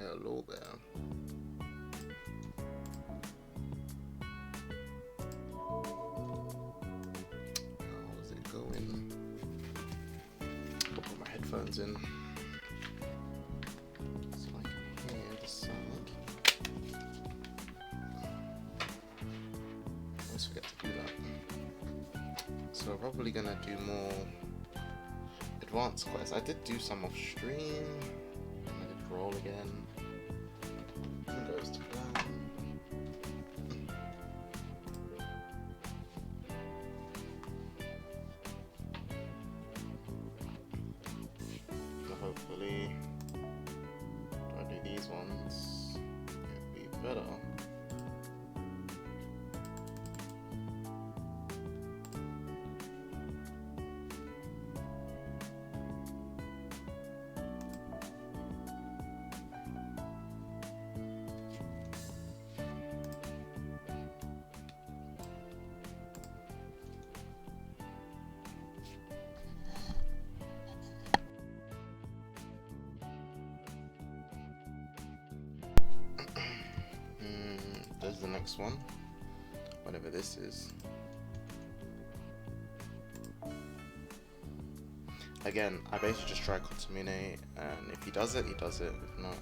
Hello there. How's it going? I'll put my headphones in so I can hear the sound. I always forget to do that. So we're probably gonna do more advanced quests. I did do some off stream. I did roll again. Goes to plan. So hopefully, if I do these ones, it'll be better. There's the next one, whatever this is. Again, I basically just try Kotomine, and if he does it, he does it. If not,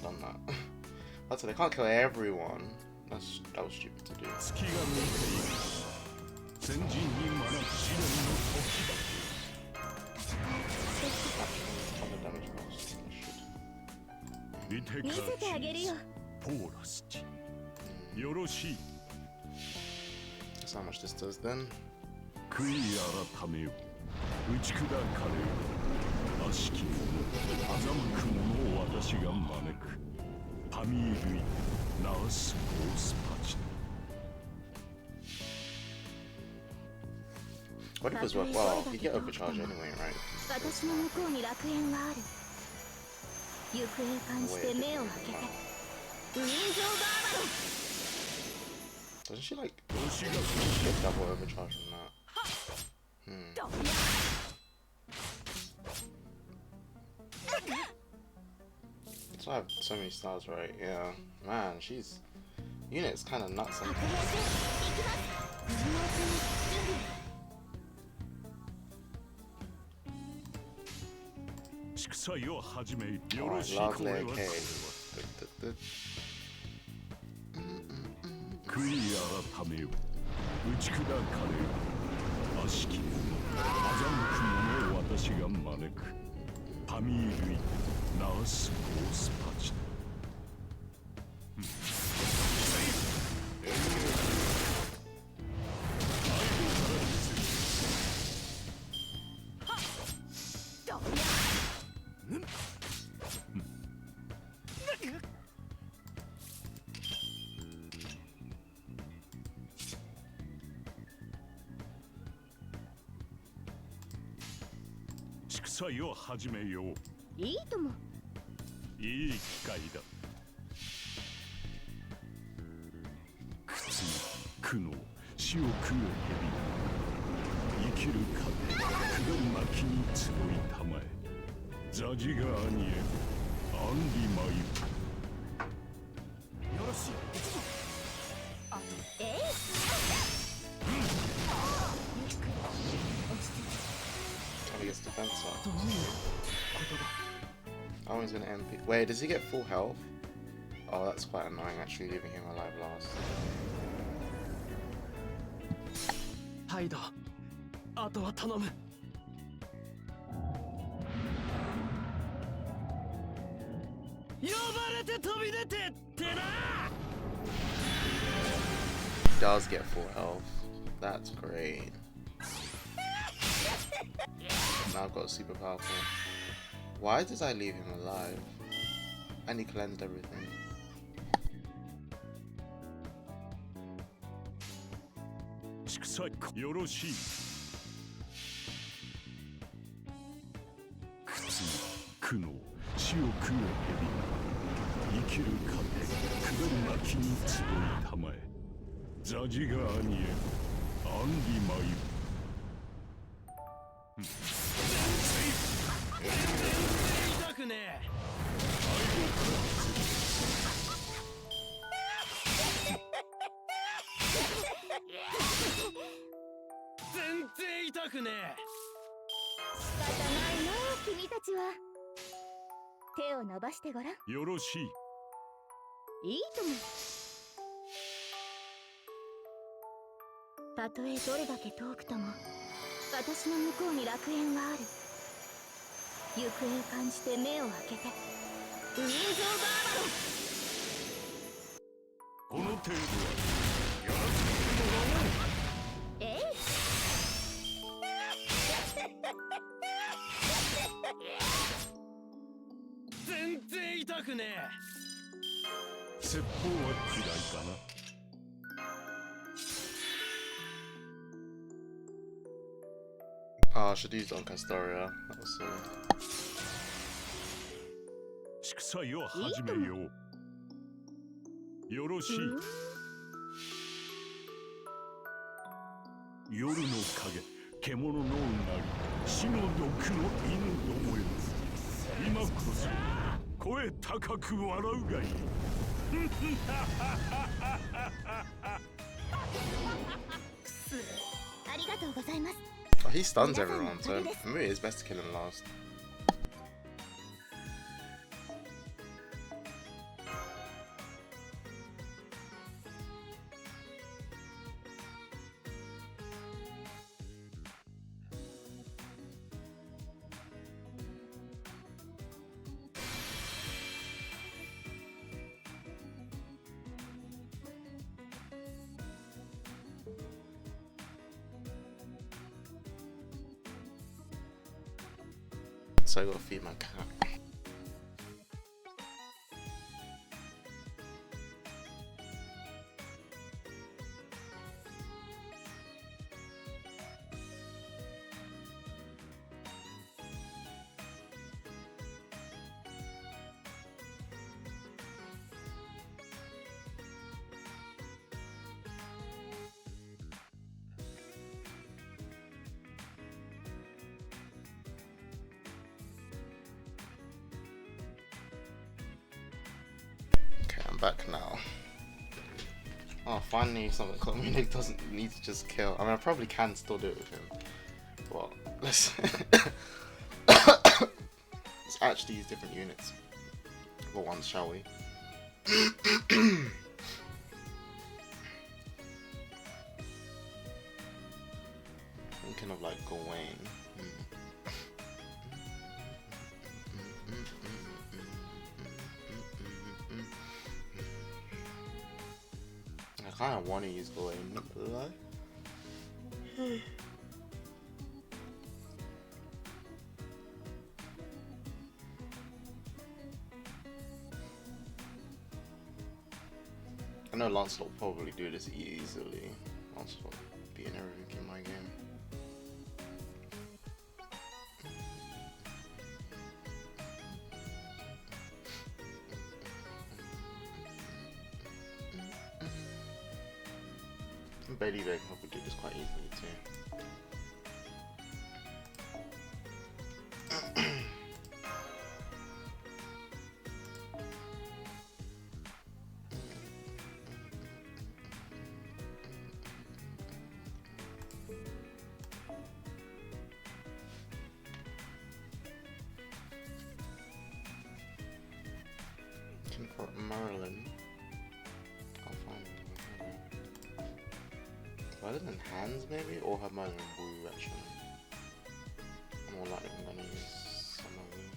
done that. That's they can't kill everyone. That was stupid to do. That's how much this does then. What if it was work well? You get overcharged anyway, right? Doesn't she like get double overcharge from that? That's why I have so many stars, right? Yeah. Man, she's unit's kind of nuts sometimes. Alright, lovely, okay. Defense up. Oh, he's gonna MP. Wait, does he get full health? Oh, that's quite annoying actually, leaving him alive last. He does get full health. That's great. Now I've got super powerful. Why did I leave him alive? And he cleansed everything. Oh, I should use on Castoria. That was oh, he stuns everyone, so maybe it's best to kill him last. So I gotta feed my cat. Back now. Oh, finally something Communic doesn't need to just kill. I mean, I probably can still do it with him. Well, let's actually use different units for once, shall we? Thinking of like Gawain. I kind of want to use Gawain, not gonna lie. I know Lancelot will probably do this easily. Lancelot beating everything in my game. Bailey Vega could do this quite easily too. Looking for Merlin. I'll find him. Rather than hands maybe, or have Merlin Wu actually. I'm more likely I'm gonna use some of them.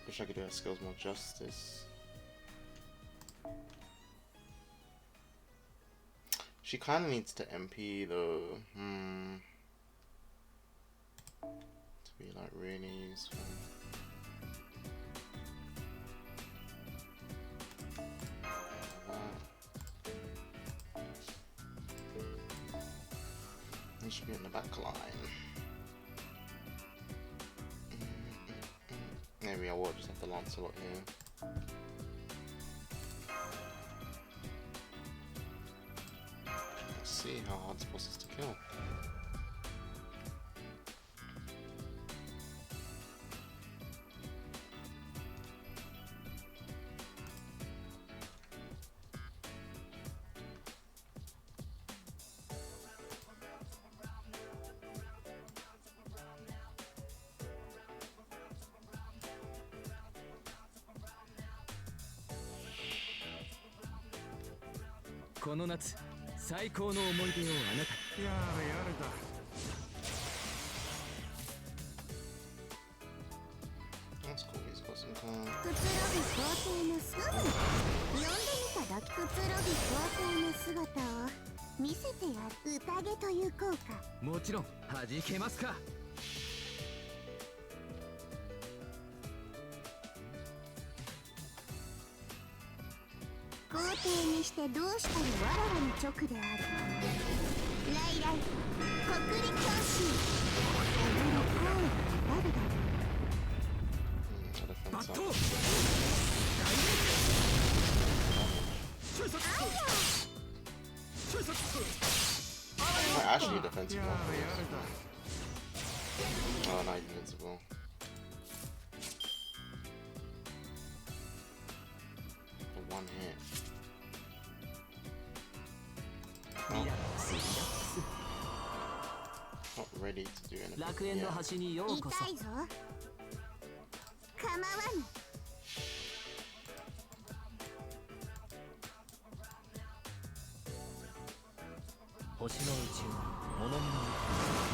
Wish I could do that skills more justice. She She kind of needs to MP though. To be like really useful. He should be in the back line. Maybe I will just have the Lancelot here. Let's see how hard this boss is to kill. この夏最高の思い出をあなた。やれやれだ。That's cool, he's got some kind. くつろぎ皇帝の姿。呼んでみただけ。くつろぎ皇帝の姿を見せてやる。宴という効果。もちろん弾けますか。皇帝にしてどうしたら我らに直である。来来国立教師いずれ皇位になるだろう。 バット Actually defensive. Oh, not invincible. The one hit. Oh. Not ready to do anything. 楽園の端にようこそ。痛いぞ。構わぬ。 星の宇宙物々の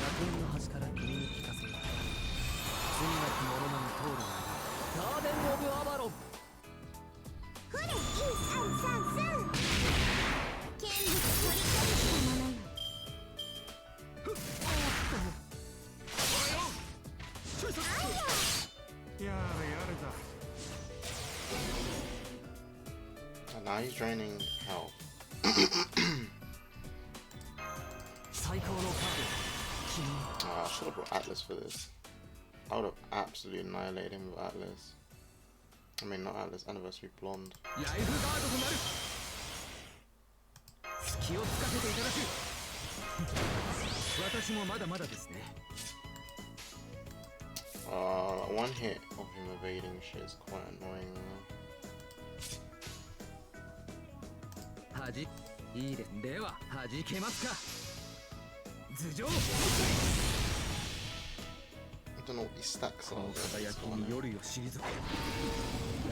楽園の端から君に聞かせよう。罪なき者の通るガーデン・オブ・アバロン。ほれ、1、3、3、3。見物取り返したものよ。やれやれだ。 And now he's draining health. 最高のカード。君。 Oh, I should have brought Atlas for this. I would have absolutely annihilated him with Atlas. I mean, not Atlas, Anniversary Blonde. ライフガードとなる。隙をつかせていただく。私もまだまだですね。 One hit of him evading shit is quite annoying though. はじ。いいです。では、はじけますか。頭上。 I don't know what these stacks are. この but 輝 it's き fine. に夜よ退く。大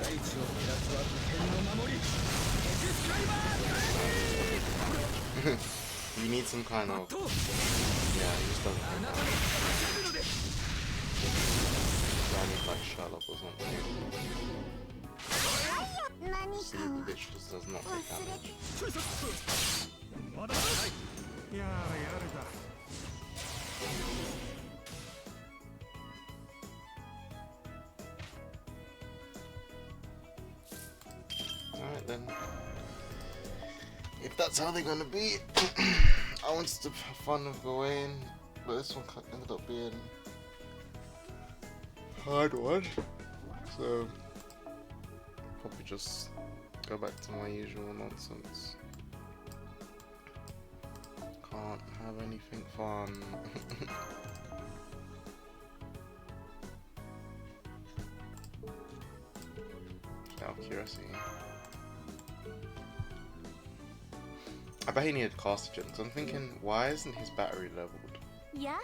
地を照らすは天の守り。エクスカリバー。 You need some kind of. と。 Yeah, he just doesn't あ have な that. たの戦うのです。 Yeah, I need like Sherlock or something. 何 See, か the を bitch just does not take 忘れ damage. まだはい。やれやれだ。 Alright then. If that's how they're gonna be, I wanted to have fun with Gawain, but this one ended up being a hard one. So probably just go back to my usual nonsense. Can't have anything fun. Out of curiosity. I bet he needed caster gen, because I'm thinking, why isn't his battery leveled? いや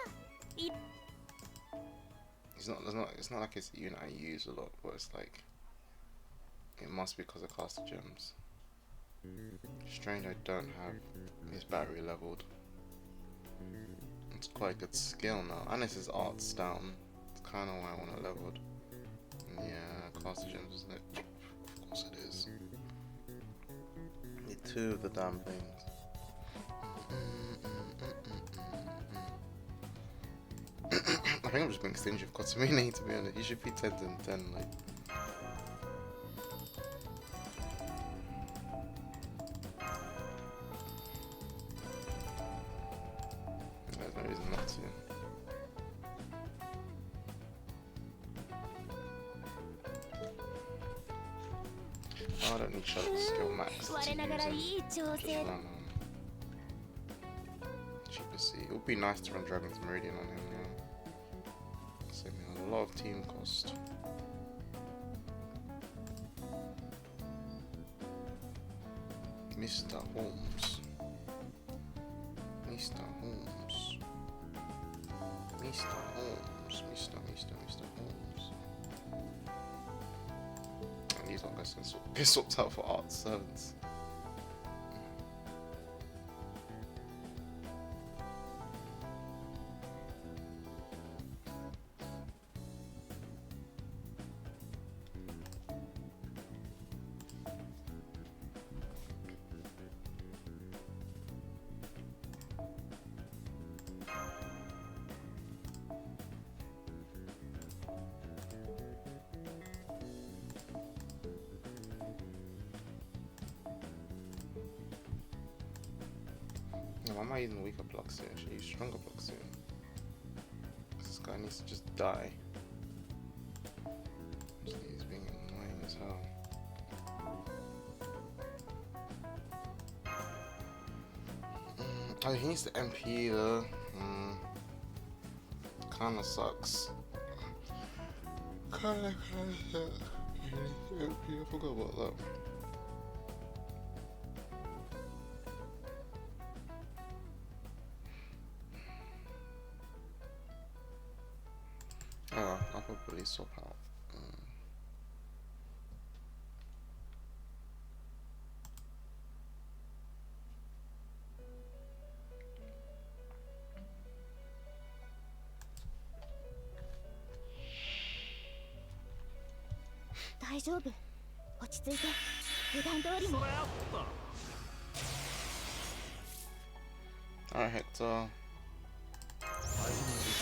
It's not like it's a unit I use a lot, but it's like, it must be because of caster gems. Strange I don't have his battery leveled. It's quite a good skill now, and this is arts down. It's kind of why I want it leveled. Yeah, caster gems, isn't it? Of course it is. Need two of the damn things. think I'm just being stingy with Kotsumine, to be honest. He should be 10 and 10, like. There's no reason not to. Oh, I don't need Shark skill max to use him. Cheaper C. It would be nice to run Dragon's Meridian on him now. Save me a lot of team cost. Mr. Holmes. Mr. Holmes. Mr. Holmes. Mr. Holmes. And these one guys get swapped out for art servants. Why am I using weaker blocks here? I should use stronger blocks here. This guy needs to just die. He's being annoying as hell. Oh, he needs the MP though. Kinda sucks. Kinda sucks. He needs the MP, I forgot about that. Oh, I'll probably swap out. Alright, Hector.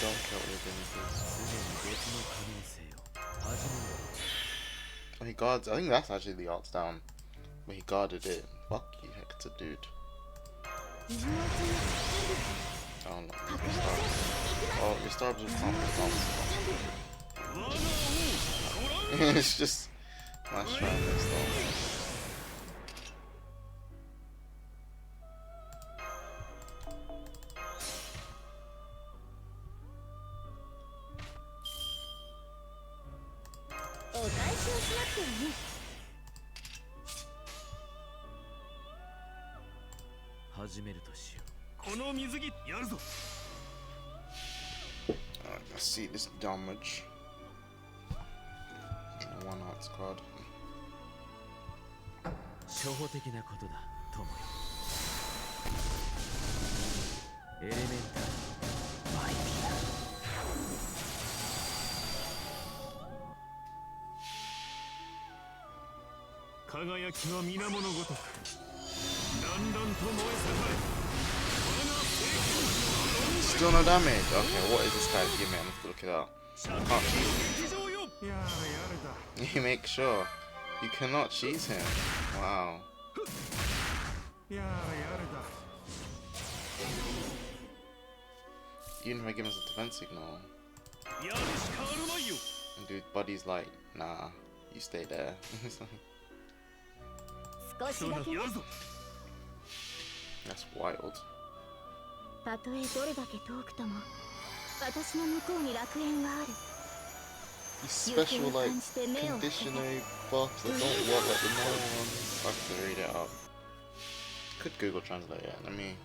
Don't care what you're doing. Oh, he guards. I think that's actually the arts down. But he guarded it. Fuck you, Hector, dude. Oh no. Oh, your starbs will come. It's just. Nice try, next time. Alright, let's see this damage. One arts card. Still no damage. Okay, what is this guy's gimmick? I'm gonna have to look it up. Can't cheese him. You make sure. You cannot cheese him. Wow. Even if I give him a defense signal. And dude, Buddy's like, nah, you stay there. That's wild. These special like conditionary buffs that don't work like the normal ones. I have to read it up. Could Google Translate it. Let me.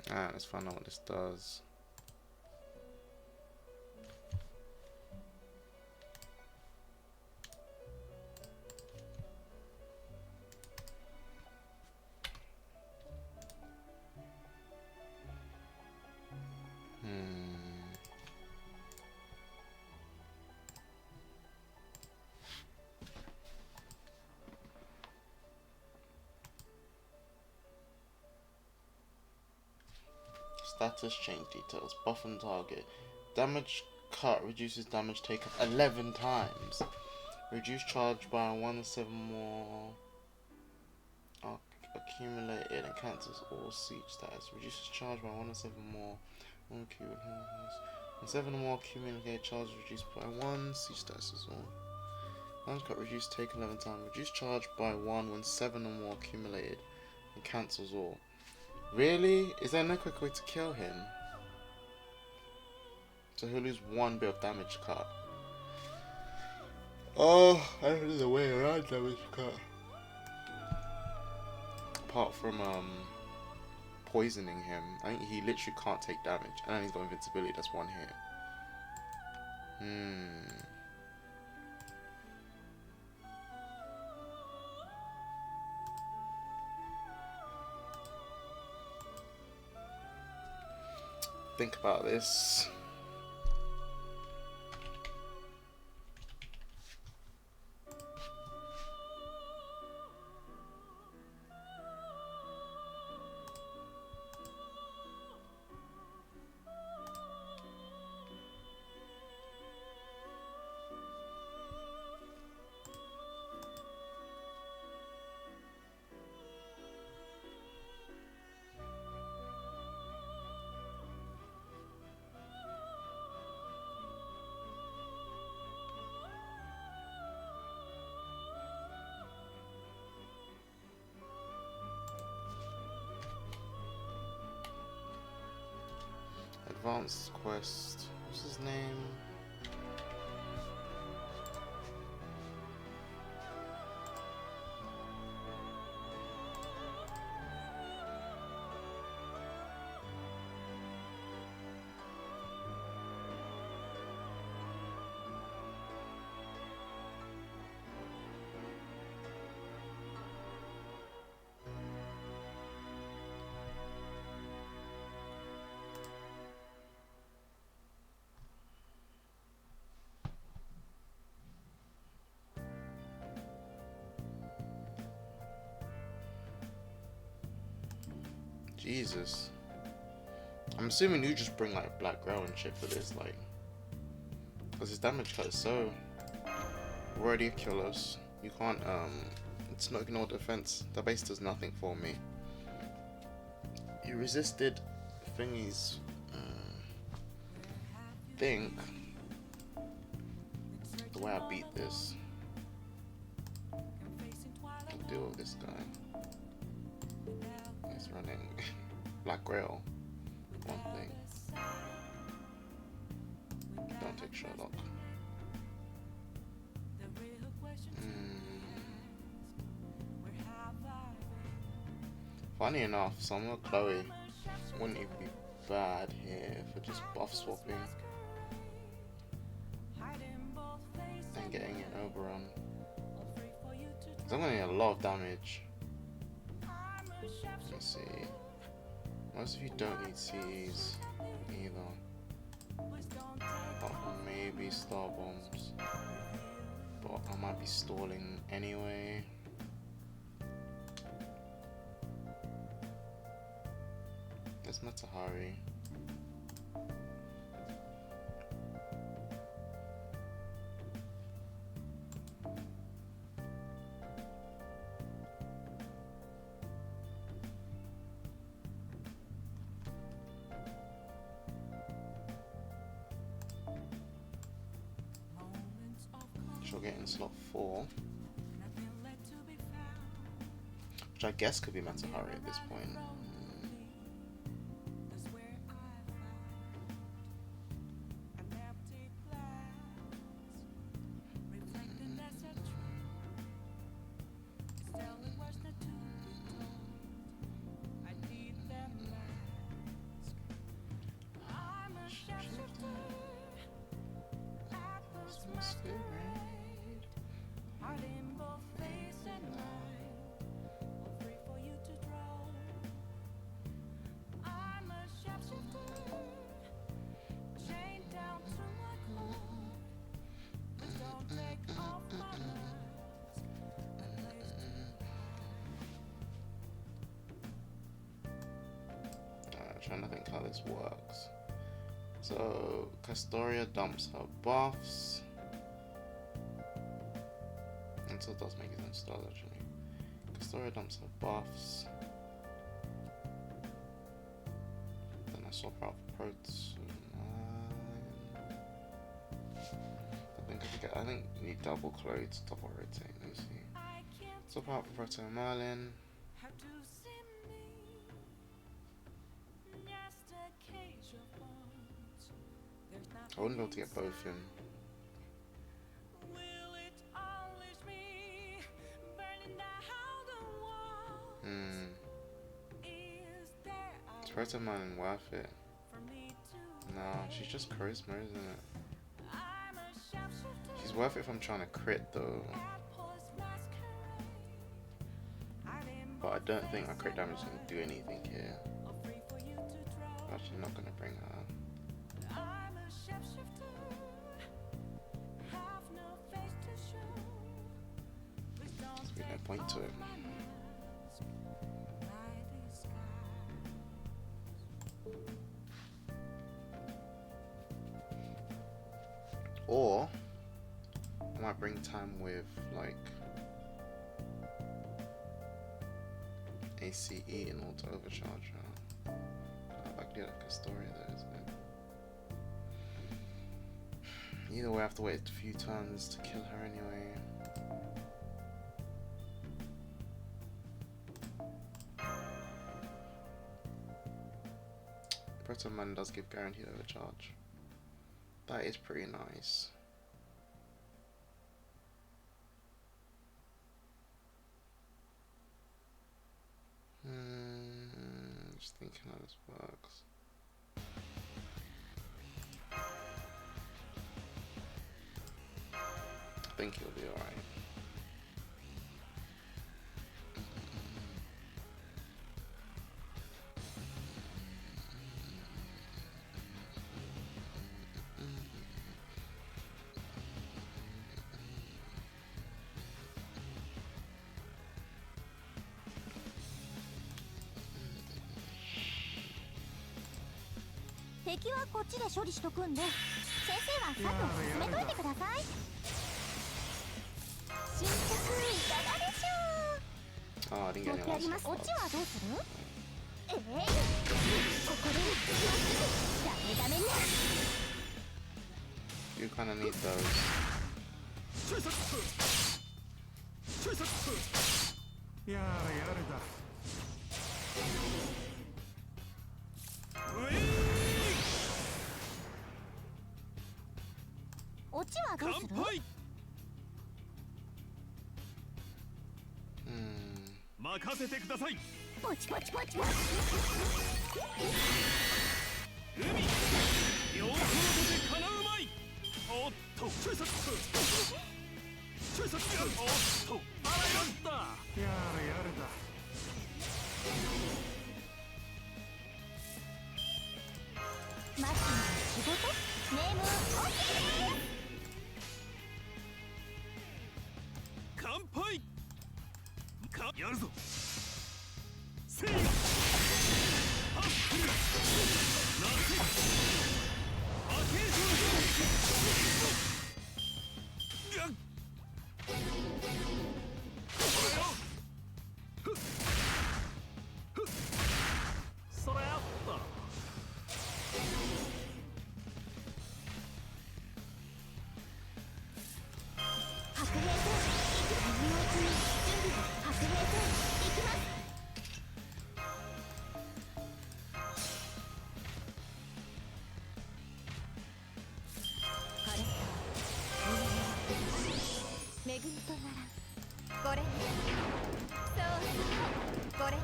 Alright, let's find out what this does. Status change details. Buff on target. Damage cut reduces damage taken 11 times. Reduce charge by 1/7 more. Accumulated and cancels all siege status. Reduces charge by 1/7 more. 7 or more accumulated charge reduced by 1. Siege status as well. Damage cut reduced take 11 times. Reduce charge by 1 when 7 or more accumulated and cancels all. Really? Is there no quick way to kill him? So he'll lose 1 bit of damage cut. Oh, I don't know the way around damage cut. Apart from poisoning him, I think he literally can't take damage, and then he's got invincibility. That's 1 hit. Think about this. Advanced quest. What's his name? Jesus. I'm assuming you just bring like Black Grail and shit for this, like, because his damage cut is so already a killers. You can't it's not ignore defense. The base does nothing for me. You resisted thingies. Think the way I beat this. I'll deal with this guy. He's running Black Grail. 1 thing. Don't take Sherlock. Funny enough, someone like Chloe wouldn't even be bad here for just buff swapping and getting an overrun. I'm gonna get a lot of damage. Let's see. Most of you don't need C's either. Apart from maybe Star Bombs. But I might be stalling anyway. There's Matahari. She'll get in slot 4. Which I guess could be Matahari at this point. trying to think how this works. So Castoria dumps her buffs. And still does make his own stars actually. Castoria dumps her buffs. Then I swap out for Proto. I think you need double clothes, double rotate. Let me see. Swap out for Proto Merlin. I wouldn't be able to get both in. Is Proto Merlin worth it? No, she's just charisma, isn't it? She's worth it if I'm trying to crit though. But I don't think my crit damage is going to do anything here. I'm actually not going to bring her. There's no point to it. Or I might bring time with like ACE in order to overcharge her. I could get a Castoria though, isn't it? Either way, I have to wait a few turns to kill her anyway. Proto Man does give guaranteed overcharge. That is pretty nice. Just thinking how this works. I think he'll be alright.敵はこっちで処理しとくんで、先生は作業進めといてください。進捗いかがでしょう。Oh, I didn't get 持ってあり anyone ます。 else. オチはどうする？ここでまっすぐダメね。 You kinda need those. やれやれだ。オチはどうする？任せてください。ポチポチポチポチ。海両方でかなうまい。おっとちょいさっちょいさっおっとあらよった。やれやれだ。マッキーの仕事？ネーム OK です。乾杯。やるぞ。せいや。はっくる。夏。派遣上。やっ。これよ。ふっ。ふっ。それやった。白兵戦右のうちに準備が白兵戦行きます。晴れた恵みとならこれね。そうそうこれね。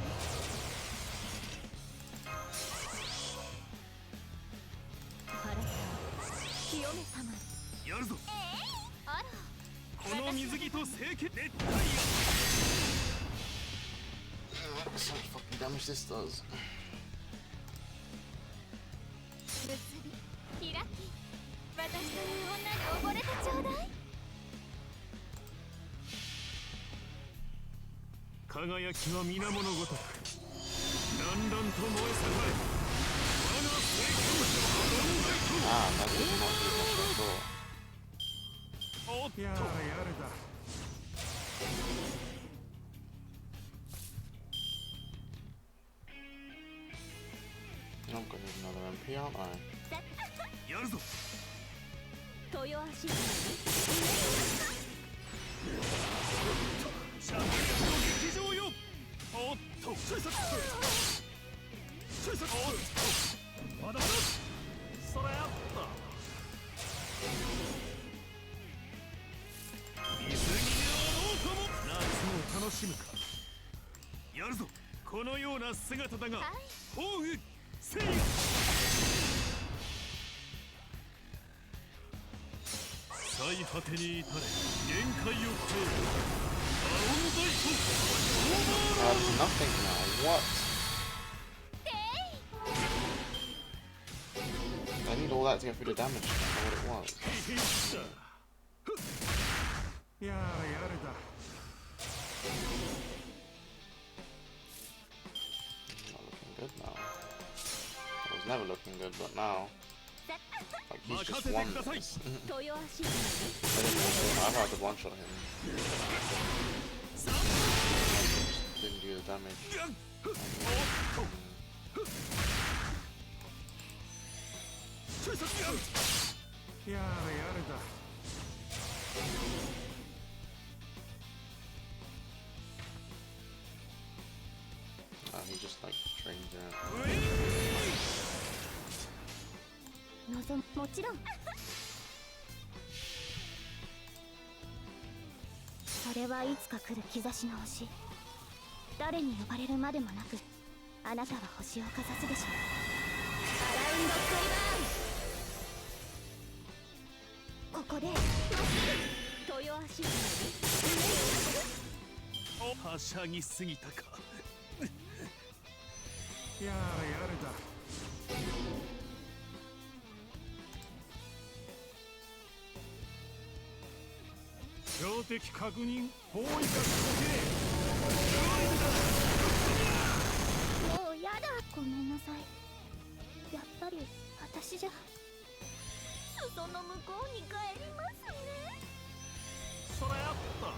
晴れた清め様。やるぞ。あらこの水着と清潔熱帯夜。 So much fucking damage this does. 結び開き私という女に溺れてちょうだい。輝きは皆物ごとくだんだんと燃え盛れ。Ah, that did not do much at all. おっとやれやれだ。 I'm gonna need another MP, aren't I? やるぞ豊足チャンピオンの劇場よおっと追殺追殺おっとまだまだそれやった水着に踊ろうとも夏を楽しむかやるぞこのような姿だが宝具せいや最果てに至れ限界を超えるバロンダイトオーバー That's nothing now. What? I need all that to get through the damage. I don't know what it was. 異変したやれやれだ。 Not looking good now. It was never looking good, but now, like he's just won this. 豊足 I didn't want him. I tried to one shot him. Didn't do the damage. 追殺やるやれやれだ。 He just like trained it. 望むもちろんそれはいつか来る兆しの星誰に呼ばれるまでもなくあなたは星をかざすでしょうアラウンドクリバーンここで豊足おはしゃぎすぎたかやれやれだ。 標的確認包囲かもうやだごめんなさいやっぱり私じゃ裾の向こうに帰りますねそれやった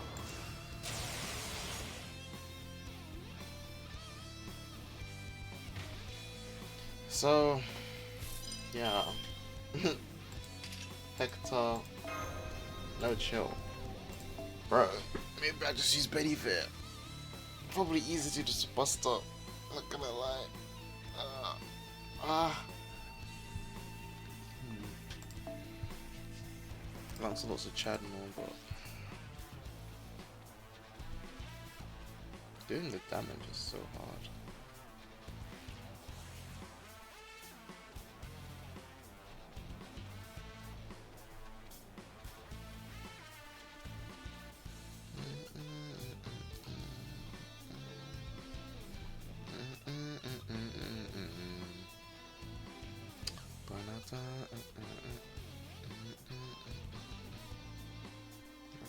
So, yeah. Hector, no chill. Bro, maybe I just use Betty Fair. Probably easy to just bust up. Not gonna lie. Lancelot's a Chad more, but doing the damage is so hard.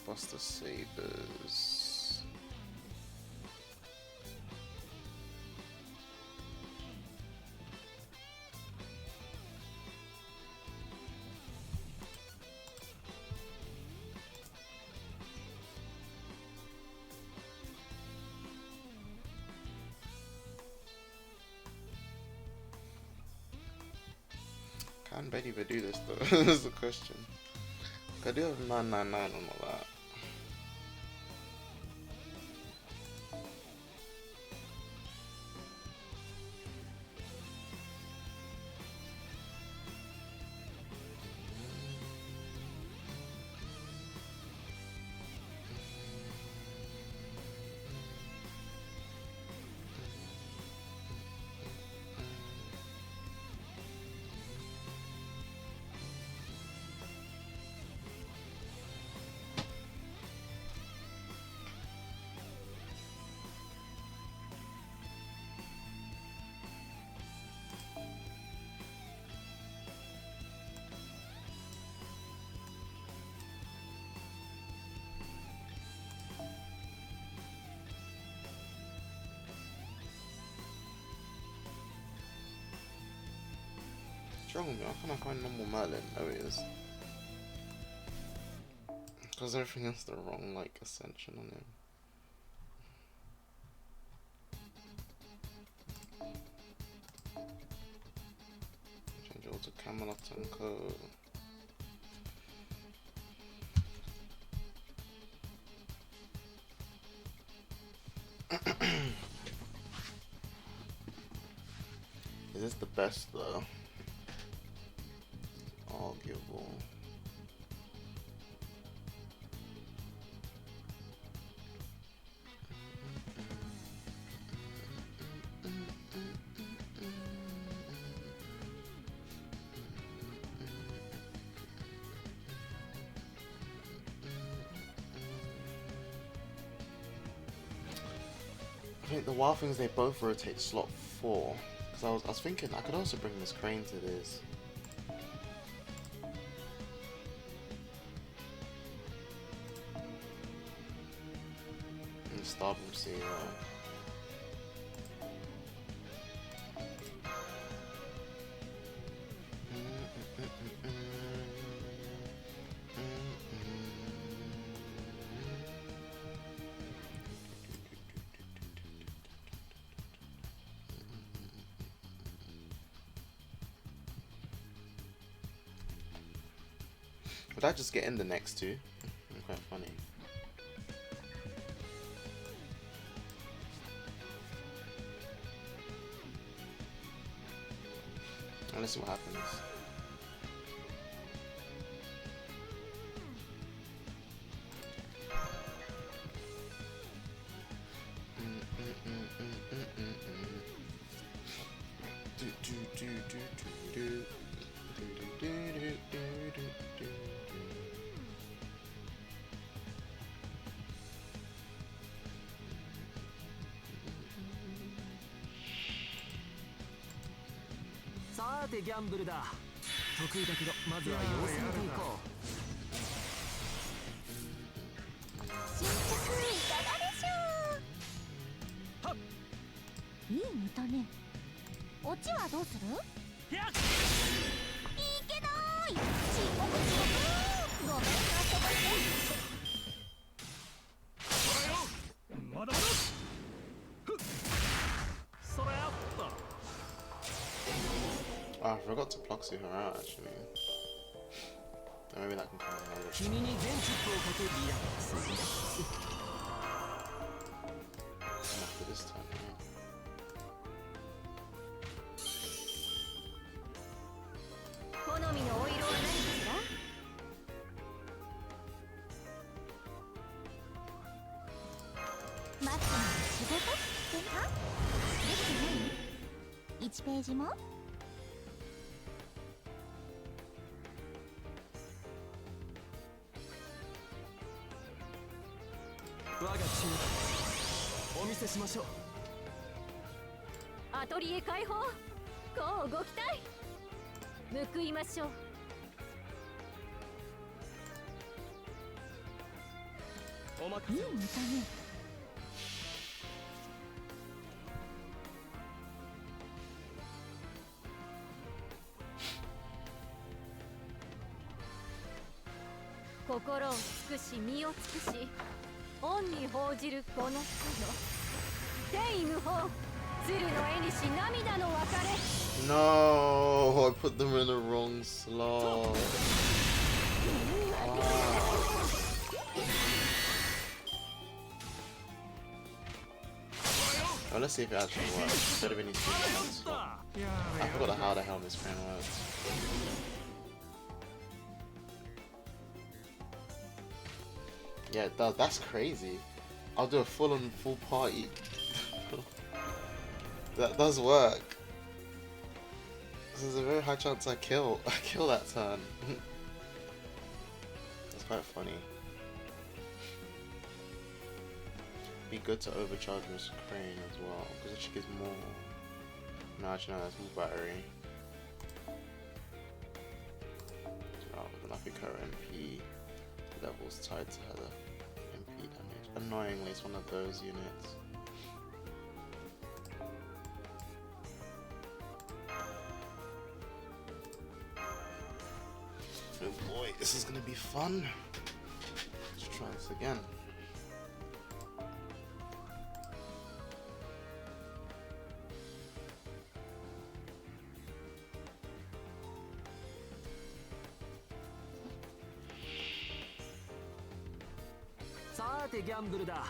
Buster Sabers. Can Betty Bear do this though? That's the question. I do have 999 on all that. What's wrong with me? I can't find normal Merlin. Oh, it is. Because everything has the wrong, like, ascension on him. Change it all to Camelot and Co. Is this the best though? Arguable. I think the wild things, they both rotate slot 4. Because I was thinking I could also bring this crane to this. And Stardom Sea, Would I just get in the next two? Quite funny. Let's see what happens.さてギャンブルだ。得意だけどまずは様子見ていこう。新着いかがでしょう。いい見た目。オチはどうする？いいけどーい。遅刻ごめんなさい。まだまだ。それやった。Oh, I forgot to Pluxy her out actually. Maybe that can come in later. 君に全チップをかけリラックス。 After this time, yeah. 好みのお色は何かしら？待つの仕事ってか？できてない？1ページも？我がチームお見せしましょう。アトリエ開放、こうご期待。報いましょう。お任せ。いい見た目。心を尽くし身を尽くし、恩に報じるこの人の天意無法、鶴の絵にし涙の別れ。 No, I put them in the wrong slot. Well, let's see if it actually works. Instead of any slot. I forgot how the hell this crane works. Yeah, it does. That's crazy. I'll do a full party. That does work. There's a very high chance I kill that turn. That's quite funny. Be good to overcharge Miss Crane as well, because she gives more. No, actually, no, that's more battery. Oh, then I think her MP level's tied to her MP damage. Annoyingly, it's one of those units. This is gonna be fun. Let's try this again.さてギャンブルだ。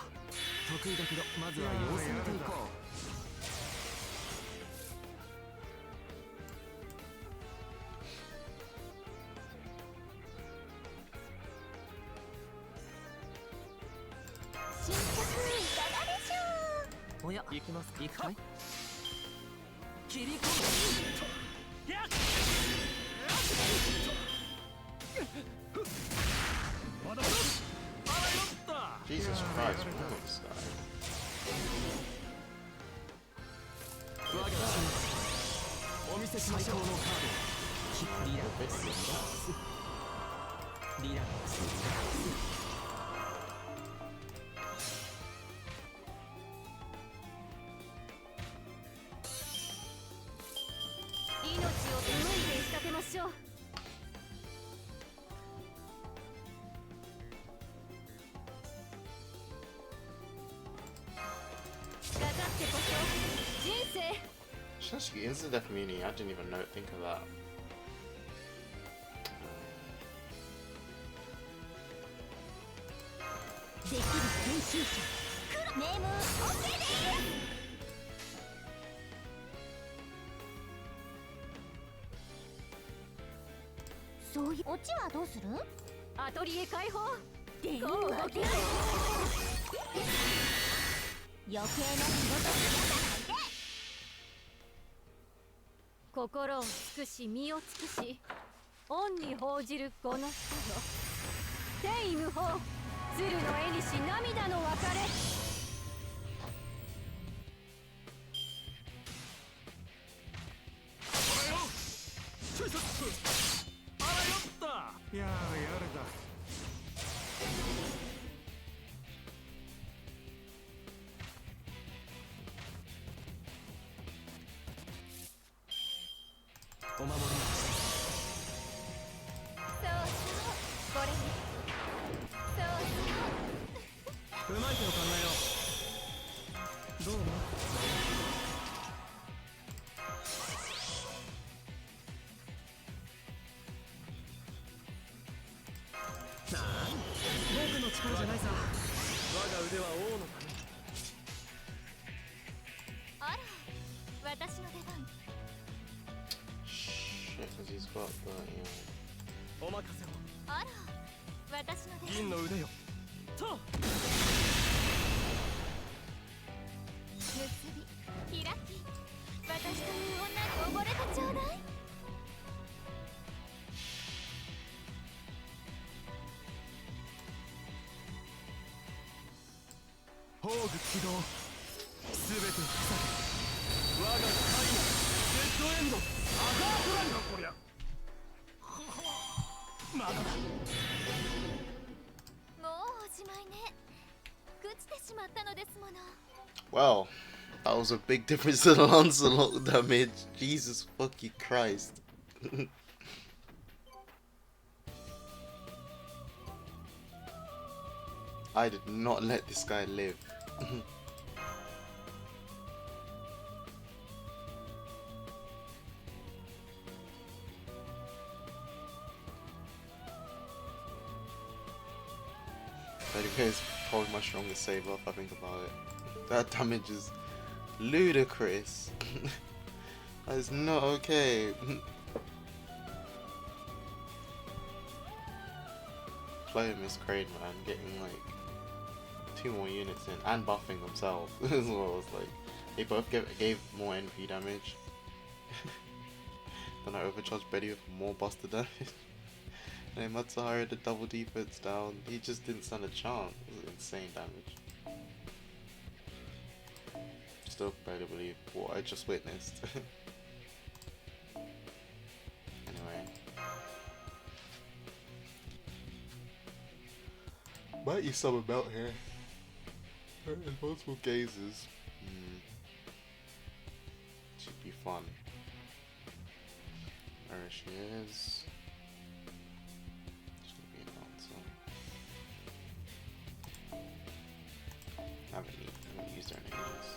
得意だけどまずは様子見ていこう。新曲いかがでしょう。おや、行きますか。行くかい。切り込む。やっまだまだあらよった Jesus Christ, what is that? 我がチームお見せしましょう。最高のカード。リラックス。リラックス。命を紡いで仕立てましょう。飾ってこそ人生。 Actually, instant death meaning, I didn't even think of that. できる研修者ネーム OK です。そういうオチはどうする？アトリエ開放。でいうこうわけ動けない。余計な仕事しやがって。心を尽くし身を尽くし恩に報じるこの人よ。天意無法鶴の絵にし涙の別れ。あらよちょいさっあらよったやれやれだ。お守り。そうそうこれね。そううまい手を考えよう。どう思う？僕の力じゃないさ。我が腕は王のため。あら私の出番。 Shit, because he's got the, you know. お任せを。あら私の出番。銀の腕よ。と。結び開き私という女に溺れてちょうだい。宝具起動。すべて塞げ。我が神のデッドエンド。アガートランだこりゃまだだもうおしまいね。朽ちてしまったのですもの。 Well, that was a big difference in Lancelot damage. Jesus fucking Christ. I did not let this guy live. Anyway, it's probably my strongest save if I think about it. That damage is ludicrous. That is not okay. Playing Miss Crane, man, getting like 2 more units in and buffing themselves as well. It's like they both gave more NP damage. Then I overcharged Betty with more buster damage. And Matsuhara the double defense down. He just didn't stand a chance. It was insane damage. Still barely believe what I just witnessed. Anyway. Might use some about here. There's multiple gazes. Should be fun. There she is. haven't used her in ages.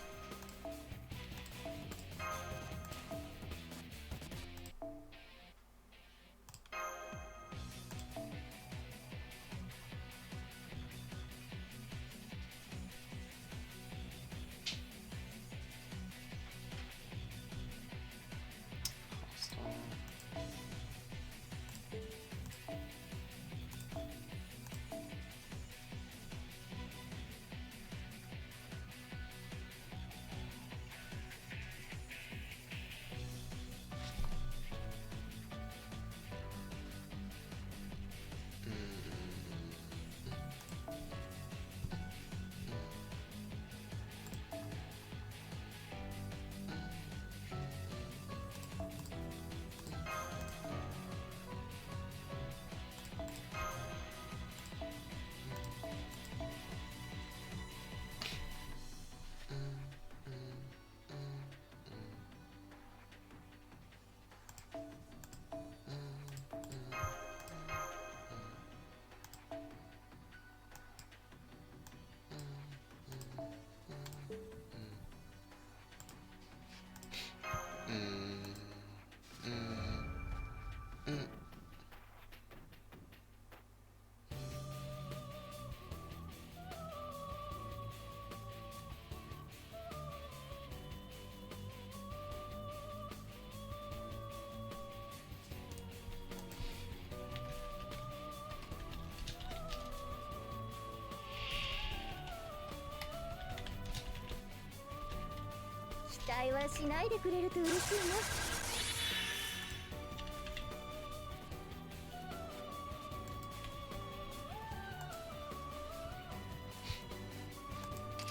期待はしないでくれると嬉しいね。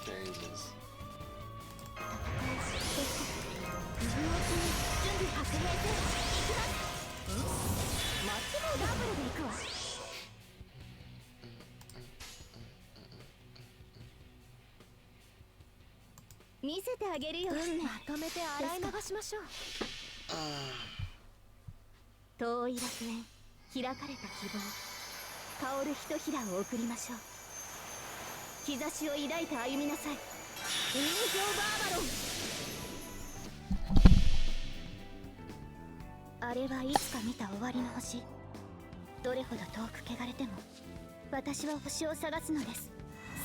Jesus. 準備確定でいきます。マッチもダブルでいくわ。見せてあげるよ。まとめて洗い流しましょう。遠い楽園、開かれた希望、香るひとひらを送りましょう。兆しを抱いて歩みなさい。人形バーバロン。あれはいつか見た終わりの星。どれほど遠く汚れても私は星を探すのです。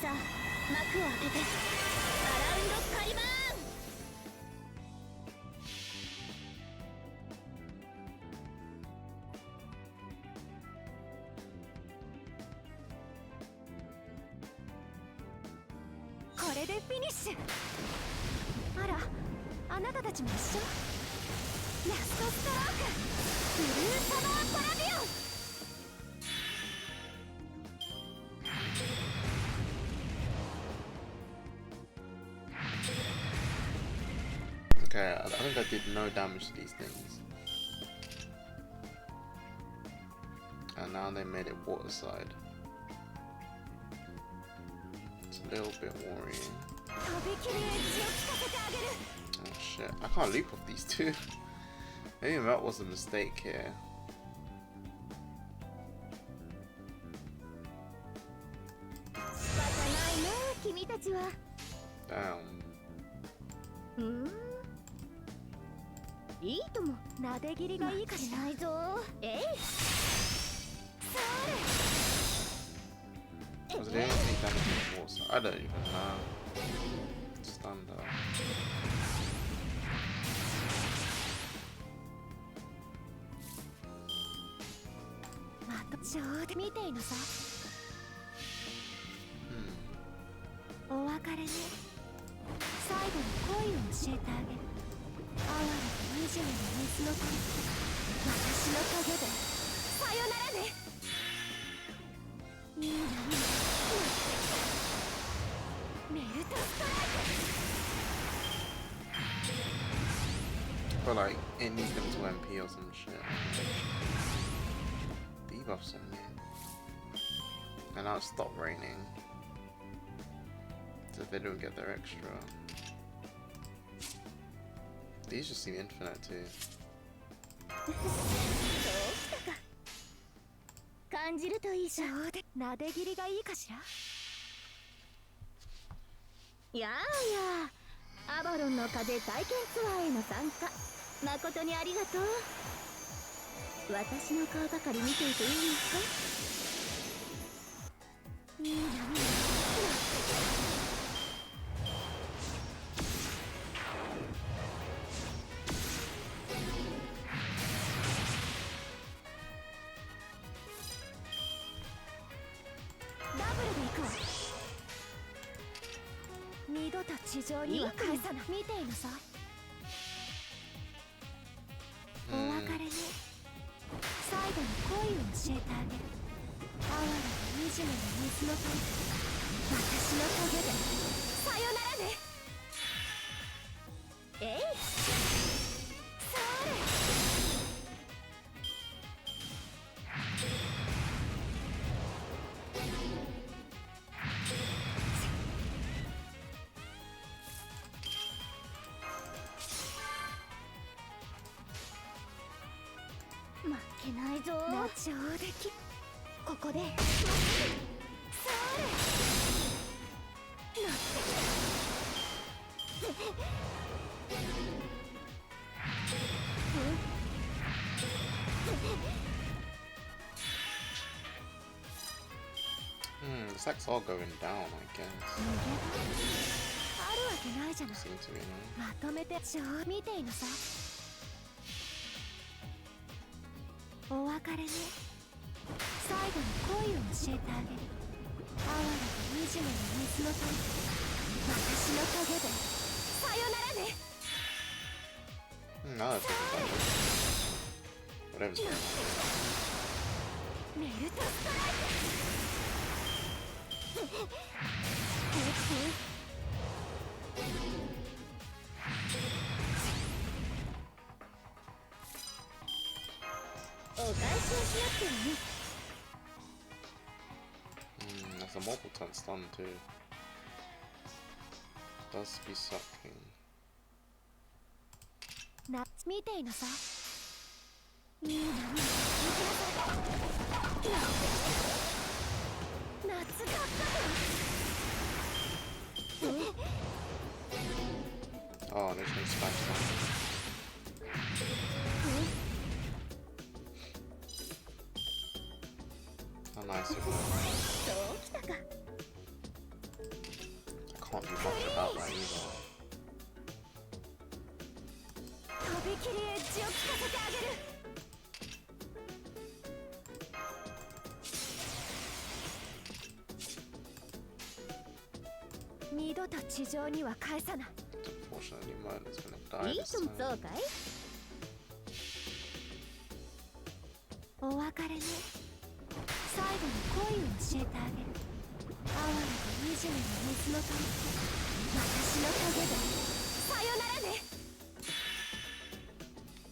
さあ幕を開けてアラウンドカリバーン。これでフィニッシュ。あら、あなたたちも一緒。ラストストローク、ブルーサマーパラビオン。Okay, I think I did no damage to these things. And now they made it waterside. It's a little bit worrying. Oh shit, I can't loop off these two. Maybe that was a mistake here. Damn. いいとも、なで切りがいいかしないぞ。えい。Was there anything damage in the water? I don't even know. Stand up. またちょうど見ていなさい。お別れね。最後に恋を教えてあげる。哀れと惨めの水の鳥、私の影でさよならね。いいな、メルトストライク。 But like, it needs them to MP or some shit. Debuffs on me. And now it stopped raining. So they don't get their extra. These just seem infinite too. そうきたか。感じるといいじゃん。なで切りがいいかしら。やあやあ、アバロンの風体験ツアーへの参加誠にありがとう。私の顔ばかり見ていていいのか。いいな、いいな。ダブルで行くわ。二度と地上には返さない。見ていなさい。お別れね。最後に恋を教えてあげる。哀れな惨めな水の鳥、私の影でさよならね。えい、それ。負けないぞ。上出来。ここでそれ。なThis deck's all going down, I guess. あるわけないじゃない。 Seems to be, no? まとめて見ていなさい。お別れね。最後に恋を教えてあげる。哀れな惨めな水の鳥、私の影でさよならね。No, that's whatever's going on. メルトストライク。お返しをしなくてもね。There's a mobile turn stun too. Does be sucking. 見ていなさい。いいな、見てなさい。夏がった。Oh, there's no splash stun. Oh, nice. そうきたか。 I can't do much about that either. とびきりエッジを効かせてあげる。二度と地上には返さない。 Unfortunately, Merlin's gonna die いい this とも time. そうかい。お別れね。最後に恋を教えてあげる。哀れな惨めな水の鳥、私の影でさよならね。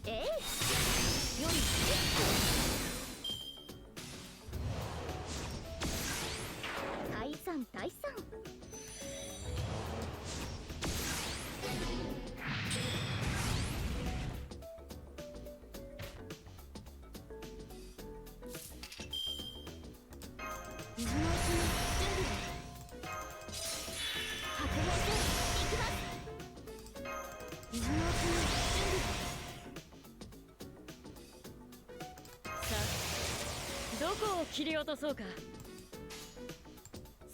えい、よい退散退散。今のうちに準備だ。白兵戦行きます。今のうちに準備だ。さあ、どこを切り落とそうか。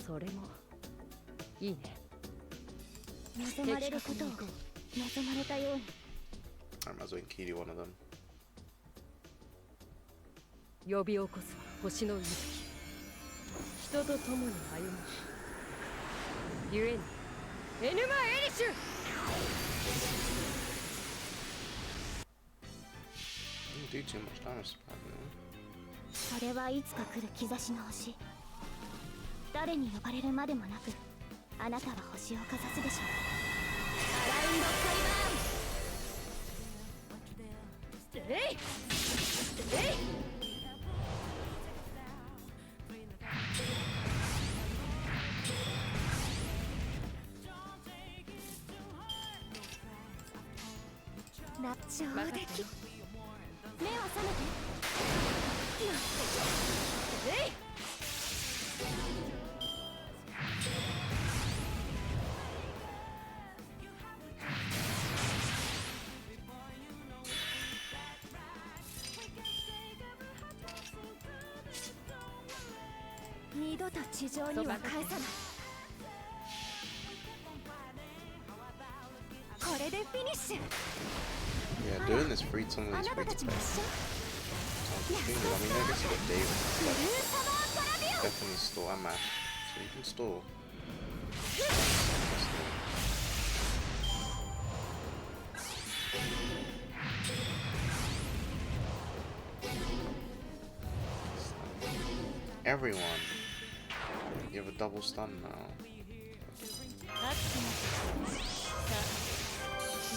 それもいいね。望まれることを望まれたように。 I might as well kill one of them. 呼び起こす星の息吹。人と共に歩む。ゆえにエヌマ・エリシュ。 Didn't do too much damage, apparently. それはいつか来る兆しの星。誰に呼ばれるまでもなく、あなたは星をかざすでしょう。アラインドカリバーン。えいえい。上出来。目は覚めて。えい。二度と地上には返さない。これでフィニッシュ。 Yeah, doing this free some of あ these なた free た to ちも play 一緒。 sounds extremely. I mean, I guess you got David, ブルー but サマートラビュー。 definitely store and Mash, so you can store. Everyone, you have a double stun now.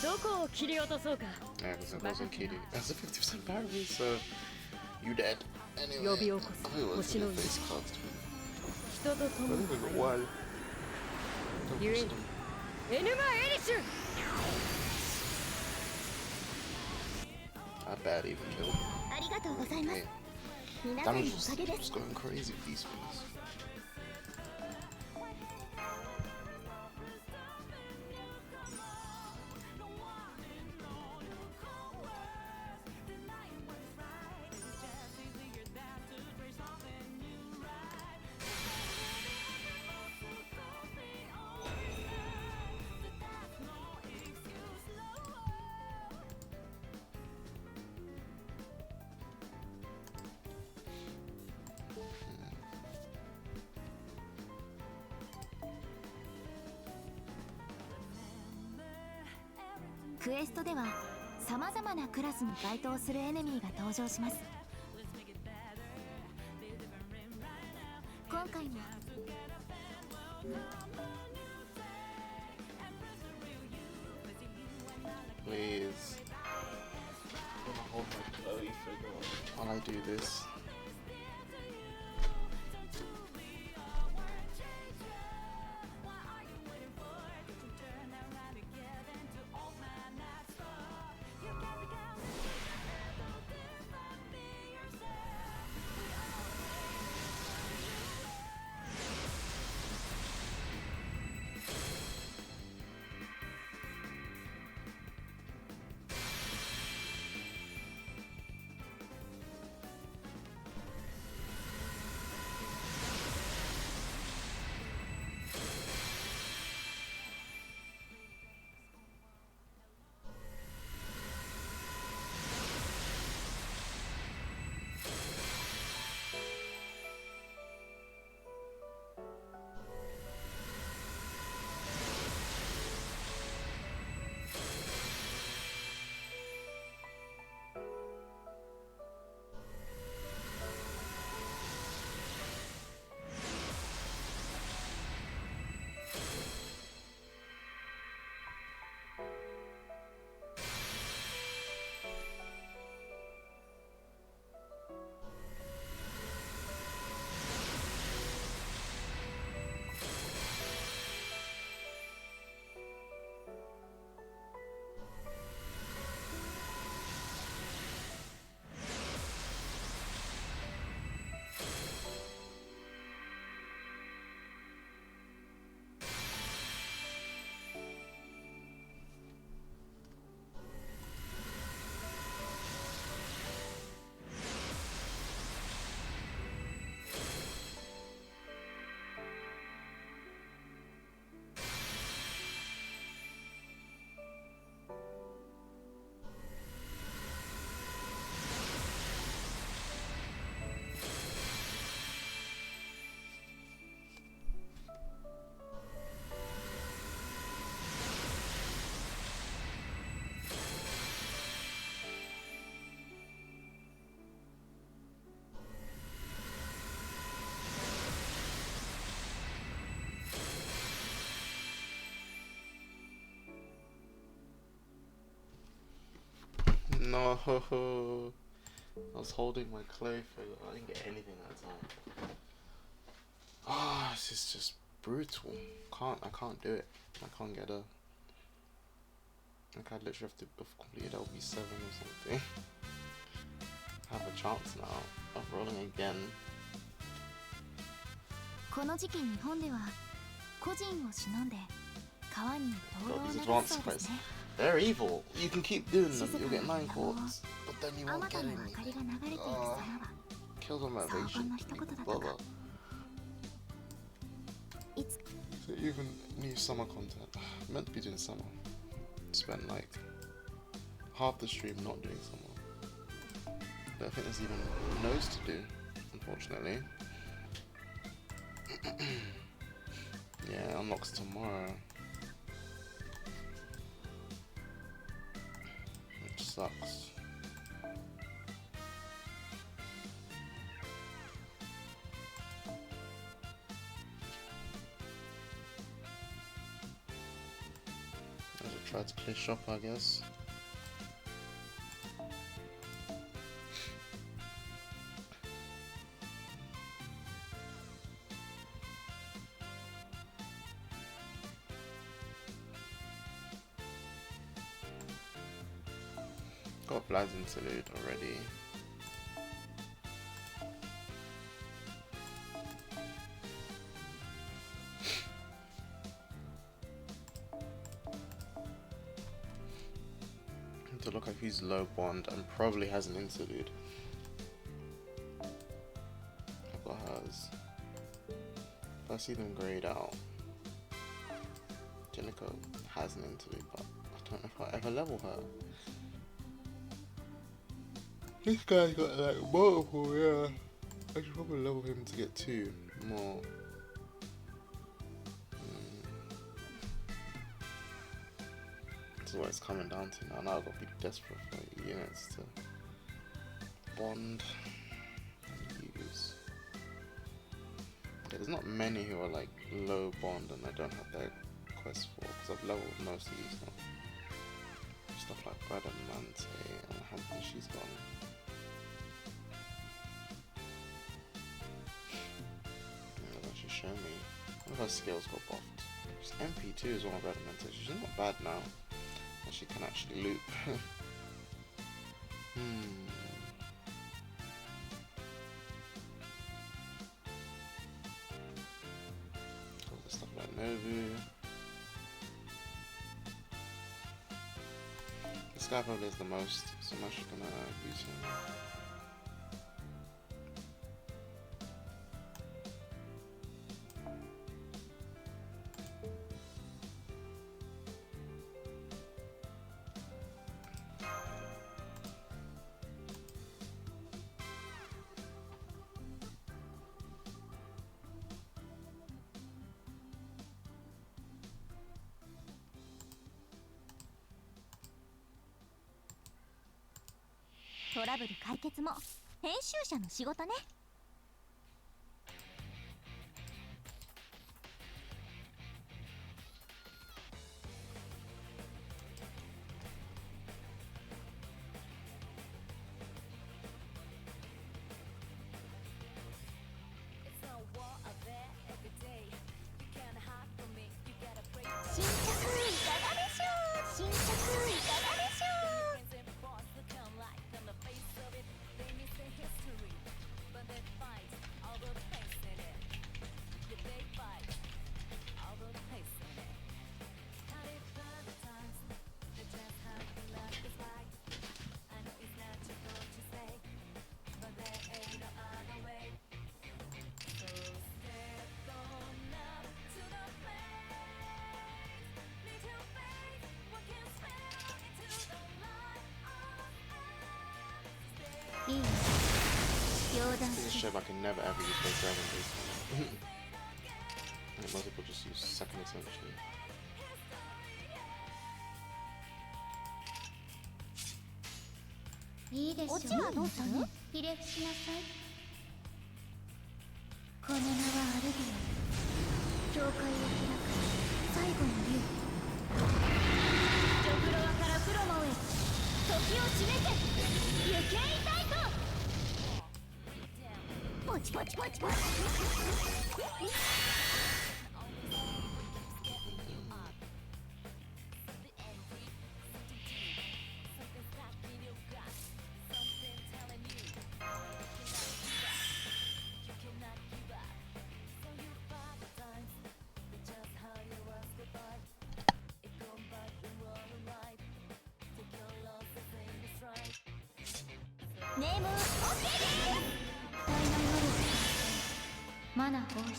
どこを切り落とそうか。 Yeah, because it doesn't kill you. That's a 50% parry, so you dead. Anyway, 呼び起こす I think it was 星の the 意 face 志 cards. 人と I 共 think に we got 歩む one. Double You- stun. エヌマ・エリシュ。 I barely even killed him. ありがとうございます Hey, 皆さんの damage お was かげで just going crazy with these ones.「クエストではさまざまなクラスに該当するエネミーが登場します。今回も Please. I'm gonna hold my Chloe figure while I do this. No, I was holding my clay figure. I didn't get anything that time. Ah, this is just brutal. I can't do it. I can't get a. Like I literally have to have completed LB7 or something. I have a chance now of rolling again. この時期日本では個人を忍んで川に灯籠を God, 流 these す advanced そうです quests. ね。 They're evil. You can keep doing them. You'll get 9 quarters. But then you あ won't また get の明かりが流れていく anything. 様は Kills on 荘厳 motivation. な一言だと Blah か blah. いつ So even new summer content. Meant to be doing summer. Spent like half the stream not doing summer. But I think there's even nose to do, unfortunately. Yeah, unlocks tomorrow. Which sucks. I'll try to play shop, I guess. Got Vlad's interlude already. To look like he's low bond and probably has an interlude. I've got hers. If I see them grayed out, Jenico has an interlude, but I don't know if I ever level her. This guy's got like multiple, yeah. I should probably level him to get 2 more. This is what it's coming down to now. Now I've got to be desperate for units to bond and use. Okay, there's not many who are like low bond and I don't have their quest for, because I've leveled most of these now. Stuff like Bradamante and how many she's gone. She show me. One of her skills got buffed. She's MP2 is one of her Bradamante. She's not bad now. And she can actually loop. All the stuff like Nobu. This guy probably is the most, so I'm actually gonna use him.トラブル解決も編集者の仕事ね。新着いかがでしょう。新着いかがでしょう。いいね。冗談 This し shame I can never ever use those dragon base. And most people just use second essentially. いいでしょう。オチはどうする？ひれ伏しなさい。この名はアルビオン。教会を開く最後の竜。ジョフロアからフロモへ。時を示せ。行けいたいと。ポチポチポチポチ。ネームオッケーです。体内能力マナ放出。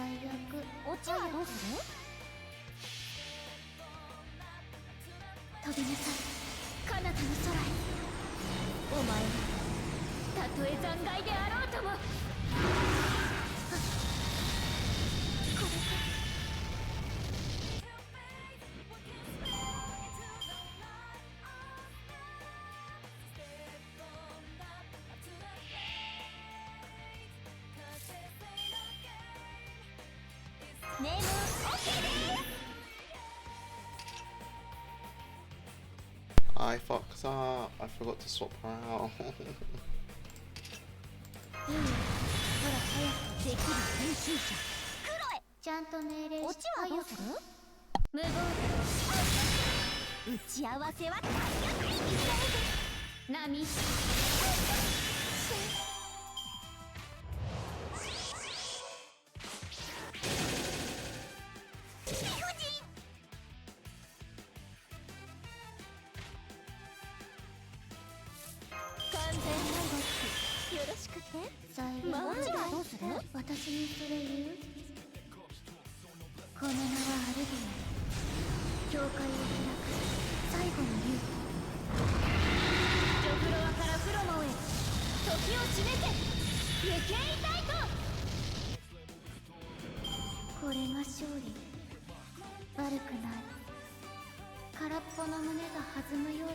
最悪。オチはどうする？飛びなさい彼方の空へ。お前はたとえ残骸であろうとも。これか。ネーム OK です。I fucked up. I forgot to swap her out. いいよ。ほら早くできる編集者。黒へ。ちゃんと命令オチしてはどうする？無謀打ち合わせは大波完全な動きよろしくて。最後マジはどうする？私にそれ言う？この名はアルビオン。教会を開く最後の竜。ジョフロアからフロモへ時を示せ。行けいたいと。これが勝利。悪くない。空っぽの胸が弾むようだ。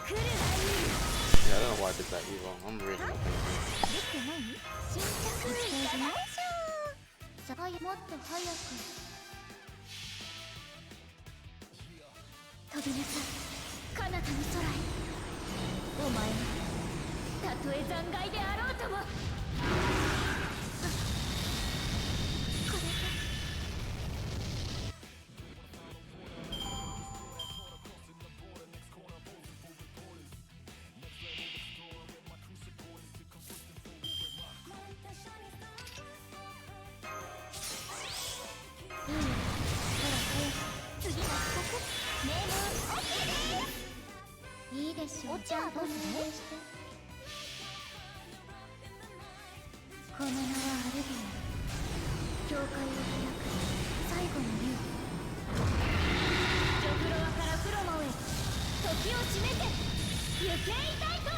来るがいい。 Yeah, I don't know why I did that either. I'm really not thinking. できてない？新着いかがでしょう。さあもっと早く飛びなさい彼方の空へ。お前はたとえ残骸であろうとも。これか。いいよ。ほら早く。次の企画ネーム OK です。いいでしょう。お茶はどうする？命令して。この名はアルビオン。教会を開く最後の竜。ジョフロアからフロモへ時を示せ。行けいたいと。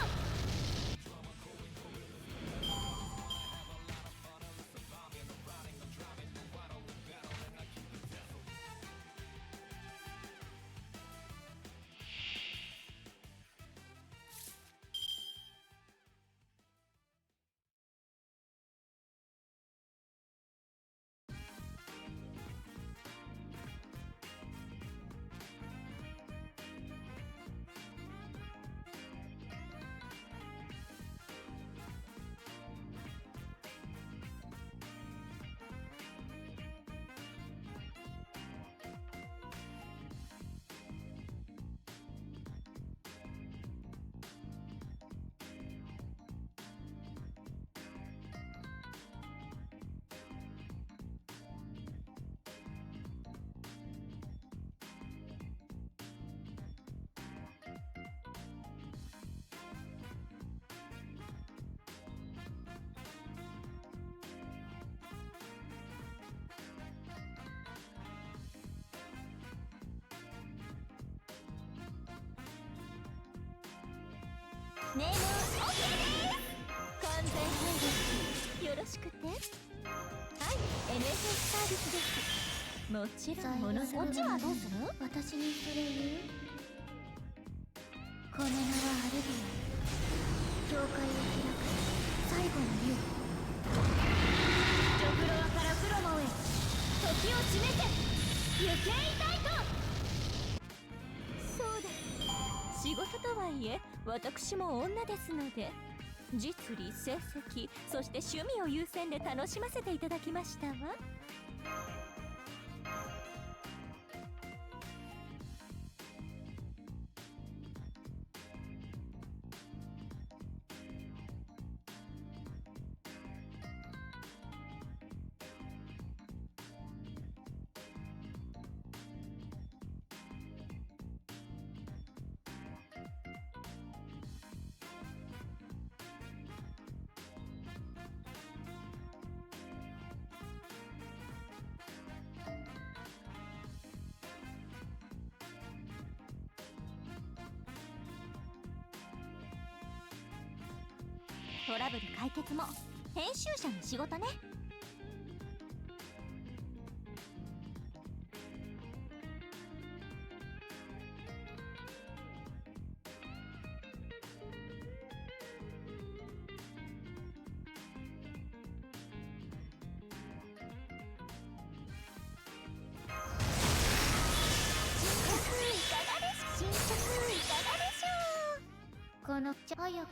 ネーム OK です。完全配慮よろしくて。はい、NFS サービスです。もちろんもの最後オチはどうする？私にそれ言う？この名はアルビオン。教会を開く最後の竜。ジョフロアからフロモへ時を示せ。行けいたいと。そうです。仕事とはいえ私も女ですので、実利成績そして趣味を優先で楽しませていただきましたわ。トラブル解決も編集者の仕事ね。進捗いかがでしょう。この早く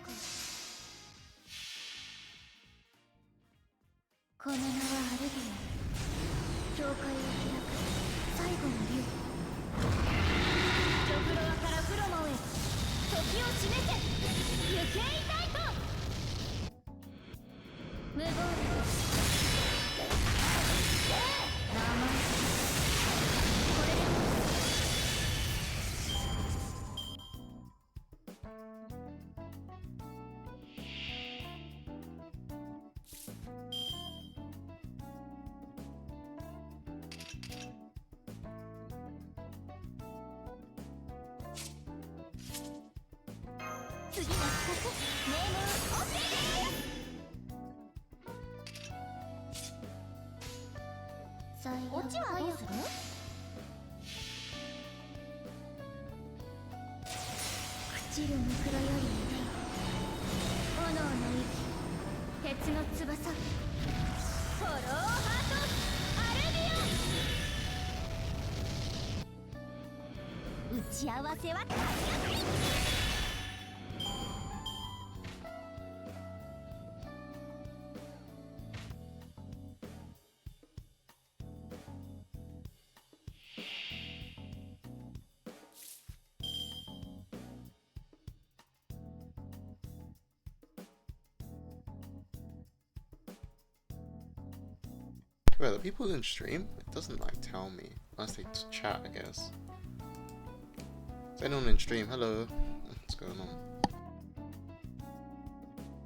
この名はアルビオン、教会を開く最後の竜。ジョフロアからフロモンへ時を示せ、行けいタイプ。無謀だ。名前これで次の企画、ネームオッケーです。オチはどうする？朽ちるムクロより痛い炎の息、鉄の翼、フォローハートアルビオン。打ち合わせは開幕。Wait, the people in stream? It doesn't like tell me. Unless they chat, I guess. Is anyone in stream? Hello. What's going on?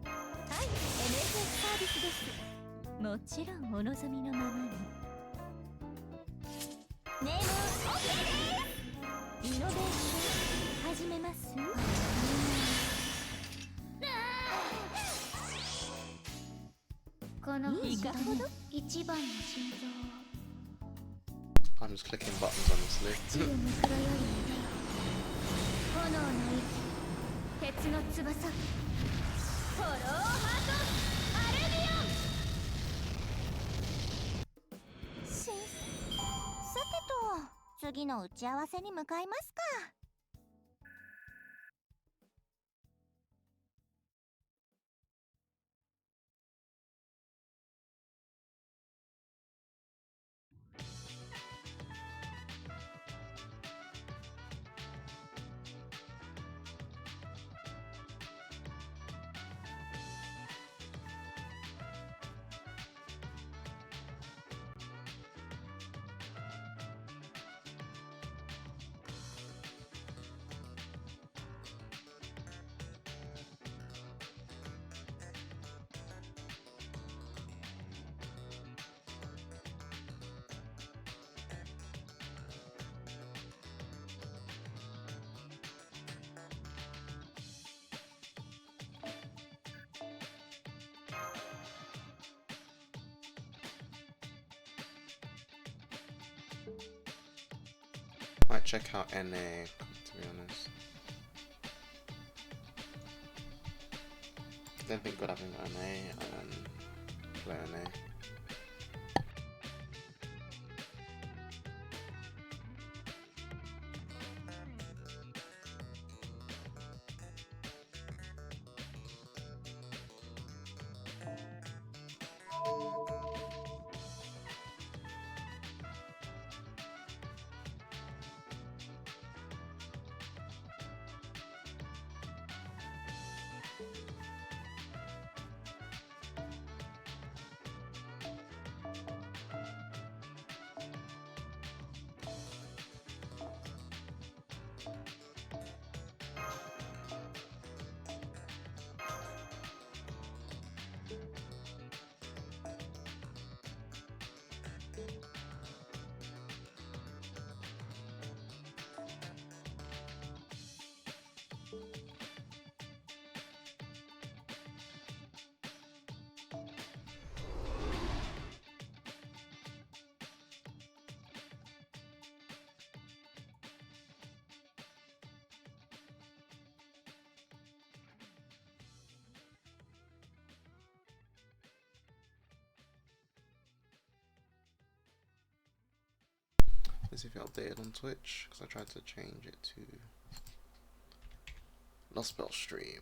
はい、NSS サービスです。もちろんお望みのままに。ネーム OK です。イノベーション始めます。このいかほど一番の心臓。 I'm just clicking buttons, honestly. 朽ちるムクロより痛い炎の息、鉄の翼、フォローハートアルビオン。さてと、次の打ち合わせに向かいますか。Might check out NA, to be honest. Don't think good having NA and play NA. Let's see if it updated on Twitch, because I tried to change it to Lost Bell stream.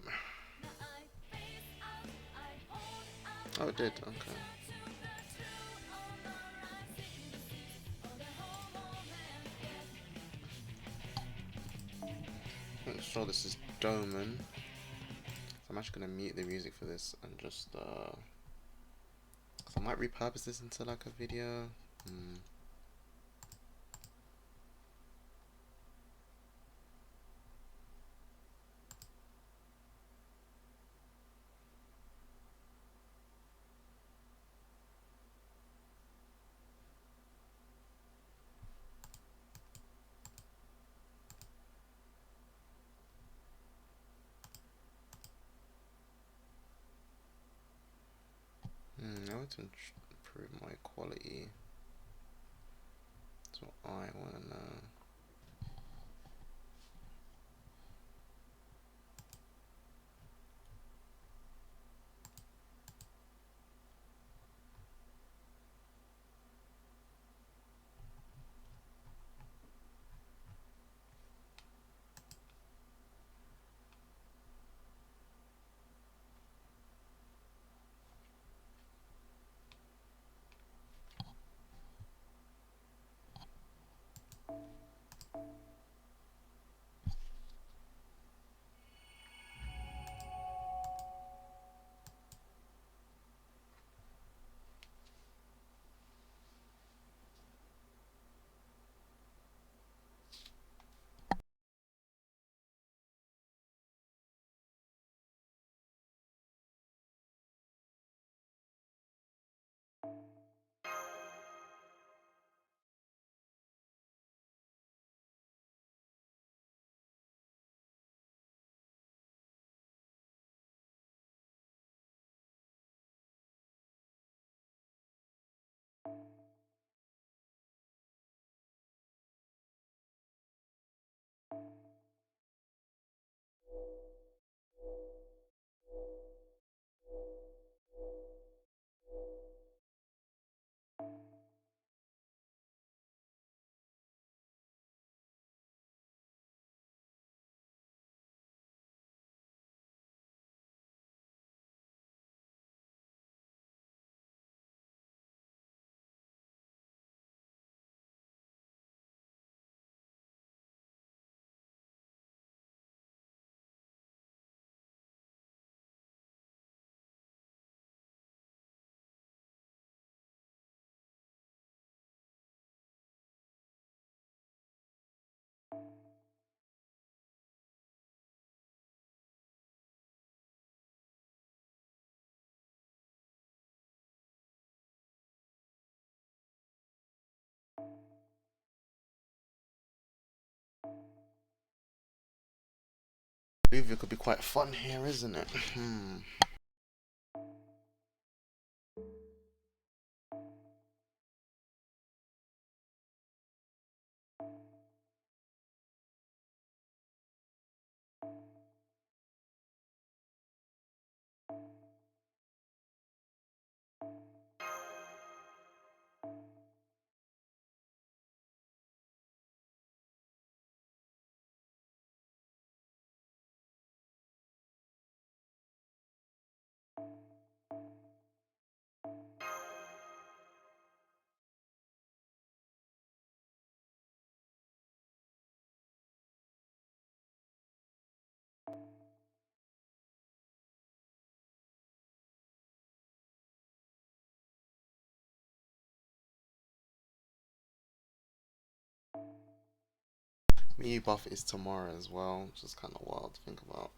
Oh, it did, okay. I'm sure this is Doman. So I'm actually gonna mute the music for this and just so I might repurpose this into like a video. I want to improve my quality. That's what I want to know. I believe it could be quite fun here, isn't it? Mii buff is tomorrow as well, which is kind of wild to think about.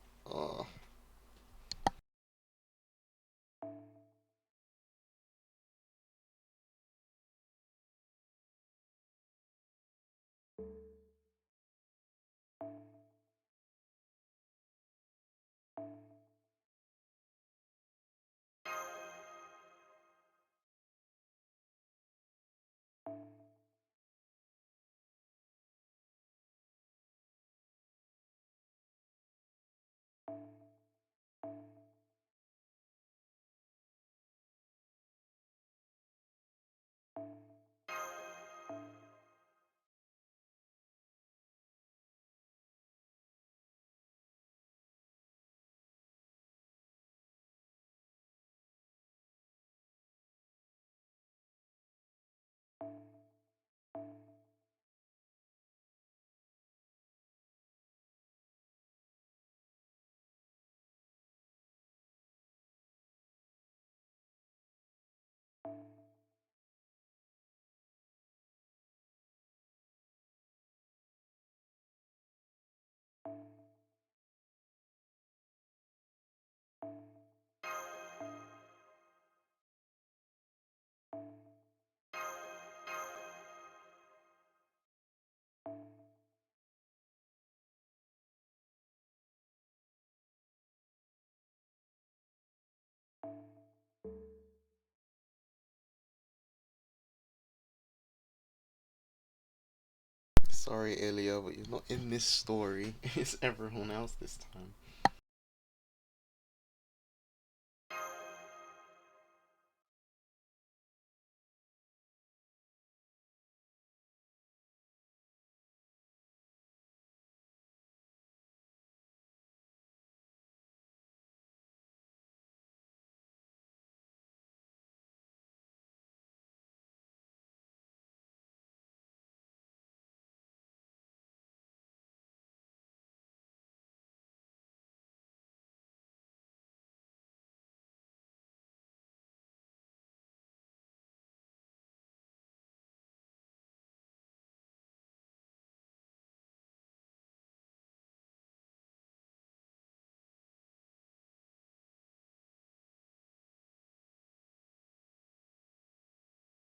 Sorry, Ilya, but you're not in this story. It's everyone else this time.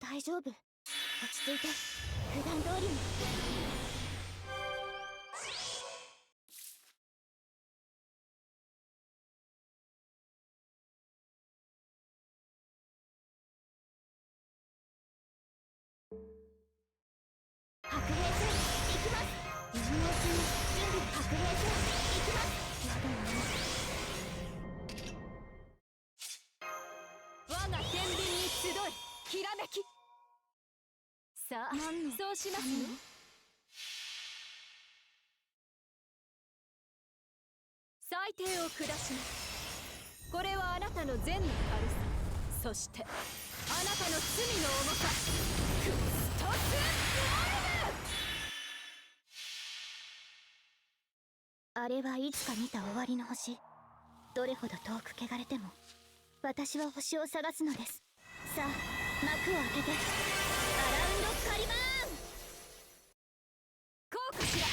大丈夫。落ち着いて。普段通りに。白兵戦行きます。今のうちに準備。白兵戦行きます。やだな。我が天秤に集いきらめき。さあ、そうしますね。裁定を下します。これはあなたの善の軽さ、そしてあなたの罪の重さ。クストスモルあれはいつか見た終わりの星。どれほど遠く汚れても私は星を探すのです。さあ幕を開けて。アラウンドカリバーン。こうかしら。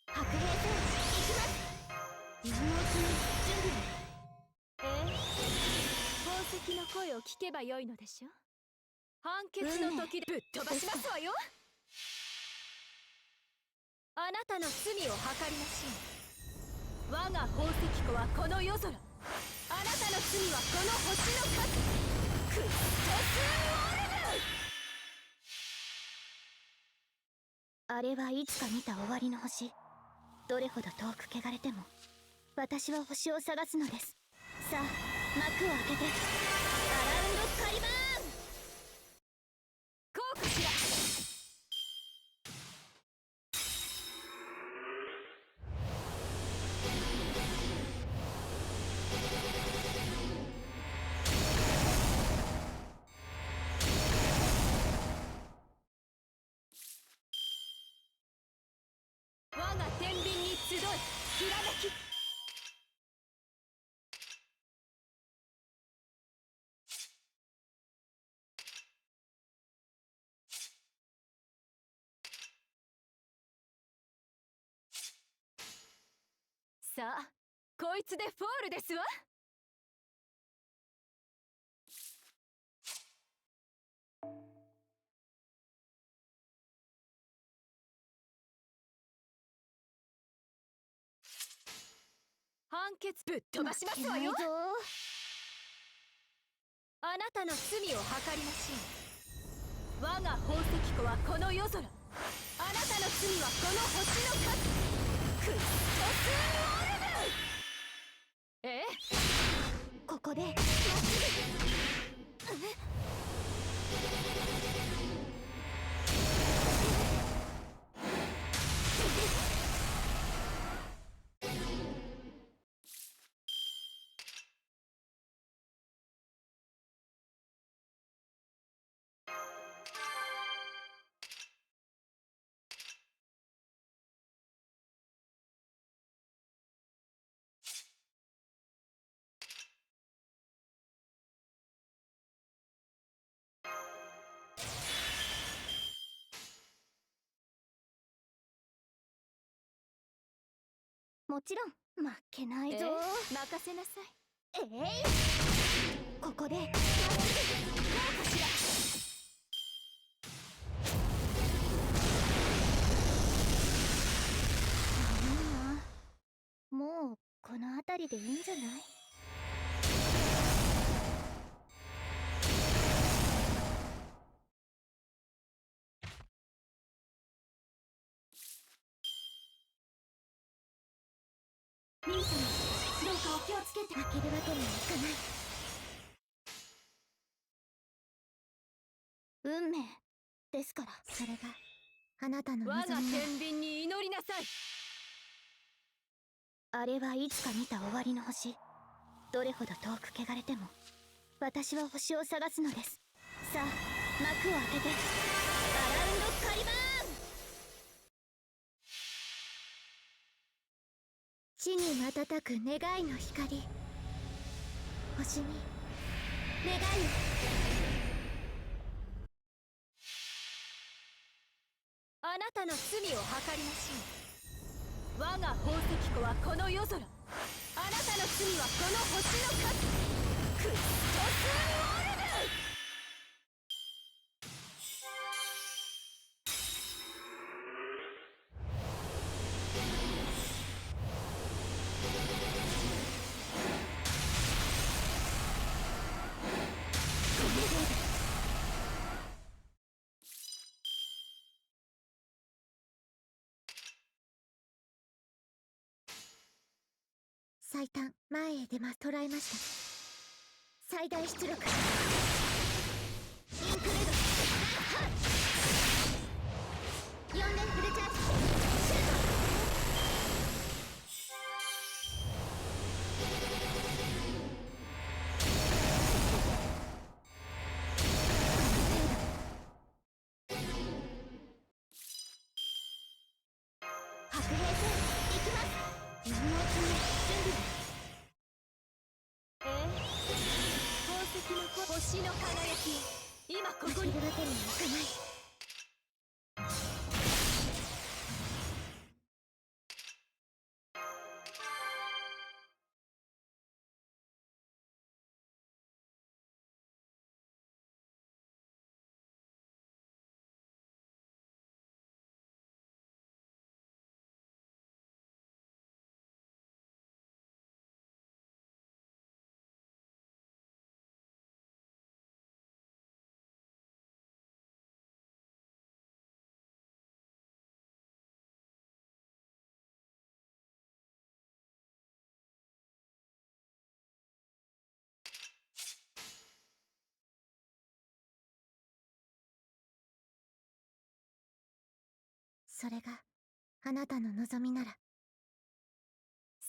白兵戦行きます。今のうちに準備。宝石の声を聞けばよいのでしょ。判決の時でぶっ飛ばしますわよ。あなたの罪を計りましょう。我が宝石庫はこの夜空。あなたの罪はこの星の数。クストスモルあれはいつか見た終わりの星。どれほど遠く汚れても私は星を探すのです。さあ幕を開けて。アラウンドカリバーン。こうかしら。我が天秤に集いきらめき。さあこいつでフォールですわ。判決ぶっ飛ばしますわよ。負けないぞ。あなたの罪を計りましょう。我が宝石庫はこの夜空。あなたの罪はこの星の数。クストスモルここでまっすぐ。もちろん負けないぞ。任せなさい。ここでまっすぐ。こうかしら。りでいいんじゃない？兄様、どうかお気をつけて。負けるわけにはいかない。運命ですから。それがあなたの望我がみなら。天秤に祈りなさい。あれはいつか見た終わりの星。どれほど遠く汚れても私は星を探すのです。さあ、幕を開けてアラウンドカリバーン。地に瞬く願いの光、星に願いを。あなたの罪を計りましょう。我が宝石庫はこの夜空。あなたの罪はこの星の数。クリストス・オルブ。最短前へ出ます。捉えました。最大出力インクルード4連フルチャージシュート。白兵戦行きます。何も決め準備。宝石の星の輝き、今ここに。負けるわけにはいかない。それがあなたの望みなら。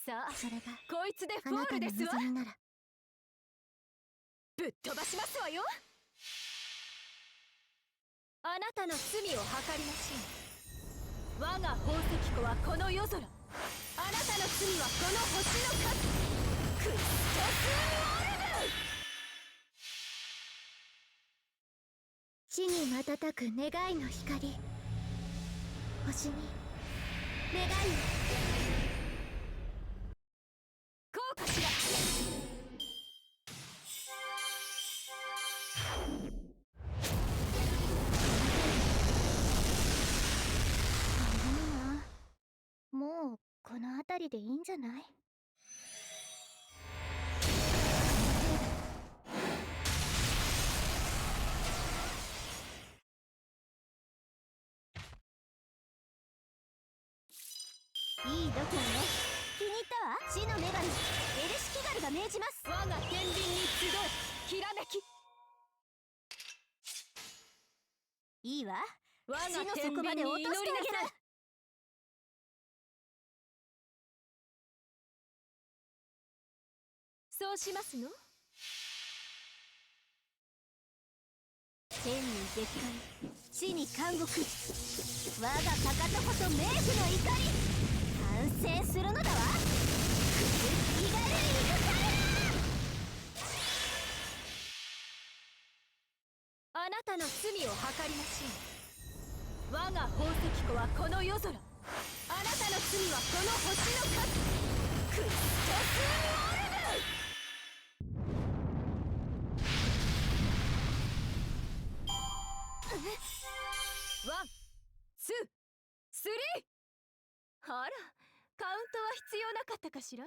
さあ、それがこいつでフあなたのォールですわ。望みなら。ぶっ飛ばしますわよ。あなたの罪を計りましょう。我が宝石庫はこの夜空。あなたの罪はこの星の数。クリストス・オルブ。地に瞬く願いの光、星に願いを。こうかしら。もうこの辺りでいいんじゃない？いい度胸ね。気に入ったわ。死の女神エルシキガルが命じます。我が天秤に集うひらめき。いいわ。我が地の天底ま秤に祈りなで落としてあげさい。る。そうしますの？天に絶海、地に監獄。我がかかとこそ冥府の怒り。完成するのだわ。くすきがれイルカあなたの罪を計りましょう。我が宝石庫はこの夜空。あなたの罪はこの星の数。クリストス・オルブ。ワン、ツー、スリー。あら、カウントは必要なかったかしら。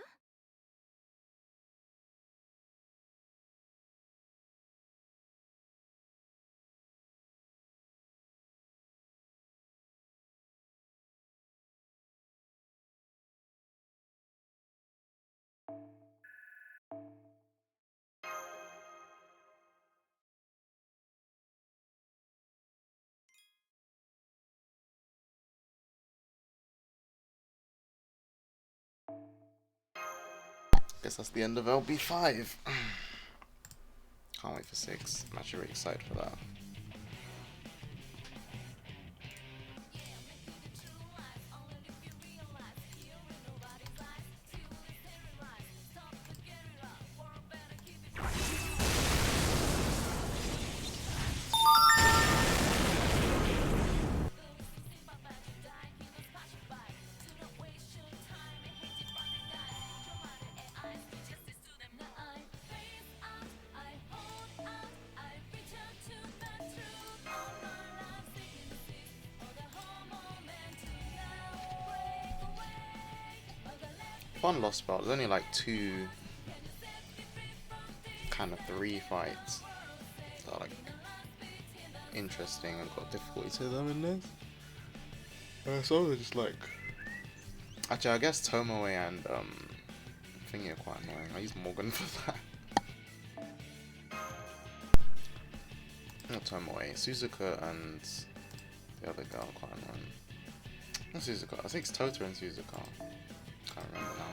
Guess that's the end of LB5. Can't wait for 6. I'm actually really excited for that. Fun lost belt. There's only like 2, kind of 3 fights that are like interesting and got difficulty to them in this. So they're just like, actually I guess Tomoe and Thingy are quite annoying. I use Morgan for that. Not Tomoe, Suzuka and the other girl are quite annoying. Not Suzuka, I think it's Tota and Suzuka. Can't remember now.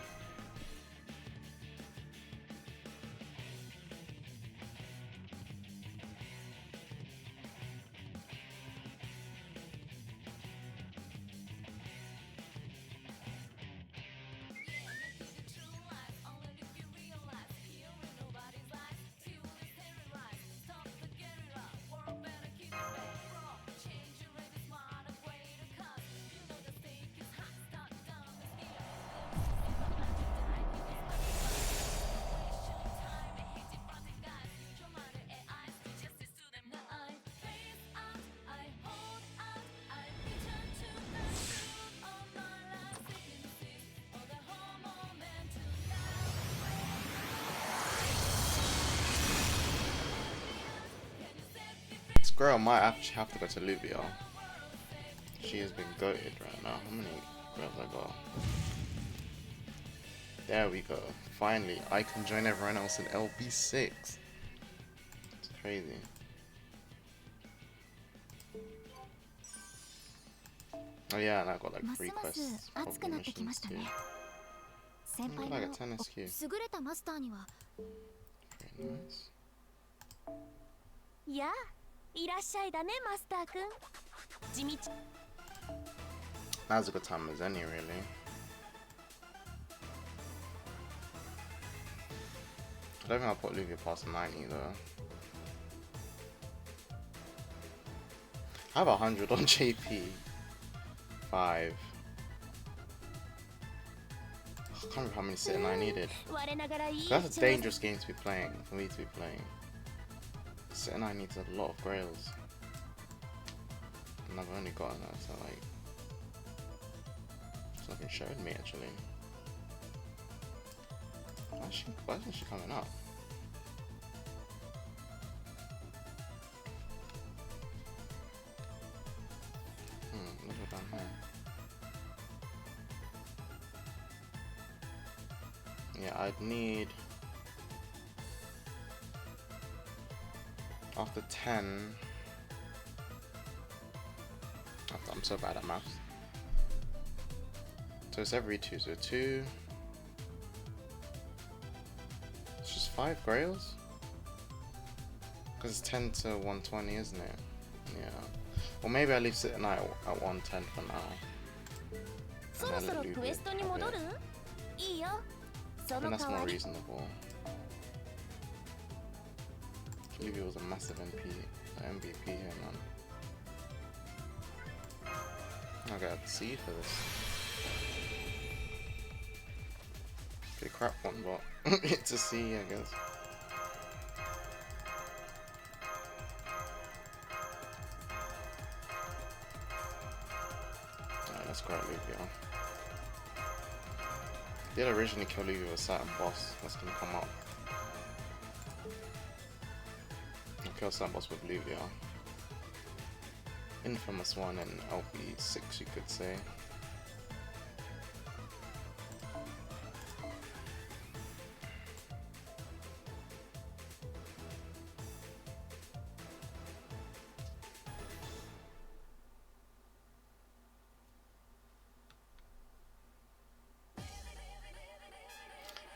This girl might actually have to go to Luvia. She has been goated right now. How many girls I got? There we go. Finally, I can join everyone else in LB6. It's crazy. Oh yeah, and I got like 3 quests. Probably missions too. Look like a 10 SQ. 優れたマスターには Very nice. やあ、いらっしゃいだねマスターくん。地道。 Now's a good time as any, really. I don't think I'll put Luvia past 90 though. I have 100 on JP. 5. I can't remember how many sitting I needed. 我ながらいい That's a dangerous game to be playing, for me to be playing. Sitting I needs a lot of grails. And I've only gotten that, so like... It's nothing showed me actually. Why isn't she coming up? Look at down here. Yeah, I'd need... After 10... I'm so bad at maths. So it's every 2, so 2... It's just 5 grails? Because it's 10 to 120, isn't it? Yeah. Well, maybe I leave Sit Night at 110 for now. そろそろクエストに戻る？いいよ。そ I の think that's 代わ more り。 reasonable. Luvia was a massive MVP here, man. I got C for this. Pretty crap one, but it's a C, I guess. Alright, let's grab Luvia. Did originally kill Luvia with a Saturn boss. That's gonna come up. I'll kill Saturn boss with Luvia. Infamous one in LB6, you could say.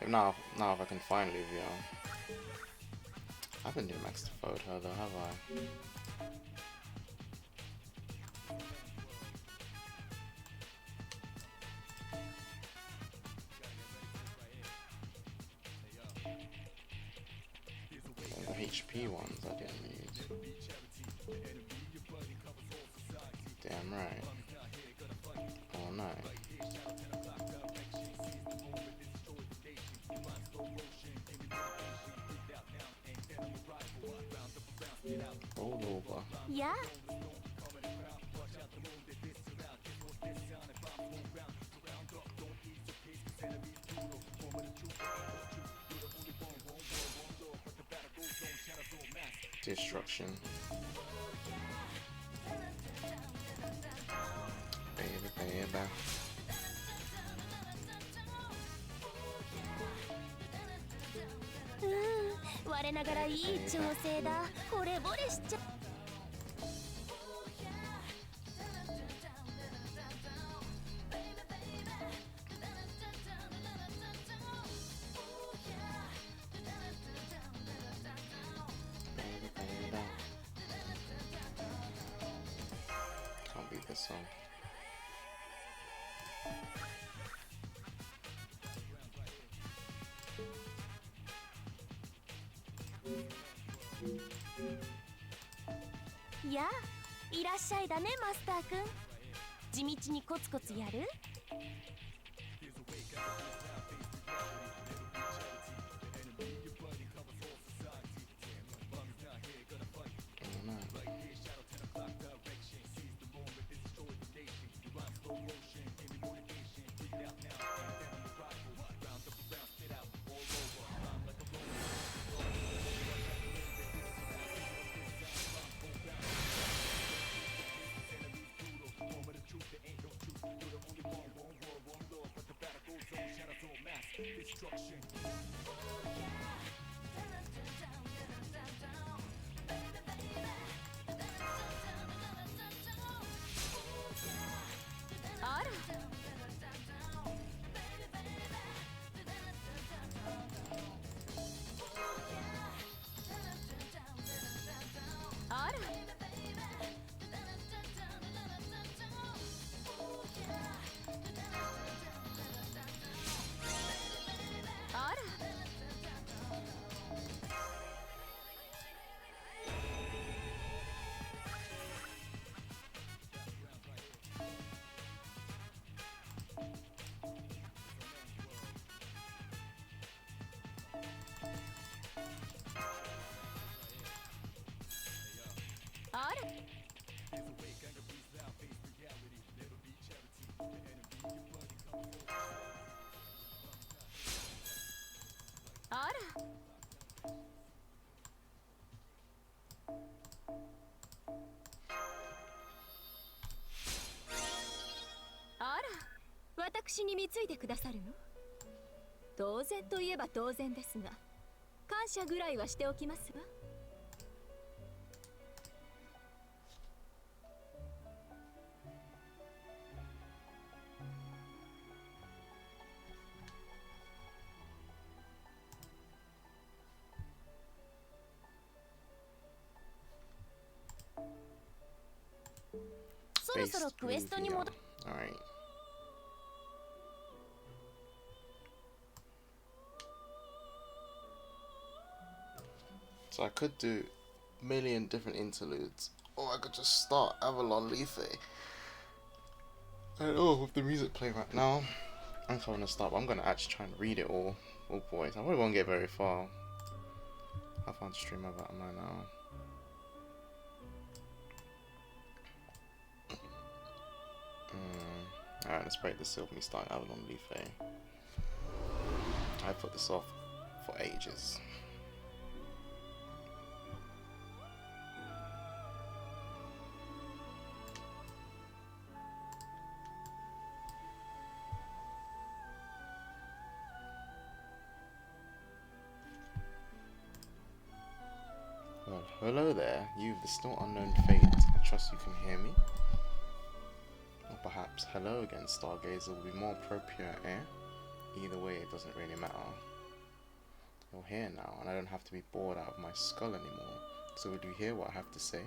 now if I can find Luvia. I haven't been max default her though, have I? The HP ones I didn't need. Damn right. Oh no. Roll over. Yeah. Destruction. Baby, baby. 我ながらいい調整だ。惚れ惚れしちゃ。Can't beat this song.やあ、いらっしゃいだねマスターくん。地道にコツコツやる？ あら。あら。あら。あら。あら。あら、私に貢いでくださるの？当然といえば当然ですが、感謝ぐらいはしておきますわ。そろそろクエストに戻。 Alright. So I could do a million different interludes, or I could just start Avalon Lethe. And oh, with the music playing right now, I'm trying to start. But I'm gonna actually try and read it all. Oh boys, I probably won't get very far. I'll find a stream of that man now. Alright, let's break this up. Me start Avalon Lethe. I put this off for ages. Well, hello there. You've the still unknown fate. I trust you can hear me. Or perhaps hello again, Stargazer, will be more appropriate, eh? Either way, it doesn't really matter. You're here now, and I don't have to be bored out of my skull anymore. So would you hear what I have to say?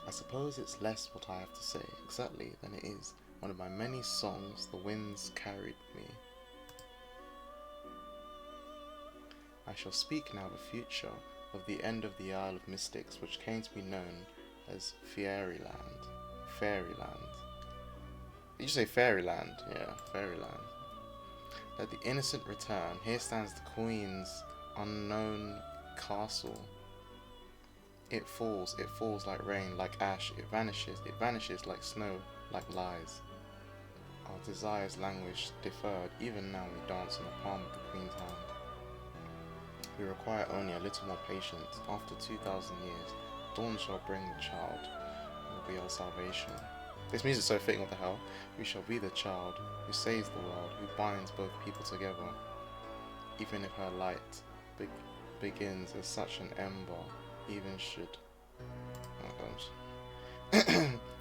I suppose it's less what I have to say exactly than it is one of my many songs the winds carried me. I shall speak now of the future of the end of the Isle of Mystics, which came to be known as Fairyland. Fairyland. Did you say Fairyland? Yeah, Fairyland. Let the innocent return. Here stands the Queen's unknown castle. It falls like rain, like ash, it vanishes like snow, like lies. Our desires languish, deferred, even now we dance on the palm of the Queen's hand. We require only a little more patience. After 2,000 years, dawn shall bring the child, and will be our salvation. This music's so fitting, what the hell? We shall be the child, who saves the world, who binds both people together. Even if her light begins as such an ember, even should...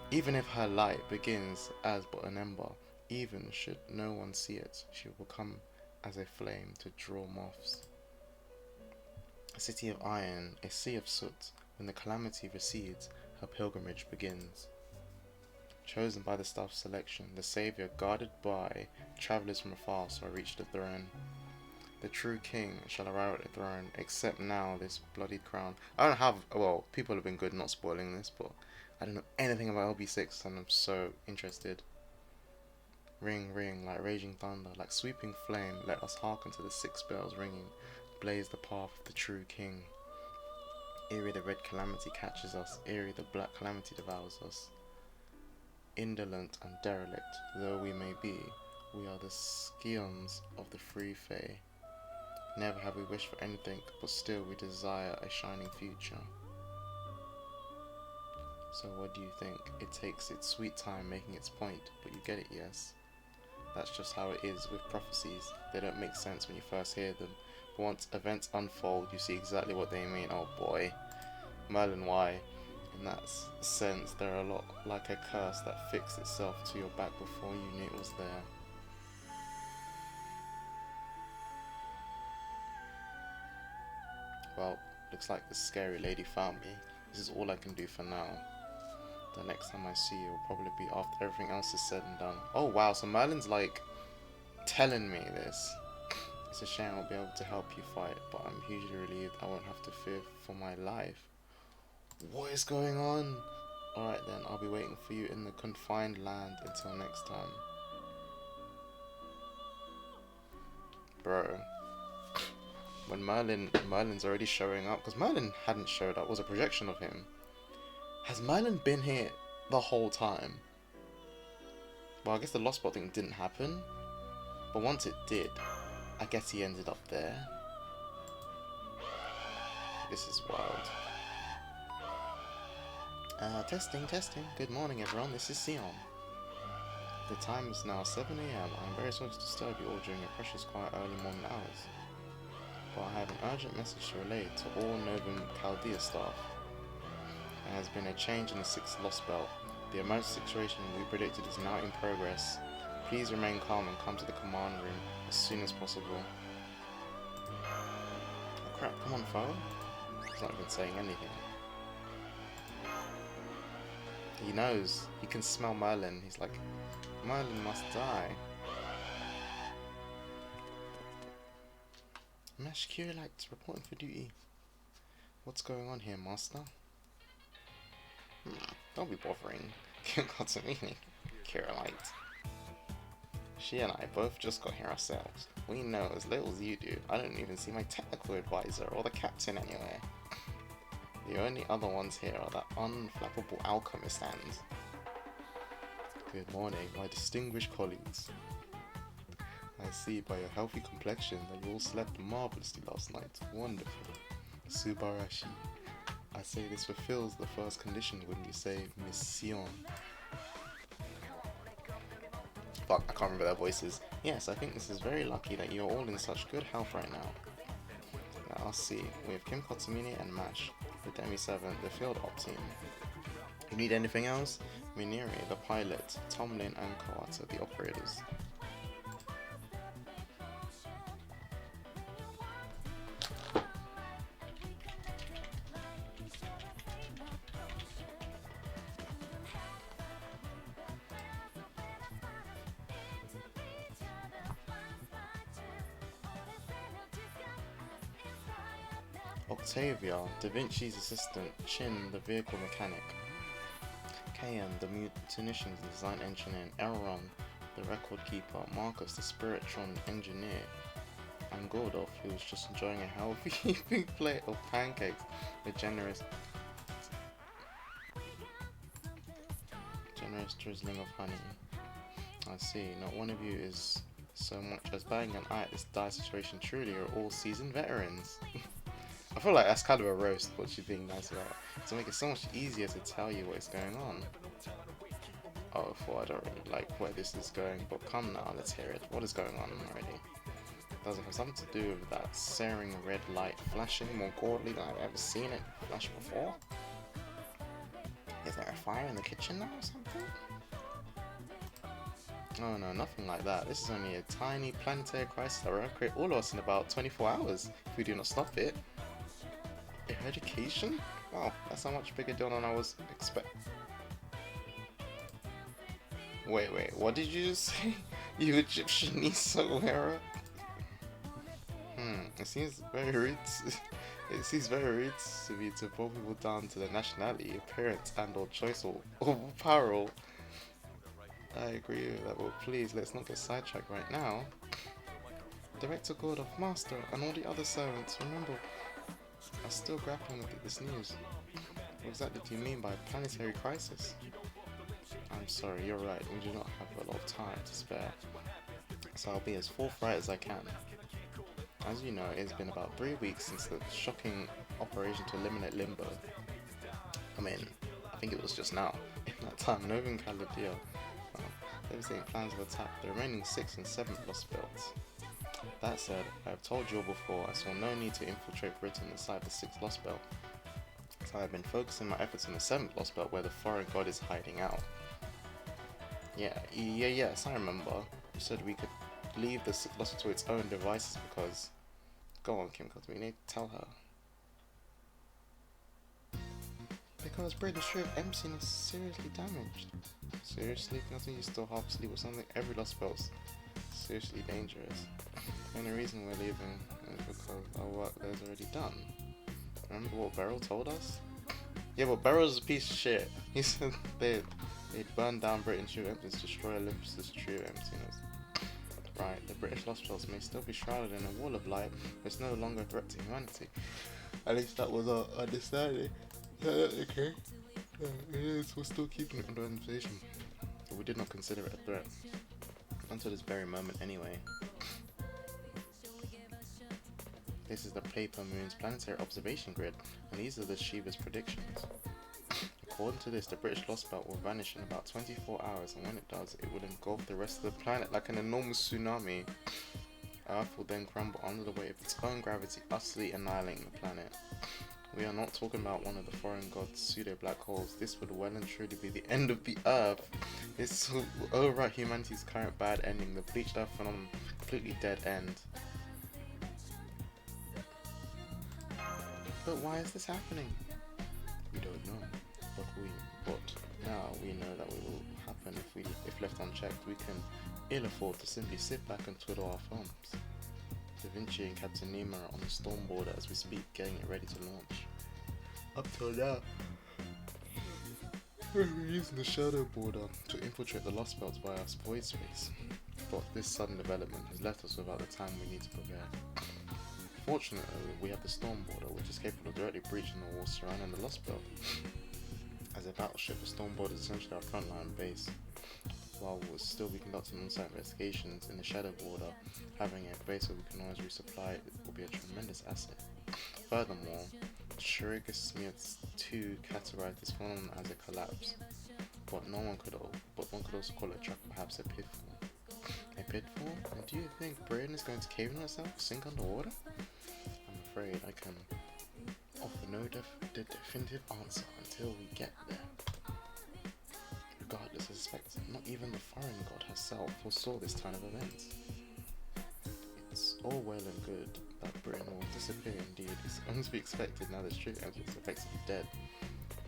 even if her light begins as but an ember, even should no one see it, she will come as a flame to draw moths. A city of iron, a sea of soot, when the calamity recedes, her pilgrimage begins. Chosen by the staff's selection, the Saviour guarded by travellers from afar, so I reached the throne. The true king shall arrive at the throne, except now this bloodied crown. I don't have, well, people have been good not spoiling this, but I don't know anything about LB6 and I'm so interested. Ring, ring, like raging thunder, like sweeping flame, let us hearken to the 6 bells ringing, blaze the path of the true king. Eerie the red calamity catches us, eerie the black calamity devours us. Indolent and derelict though we may be, we are the scions of the free fae. Never have we wished for anything, but still we desire a shining future. So what do you think? It takes its sweet time making its point, but you get it, yes? That's just how it is with prophecies. They don't make sense when you first hear them, but once events unfold, you see exactly what they mean. Oh boy. Merlin, why? In that sense, they're a lot like a curse that fixed itself to your back before you knew it was there. Well, looks like the scary lady found me. This is all I can do for now. The next time I see you will probably be after everything else is said and done. Oh wow, so Merlin's like telling me this. It's a shame I won't be able to help you fight, but I'm hugely relieved I won't have to fear for my life. What is going on? Alright then, I'll be waiting for you in the confined land until next time. Bro. When Merlin's already showing up, because Merlin hadn't showed up, it was a projection of him. Has Merlin been here the whole time? Well, I guess the Lost Spot thing didn't happen, but once it did, I guess he ended up there. This is wild. Testing. Good morning, everyone. This is Sion. The time is now 7 AM. I am very sorry to disturb you all during your precious quiet early morning hours, but I have an urgent message to relay to all Novum Chaldea staff. There has been a change in the 6th Lost Belt. The emergency situation we predicted is now in progress. Please remain calm and come to the command room as soon as possible. Oh crap, come on, foe. He's not even saying anything. He knows. He can smell Merlin. He's like, Merlin must die. Mesh Curelites reporting for duty. What's going on here, Master? Don't be bothering. Katsumini, Curelite. She and I both just got here ourselves. We know as little as you do. I don't even see my technical advisor or the captain anywhere. The only other ones here are that unflappable alchemist and... Good morning, my distinguished colleagues. I see by your healthy complexion that you all slept marvelously last night. Wonderful. Subarashi. I say this fulfills the first condition when you say mission. Fuck, I can't remember their voices. Yes, I think this is very lucky that you're all in such good health right now. Now, I'll see. We have Kim Katsumini and Mash, the Demi-7, the field op team. You need anything else? Miniri, the pilot, Tomlin and Kawata, the operators. Octavia, Da Vinci's assistant, Chin, the vehicle mechanic, Kayan, the munitions design engineer, and Elrond, the record keeper, Marcus, the Spiritron engineer, and Gordolf, who was just enjoying a healthy big plate of pancakes with generous drizzling of honey. I see, not one of you is so much as batting an eye at this dire situation. Truly, you're all seasoned veterans. I feel like that's kind of a roast, but she's being nice about it. To make it so much easier to tell you what is going on. Oh, I don't really like where this is going, but come now, let's hear it. What is going on already? Does it have something to do with that searing red light flashing more gaudily than I've ever seen it flash before? Is there a fire in the kitchen now or something? Oh no, nothing like that. This is only a tiny planetary crisis that will create all of us in about 24 hours if we do not stop it. Eradication? Wow, that's a much bigger deal than I was expecting. Wait, what did you just say? You Egyptian Nisawera? It seems very rude. It seems very rude to me to pull people down to their nationality, appearance, and/or choice or apparel. I agree with that, but please let's not get sidetracked right now. Director Gordolf, Master, and all the other servants, remember, are still grappling with this news. What exactly do you mean by planetary crisis? I'm sorry, you're right, we do not have a lot of time to spare, so I'll be as forthright as I can. As you know, it's been about 3 weeks since the shocking operation to eliminate Limbo. I mean, I think it was just now. In that time, Novin Caladia, devastating plans of attack the remaining 6th and 7th Lost Belts. That said, I have told you all before, I saw no need to infiltrate Britain inside the 6th Lost Belt. So I have been focusing my efforts on the 7th Lost Belt where the foreign god is hiding out. Yes, I remember. You said we could leave the 6th Lost Belt to its own devices because... Go on, Kim, we need to tell her. Because Britain's trip MC is seriously damaged. Seriously? I think you still half asleep or something? Every Lost Belt's seriously dangerous. The only reason we're leaving is because our work there's already done. Remember what Beryl told us? Yeah, but Beryl's a piece of shit. He said they'd burn down Britain's true emptiness, destroy Olympus' true emptiness. Right, the British Lost Belts may still be shrouded in a wall of light, but it's no longer a threat to humanity. At least that was our understanding. Okay. It is, we're still keeping it under observation. But we did not consider it a threat. Until this very moment anyway. This is the Paper Moon's planetary observation grid, and these are the Shiva's predictions. According to this, the British Lost Belt will vanish in about 24 hours, and when it does, it will engulf the rest of the planet like an enormous tsunami. Earth will then crumble under the weight of its own gravity, utterly annihilating the planet. We are not talking about one of the foreign gods' pseudo-black holes. This would well and truly be the end of the Earth. This will overwrite humanity's current bad ending, the bleached Earth phenomenon, completely dead end. But why is this happening? We don't know. But now we know that it will happen if left unchecked. We can ill afford to simply sit back and twiddle our thumbs. Da Vinci and Captain Nemo are on the storm border as we speak, getting it ready to launch. Up till now, we're using the shadow border to infiltrate the Lost Belt via void space. But this sudden development has left us without the time we need to prepare. Fortunately, we have the storm border, which is capable of directly breaching the walls surrounding the Lost Belt. As a battleship, the storm border is essentially our frontline base. While we'll still be conducting on-site investigations in the shadow border, having a base where we can always resupply will be a tremendous asset. Furthermore, Schuriger Smith's 2 categorized this phenomenon as a collapse, but one could also call it a trap, perhaps a pitfall. A pitfall? And do you think Britain is going to cave in herself, sink underwater? I'm afraid I can offer no definitive answer until we get there. Regardless, I suspect not even the foreign god herself foresaw this kind of event. It's all well and good that Britain will disappear indeed. It's only to be expected now that Street Empire is effectively dead.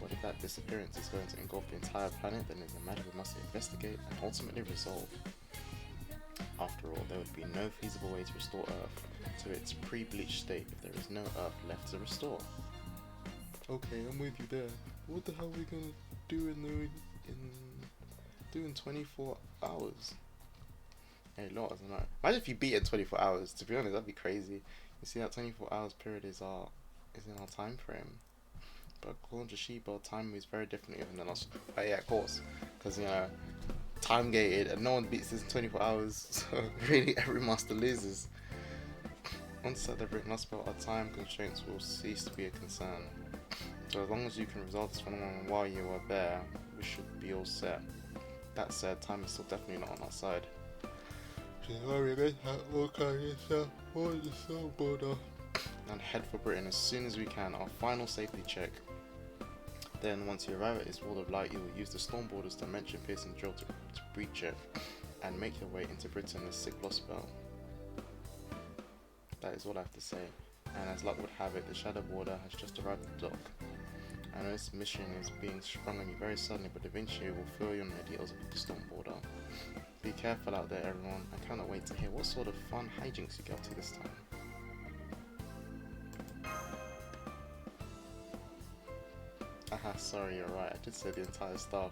But if that disappearance is going to engulf the entire planet, then it's a matter we must investigate and ultimately resolve. After all, there would be no feasible way to restore Earth to its pre-bleached state if there is no Earth left to restore. Okay, I'm with you there. What the hell are we gonna do in 24 hours? Hey, Lord, I don't know. Imagine if you beat it in 24 hours. To be honest, that'd be crazy. You see, that 24 hours period is in our time frame. But according to Shiba, time moves very differently than us. Oh yeah, of course, because you know, time gated and no one beats this in 24 hours. So really, every master loses. Once at the written spell, our time constraints will cease to be a concern. So as long as you can resolve this phenomenon while you are there, we should be all set. That said, time is still definitely not on our side. And head for Britain as soon as we can, our final safety check. Then once you arrive at this wall of light, you will use the Stormboarder's dimension piercing drill to breach it and make your way into Britain as Sick Lost spell. That is all I have to say. And as luck would have it, the Shadow Warder has just arrived at the dock. I know this mission is being sprung on you very suddenly, but eventually will fill you in the details of the Stormboarder. Be careful out there, everyone. I cannot wait to hear what sort of fun hijinks you get up to this time. Aha, sorry, you're right. I did say the entire staff.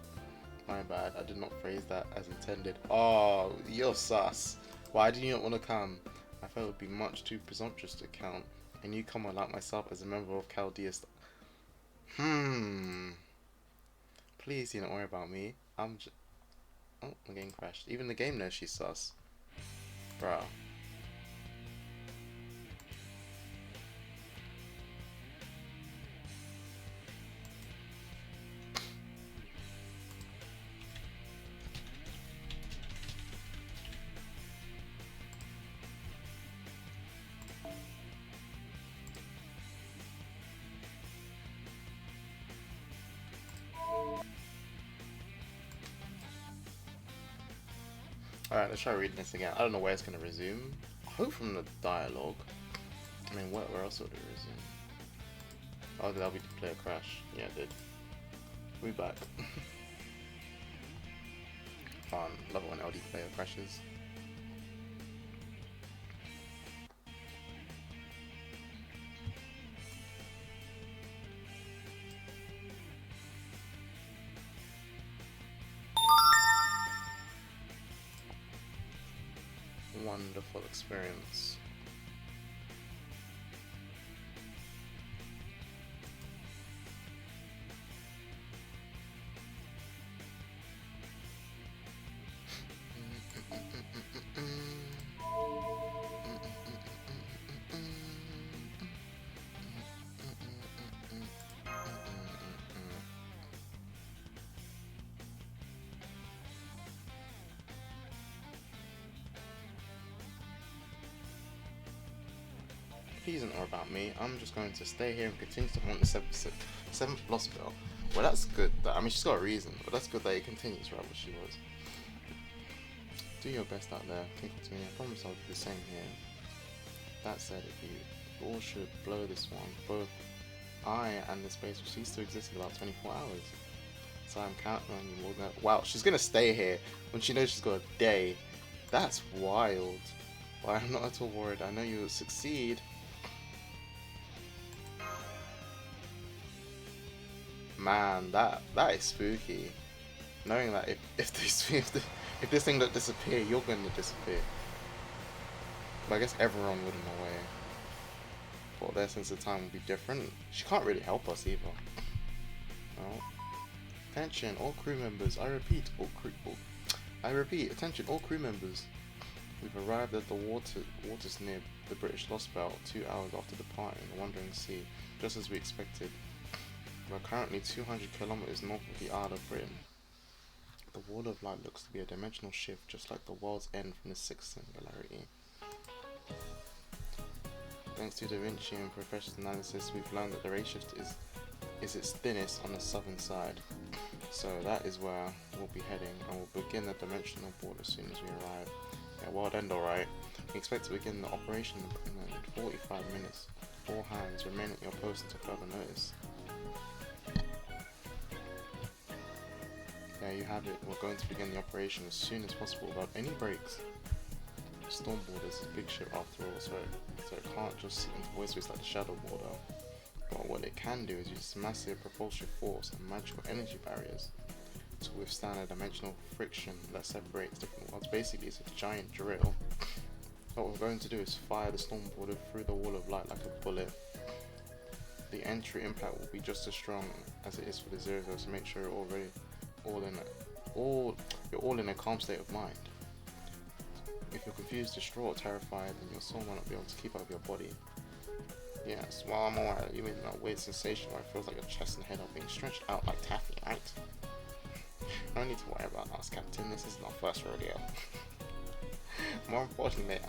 My bad. I did not phrase that as intended. Oh, you're sus. Why do you not want to come? I felt it would be much too presumptuous to count. And you come like myself as a member of Chaldea. Please, do not worry about me. I'm just. Oh, my game crashed. Even the game knows she's sus. Bruh. Alright, let's try reading this again. I don't know where it's going to resume. I hope from the dialogue. I mean, where else would it resume? Oh, did LB player crash? Yeah, it did. We back. Fun. Love it when LD player crashes. Wonderful experience. Please don't worry about me. I'm just going to stay here and continue to haunt the seventh Lost Bell. Well, that's good. I mean, she's got a reason, but that's good that it continues, right? What she was. Do your best out there. Think to me. I promise I'll do the same here. That said, if you all should blow this one, both I and the space will cease to exist in about 24 hours. So I'm counting on you all know. Wow, she's gonna stay here when she knows she's got a day. That's wild. But I'm not at all worried. I know you'll succeed. Man, that is spooky. Knowing that if this thing don't disappear, you're gonna disappear. But I guess everyone would in a way. But their sense of time will be different. She can't really help us either. No. Attention, all crew members. I repeat, attention, all crew members. We've arrived at the waters near the British Lost Belt 2 hours after departing the Wandering Sea, just as we expected. We're currently 200 kilometers north of the Isle of Britain. The Wall of Light looks to be a dimensional shift, just like the world's end from the Sixth Singularity. Thanks to Da Vinci and Professor's analysis, we've learned that the ray shift is its thinnest on the southern side. So that is where we'll be heading, and we'll begin the dimensional board as soon as we arrive. Yeah, world end alright. We expect to begin the operation in 45 minutes. All hands remain at your post until further notice. There you have it. We're going to begin the operation as soon as possible without any breaks. Stormboard is a big ship after all, so it can't just sit in void space like the Shadow Border. But what it can do is use massive propulsive force and magical energy barriers to withstand a dimensional friction that separates different worlds. Basically, it's a giant drill. What we're going to do is fire the Stormboarder through the wall of light like a bullet. The entry impact will be just as strong as it is for the Zero, so make sure you're all in a calm state of mind. If you're confused, distraught, or terrified, then your soul might not be able to keep up with your body. Yes, well, I'm aware that you mean that weird sensation where it feels like your chest and head are being stretched out like taffy, right? No need to worry about us, Captain. This isn't our first rodeo. More importantly,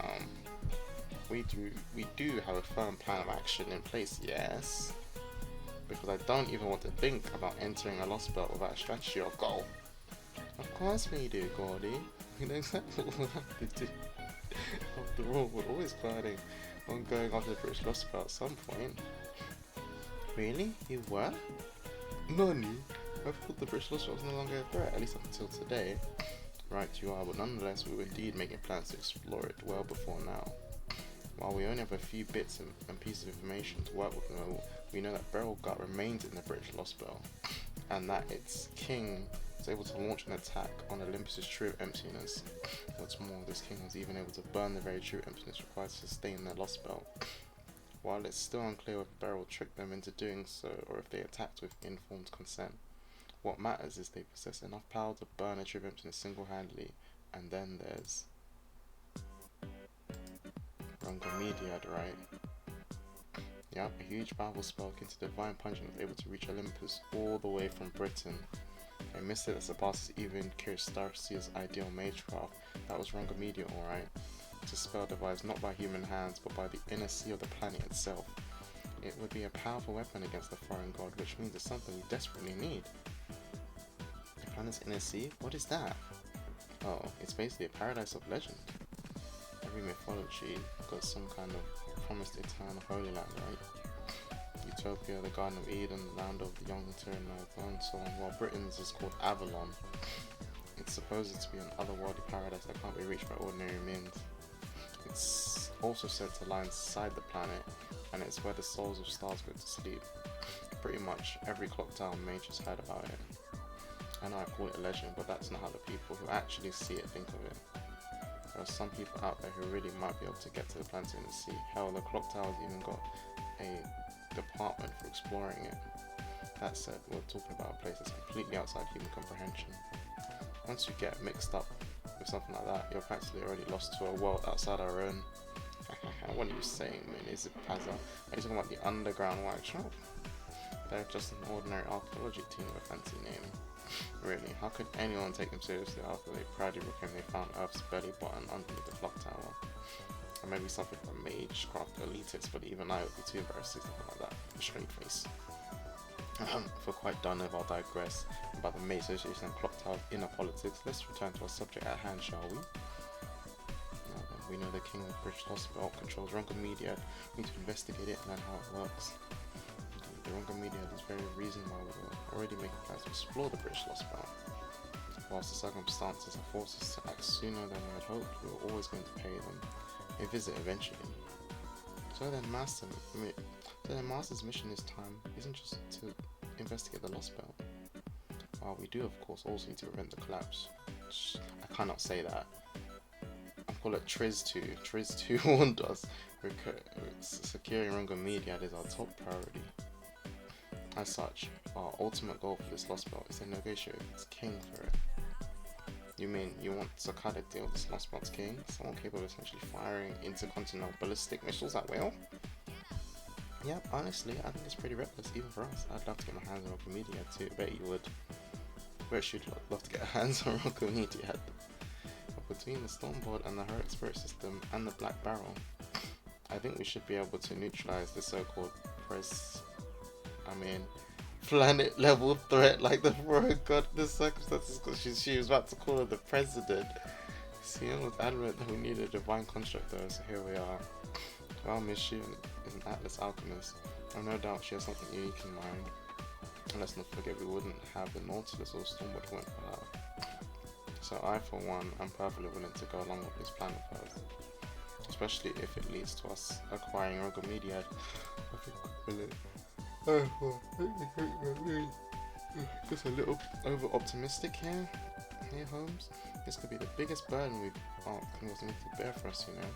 we do have a firm plan of action in place, yes. Because I don't even want to think about entering a Lost Belt without a strategy or goal. Of course we do, Gordy. We know exactly what we'll have to do. After all, we're always planning on going after the British Lost Belt at some point. Really? You were? Nani? I thought the British Lost Belt was no longer a threat, at least up until today. Right you are, but nonetheless we were indeed making plans to explore it well before now. While we only have a few bits and pieces of information to work with, we know that Beryl Gut remains in the British Lost Belt, and that its king was able to launch an attack on Olympus's true emptiness. What's more, this king was even able to burn the very true emptiness required to sustain their Lost Belt. While it's still unclear if Beryl tricked them into doing so, or if they attacked with informed consent, what matters is they possess enough power to burn a true emptiness single-handedly, and then there's Rungamediad, right? Yep, a huge powerful spell akin to Divine Punishment was able to reach Olympus all the way from Britain. A mystic that surpasses even Kirstarcia's ideal magecraft. That was Rungamediad, alright. It's a spell devised not by human hands, but by the inner sea of the planet itself. It would be a powerful weapon against the foreign god, which means it's something we desperately need. The planet's inner sea? What is that? Oh, it's basically a paradise of legend. Every mythology got some kind of promised eternal holy land, right? Utopia, the Garden of Eden, the land of the young eternal, and so on. While Britain's is called Avalon. It's supposed to be an otherworldly paradise that can't be reached by ordinary means. It's also said to lie inside the planet, and it's where the souls of stars go to sleep. Pretty much every clock tower mage has heard about it. I know I call it a legend, but that's not how the people who actually see it think of it. There are some people out there who really might be able to get to the planet in the sea. Hell, the clock tower's even got a department for exploring it. That said, we're talking about a place that's completely outside human comprehension. Once you get mixed up with something like that, you're practically already lost to a world outside our own. What are you saying, man? Is it Pazza? Are you talking about the underground workshop? They're just an ordinary archaeology team with a fancy name. Really, how could anyone take them seriously after they proudly proclaimed they found Earth's belly button underneath the clock tower? Or maybe something for magecraft elitists, but even I would be too embarrassed to say something like that with a straight face. If we're quite done with our digress about the Mage Association and Clock Tower's inner politics, let's return to our subject at hand, shall we? Now then, we know the King of British Lost Belt controls Rungamediad. We need to investigate it and learn how it works. The Rungamediad is the very reason why we were already making plans to explore the British Lost Belt. Whilst the circumstances have forced us to act sooner than we had hoped, we were always going to pay them a visit eventually. So then Master's mission this time isn't just to investigate the Lost Belt. While we do of course also need to prevent the collapse. I cannot say that. I'll call it Triz 2. Triz 2 warned us. Securing Rungamediad is our top priority. As such, our ultimate goal for this Lost Belt is to negotiate with its king for it. You mean you want to cut a deal with this Lost Belt's king? Someone capable of essentially firing intercontinental ballistic missiles at will? Yep, honestly, I think it's pretty reckless, even for us. I'd love to get my hands on Rungamediad too. I bet you would. Bet you'd love to get your hands on Rungamediad. But between the Stormboard and the Heroic Spirit System and the Black Barrel, I think we should be able to neutralize the so-called planet level threat like the foreign god in the circumstances, because she was about to call her the president. Sion was adamant that we need a divine construct though, so here we are. Well, Miss Shion is an Atlas alchemist. I have no doubt she has something unique in mind. And let's not forget we wouldn't have the Nautilus or Stormboard went for her. So I, for one, am perfectly willing to go along with this plan of hers, especially if it leads to us acquiring Ogamidia. Just a little over optimistic here, Holmes. This could be the biggest burden we've was meant to bear for us, you know.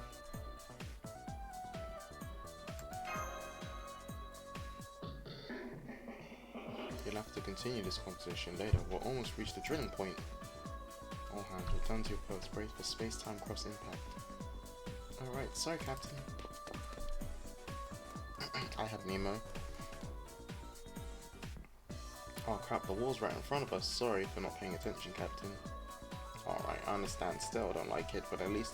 You'll have to continue this conversation later. We'll almost reach the drilling point. All hands, return to your post. Brace for space-time cross impact. Alright, sorry, Captain. I have Nemo. Oh crap, the wall's right in front of us. Sorry for not paying attention, Captain. Alright, I understand. Still, I don't like it, but at least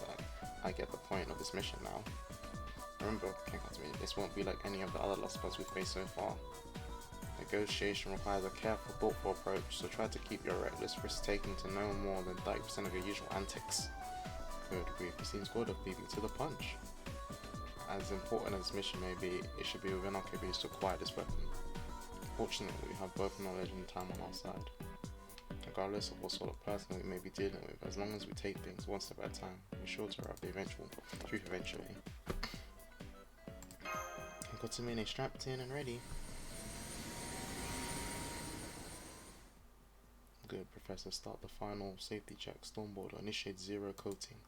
I get the point of this mission now. Remember, this won't be like any of the other lost spots we've faced so far. Negotiation requires a careful, thoughtful approach, so try to keep your reckless risk-taking to no more than 30% of your usual antics. Good grief, it seems good of beating to the punch. As important as this mission may be, it should be within our capabilities to acquire this weapon. Fortunately, we have both knowledge and time on our side. Regardless of what sort of person we may be dealing with, as long as we take things one step at a time, we're sure to arrive at the eventual truth eventually. Kotsumine strapped in and ready. Good, Professor. Start the final safety check. Stormboarder. Initiate zero coating.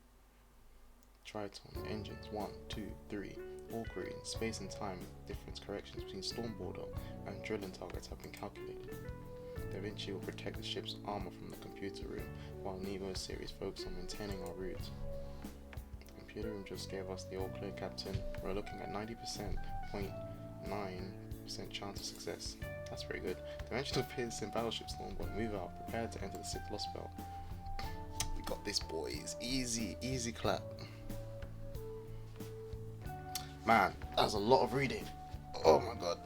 Triton. Engines 1, 2, 3. All green. Space and time difference corrections between Stormboarder and drilling targets have been calculated. Da Vinci will protect the ship's armor from the computer room, while Nevo's series focus on maintaining our route. The computer room just gave us the all clear, Captain. We're looking at 90.9% chance of success. That's very good. Dimensional Pierce in Battleship Stormboard. Move out. Prepare to enter the 6th Lost Belt. We got this, boys. Easy, easy clap. Man, that was a lot of reading. Oh my god.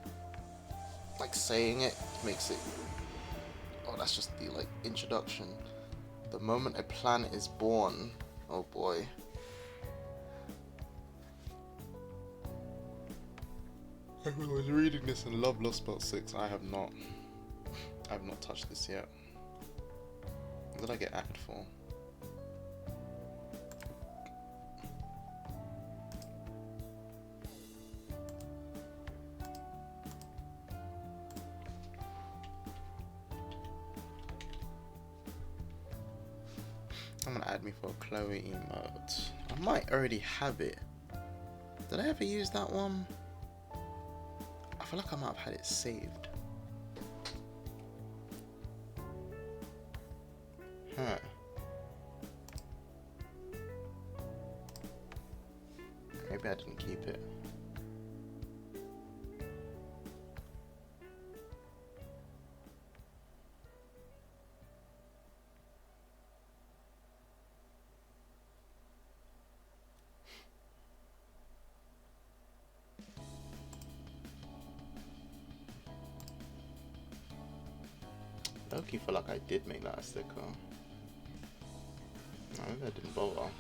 Like, saying it makes it... Oh, that's just the, like, introduction. The moment a planet is born. Oh boy. I was reading this and love Lost Belt 6. I have not touched this yet. What did I get added for? I'm gonna add me for a Chloe emote. I might already have it. Did I ever use that one? I feel like I might have had it saved. Huh. Maybe I didn't keep it. Low-key feel like I did make that a sticker. No, maybe I didn't bother.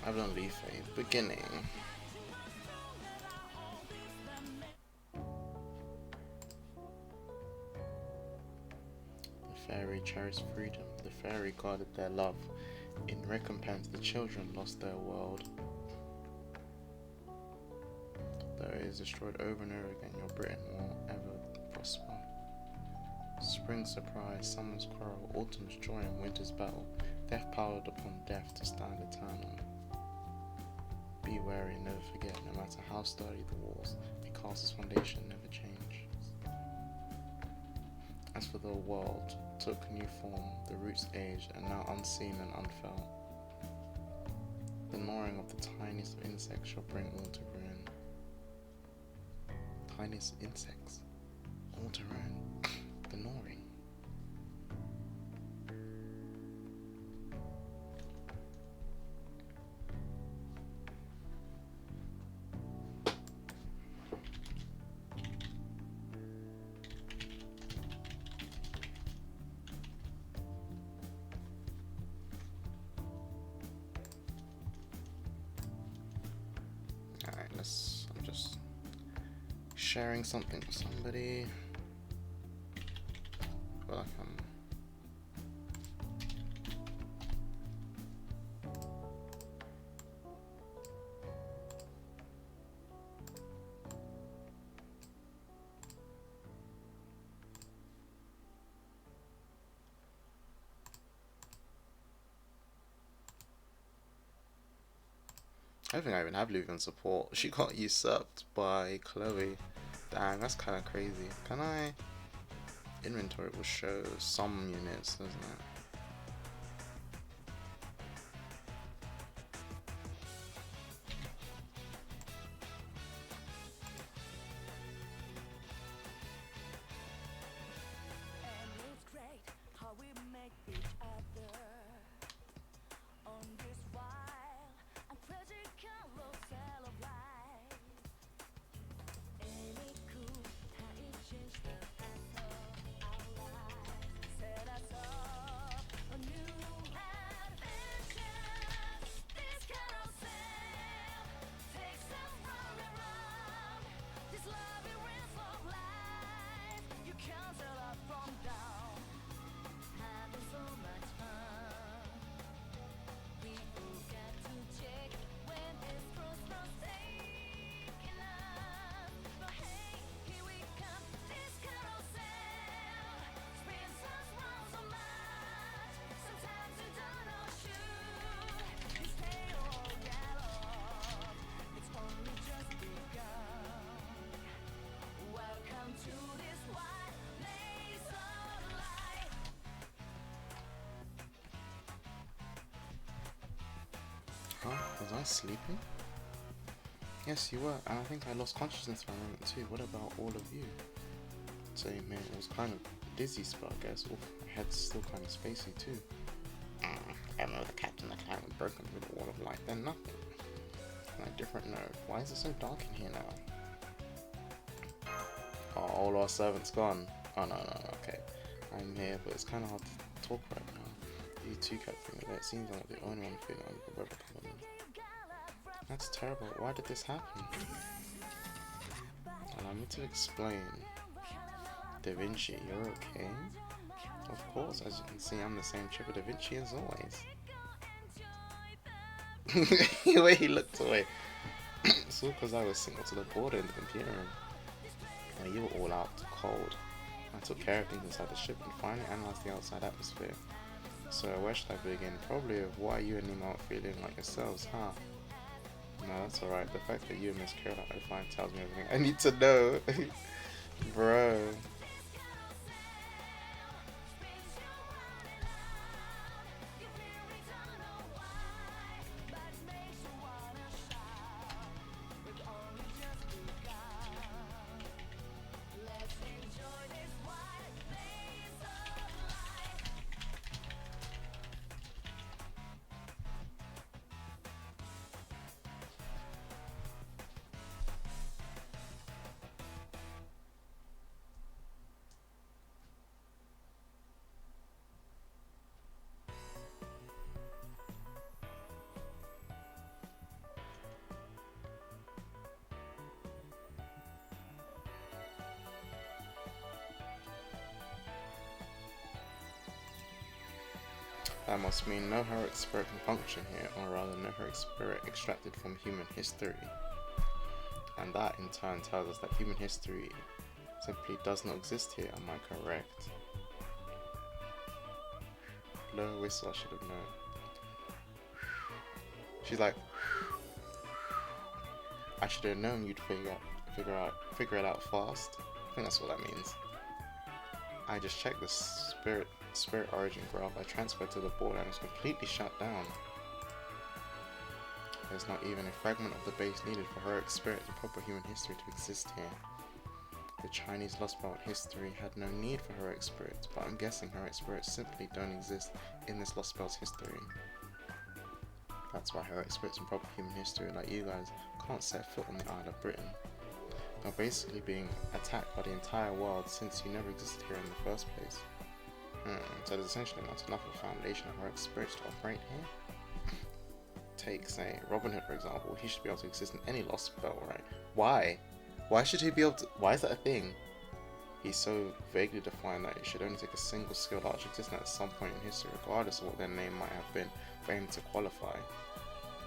I've done Leaf Phase, beginning. The fairy cherished freedom. The fairy guarded their love. In recompense, the children lost their world. Though it is destroyed over and over again, your Britain won't ever prosper. Spring's surprise, summer's quarrel, autumn's joy, and winter's battle. Death piled upon death to stand eternal. Be wary, never forget, no matter how sturdy the walls, a castle's foundation never changes. As for the world, took new form, the roots aged, and now unseen and unfelt. The gnawing of the tiniest of insects shall bring all to ruin. Tiniest insects, all to ruin. The gnawing. Alright, I'm just sharing something with somebody. I feel like I don't think I even have Luvian support. She got usurped by Chloe. Dang, that's kind of crazy. Can I? Inventory will show some units, doesn't it? Huh? Was I sleeping? Yes, you were, and I think I lost consciousness for a moment too. What about all of you? Same man, it was kind of dizzy spot, I guess. Oof, my head's still kind of spacey too. I remember the captain of the clan was broken through the wall of light, then nothing. On a different note, why is it so dark in here now? Oh, all our servants gone. Oh no, okay. I'm here, but it's kind of hard to talk right now. You two kept thinking that it seems I'm not the only one feeling under the weather. That's terrible. Why did this happen? Allow me to explain. Da Vinci, you're okay? Of course, as you can see, I'm the same Chipper Da Vinci as always. The way he looked away. It's all because I was single to the border in the computer room. Well, you were all out cold. I took care of things inside the ship and finally analysed the outside atmosphere. So where should I begin? Probably of why you and Nemo aren't feeling like yourselves, huh? No, that's alright. The fact that you and Miss Caroline are fine tells me everything I need to know. Bro. That must mean no heroic spirit can function here, or rather no heroic spirit extracted from human history. And that in turn tells us that human history simply does not exist here, am I correct? Blow a whistle, I should have known. She's like, I should have known you'd figure it out fast. I think that's what that means. I just checked the spirit origin graph. I transferred to the board and it was completely shut down. There's not even a fragment of the base needed for heroic spirit and proper human history to exist here. The Chinese Lost Belt history had no need for heroic spirits, but I'm guessing heroic spirits simply don't exist in this Lost Belt's history. That's why heroic spirits and proper human history like you guys can't set foot on the Isle of Britain. You're basically being attacked by the entire world since you never existed here in the first place. So there's essentially not enough of a foundation of heroic spirits to operate here. Take, say, Robin Hood for example. He should be able to exist in any Lost Belt, right? Why? Why should he be able to? Why is that a thing? He's so vaguely defined that it should only take a single skilled archer existing at some point in history, regardless of what their name might have been, for him to qualify.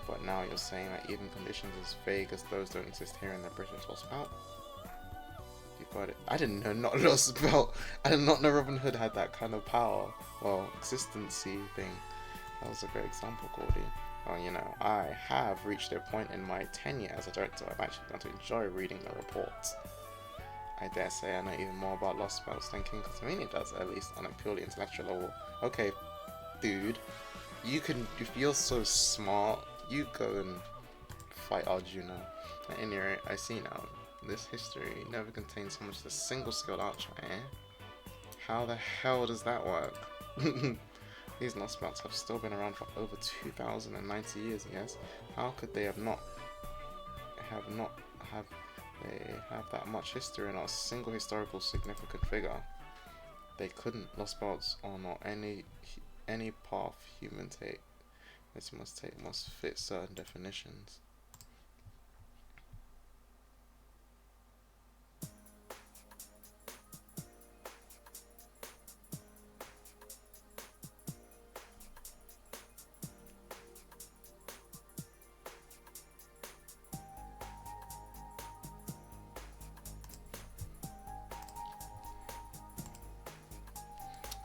But now you're saying that even conditions as vague as those don't exist here in the British Lost Belt? You got it. I didn't know not Lost Belt. I did not know Robin Hood had that kind of power. Well, existency thing. That was a great example, Gordy. Well, you know, I have reached a point in my tenure as a director I've actually begun to enjoy reading the reports. I dare say I know even more about Lost Belts than King Castlevania does, at least on a purely intellectual level. Okay, dude, if you're so smart, you go and fight Arjuna. At any rate, I see now, this history never contained so much as a single skilled archer, eh? How the hell does that work? These Lost Belts have still been around for over 2,090 years, yes? How could they have that much history and not a single historical significant figure? They couldn't. Lost Belts are not any path human take. This must fit certain definitions.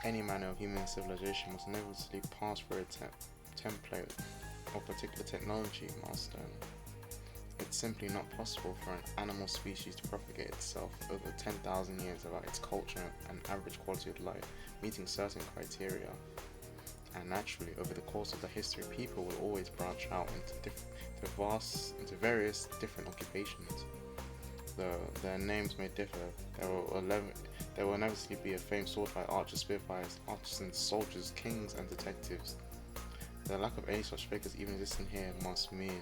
Any manner of human civilization must inevitably pass through a template or particular technology milestone. It's simply not possible for an animal species to propagate itself over 10,000 years without its culture and average quality of life meeting certain criteria. And naturally, over the course of the history, people will always branch out into various different occupations. Though their names may differ, there will inevitably be a famed swordfight, archers, spearfighters, artisans, soldiers, kings, and detectives. The lack of any such figures even existing here must mean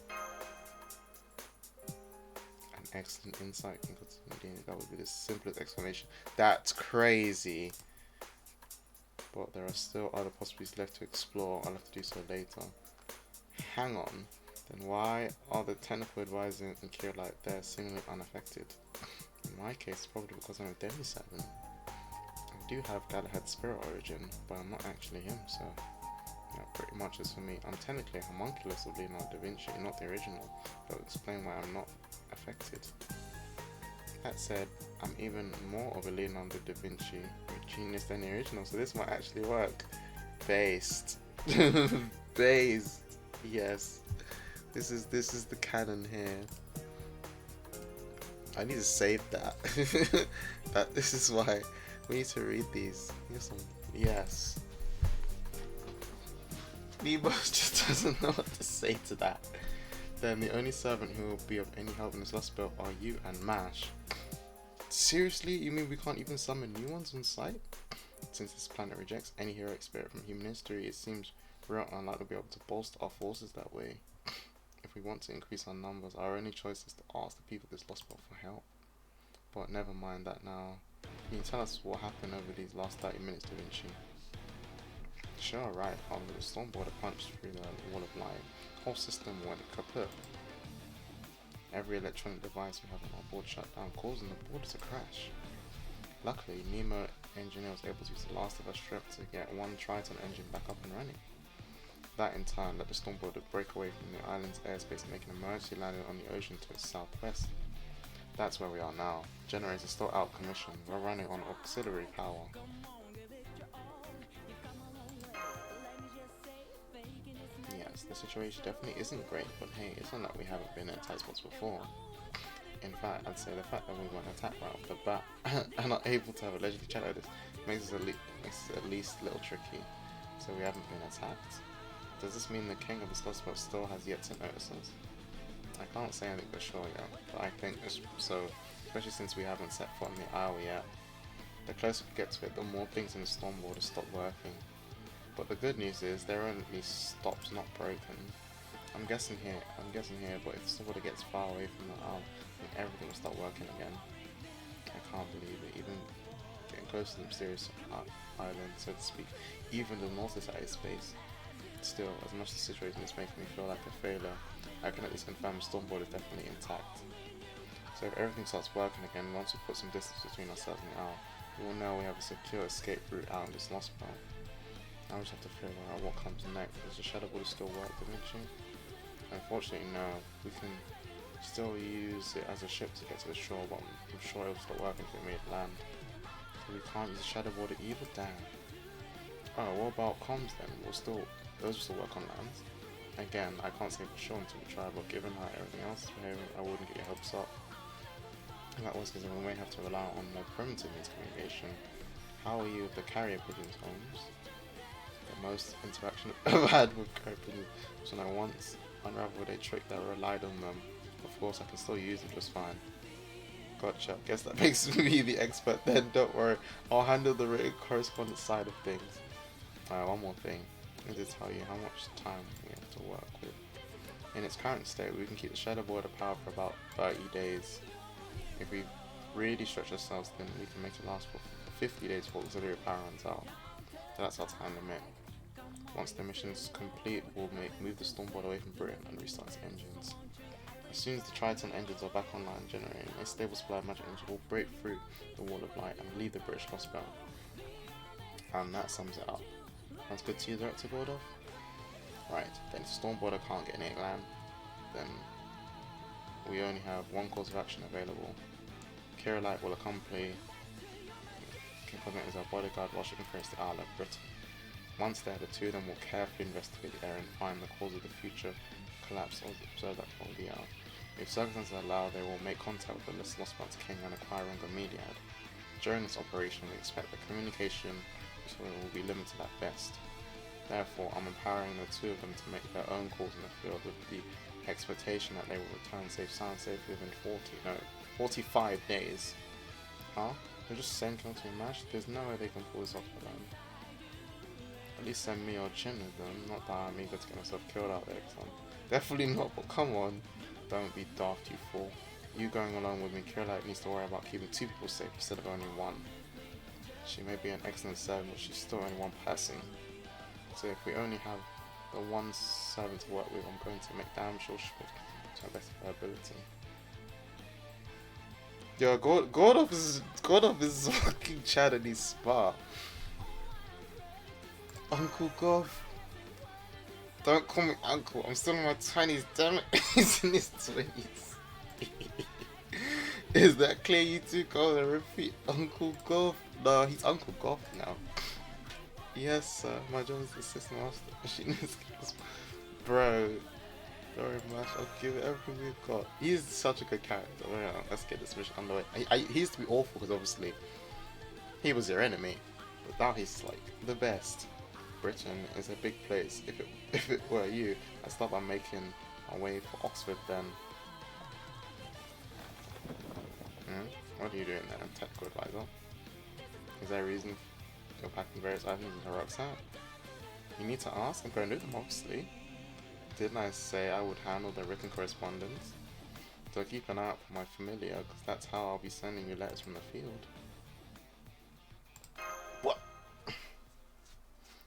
an excellent insight. That would be the simplest explanation. That's crazy. But there are still other possibilities left to explore. I'll have to do so later. Hang on. Then why are the technical advisors in Kirlight there seemingly unaffected? In my case, probably because I'm a Demi-7. I do have Galahad's spirit origin, but I'm not actually him, so yeah, pretty much as for me. I'm technically a homunculus of Leonardo da Vinci, not the original, but I'll explain why I'm not affected. That said, I'm even more of a Leonardo da Vinci genius than the original, so this might actually work. Based. Based. Yes. This is the canon here. I need to save that. This is why we need to read these. Yes. Nebo just doesn't know what to say to that. Then the only servant who will be of any help in this Lost Belt are you and Mash. Seriously? You mean we can't even summon new ones on sight? Since this planet rejects any heroic spirit from human history, it seems real unlikely to be able to bolster our forces that way. If we want to increase our numbers, our only choice is to ask the people of this Lost Belt for help. But never mind that now. Can you tell us what happened over these last 30 minutes, Da Vinci? Sure, right. After the Stormboarder punched through the wall of light, the whole system went kaput. Every electronic device we have on our board shut down, causing the board to crash. Luckily, Nemo engineer was able to use the last of her strip to get one Triton engine back up and running. That in turn let the Stormboard break away from the island's airspace, making an emergency landing on the ocean to its southwest. That's where we are now. Generator still out of commission. We're running on auxiliary power. Yes, the situation definitely isn't great, but hey, it's not like we haven't been in tight spots before. In fact, I'd say the fact that we weren't attacked right off the bat and not able to have a leisurely chat like this makes it at least a little tricky. So we haven't been attacked. Does this mean the king of the Slotspot still has yet to notice us? I can't say anything for sure yet, but I think so, especially since we haven't set foot on the Isle yet. The closer we get to it, the more things in the Stormboard stop working. But the good news is there are at least stops, not broken. I'm guessing here, but if the Stormboard gets far away from the Isle, then everything will start working again. I can't believe it, even getting close to the mysterious island, so to speak, even the north is at its space. Still, as much as the situation is making me feel like a failure, I can at least confirm the Stormboard is definitely intact. So if everything starts working again, once we put some distance between ourselves and the Isle, we will know we have a secure escape route out of this lost spell. Now we just have to figure out what comes next. Does the Shadow Border still work, Dimitri? Unfortunately no, we can still use it as a ship to get to the shore, but I'm sure it will start working if we made land. So we can't use the Shadow Border either, damn. Oh, what about comms then? Those will still work on land. Again, I can't say for sure until we try, but given how everything else is behaving, I wouldn't get your hopes up. In that was because we may have to rely on more primitive means of communication. How are you with the carrier pigeons, Holmes? The most interaction I've had with carrier pigeons was when I once unraveled a trick that relied on them. Of course, I can still use them just fine. Gotcha. Guess that makes me the expert then. Don't worry, I'll handle the written correspondence side of things. One more thing. I need to tell you how much time we have to work with. In its current state, we can keep the Shadow Border power for about 30 days. If we really stretch ourselves, then we can make it last for 50 days before auxiliary power runs out. So that's our time limit. Once the mission's complete, we'll move the Stormboard away from Britain and restart its engines. As soon as the Triton engines are back online generating, a stable supply of magic engine will break through the Wall of Light and leave the British lost belt. And that sums it up. Sounds good to you, Director Gordov? Right, then if Stormboarder can't get any land, then we only have one course of action available. Kira Light will accompany King Cosmic as our bodyguard while she confronts the Isle of Britain. Once there, the two of them will carefully investigate the area and find the cause of the future collapse of the Isle. If circumstances allow, they will make contact with the Lost Bounty King and acquire Runga Mediad. During this operation, we expect the communication will be limited at best. Therefore, I'm empowering the two of them to make their own calls in the field with the expectation that they will return sound safely within 45 days. Huh? They're just sending them to a match? There's no way they can pull this off for them. At least send me or Chin with them, not that I'm eager to get myself killed out there, because I'm definitely not, but come on. Don't be daft, you fool. You going along with me, Kira needs to worry about keeping two people safe instead of only one. She may be an excellent servant, but she's still only one person. So if we only have the one servant to work with, I'm going to make damn sure she to the best of her ability. Yo, Gordov is fucking Chad in his spa. Uncle Goff. Don't call me uncle, I'm still in my 20s, damn it. He's in his 20s. Is that clear, you two? Go and repeat Uncle Goff. No, he's Uncle Goff now. Yes, sir. My job is the system master. Machinist skills. Bro. Don't worry, Mash. I'll give it everything we've got. He's such a good character. Yeah, let's get this mission underway. He used to be awful because obviously he was your enemy. But now he's like the best. Britain is a big place. If it were you, I'd start by making our way for Oxford then. What are you doing there? Technical advisor? Is there a reason you're packing various items in her rucksack? You need to ask. I'm going to do them, obviously. Didn't I say I would handle the written correspondence? So keep an eye out for my familiar, because that's how I'll be sending you letters from the field. What?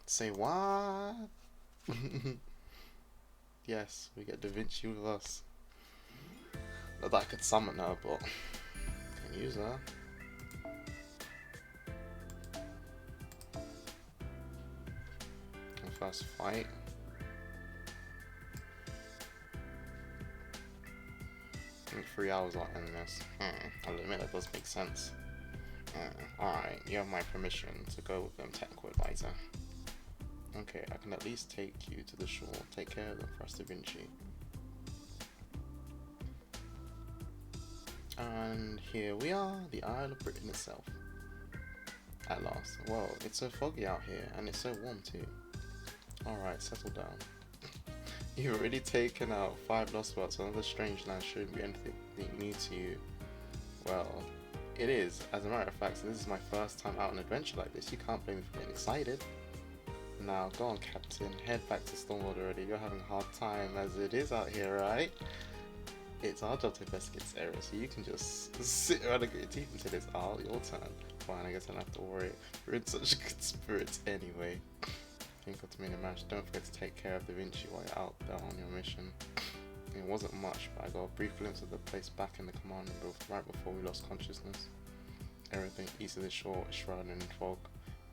Say what? Yes, we get Da Vinci with us. Not that I could summon her, but can use her. first fight. I think 3 hours I'll end this. I'll admit that does make sense. Alright, you have my permission to go with them, technical advisor. Okay, I can at least take you to the shore. Take care of them for us, Da Vinci. And here we are, the Isle of Britain itself. At last. Well, it's so foggy out here, and it's so warm too. Alright, settle down. You've already taken out 5 lost spots. Another strange land shouldn't be anything new to you. Well, it is. As a matter of fact, this is my first time out on an adventure like this. You can't blame me for getting excited. Now, go on, Captain. Head back to Stormwood already. You're having a hard time as it is out here, right? It's our job to investigate this area, so you can just sit around and get your teeth into this. Your turn. Fine, I guess I don't have to worry. We're in such good spirits anyway. Think of Mini Mash. Don't forget to take care of Da Vinci while you're out there on your mission. It wasn't much, but I got a brief glimpse of the place back in the command room right before we lost consciousness. Everything east of the shore is shrouded in fog,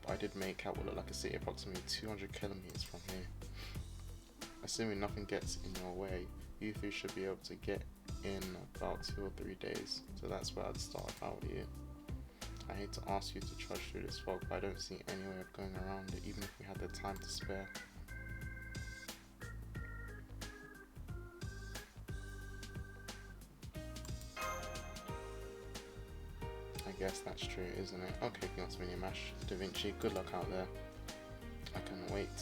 but I did make out what looked like a city approximately 200 kilometers from here. Assuming nothing gets in your way, you three should be able to get in about 2 or 3 days, so that's where I'd start if I were you. I hate to ask you to trudge through this fog, but I don't see any way of going around it, even if we had the time to spare. I guess that's true, isn't it? Okay, Fiance Mini Mash, Da Vinci, good luck out there. I can't wait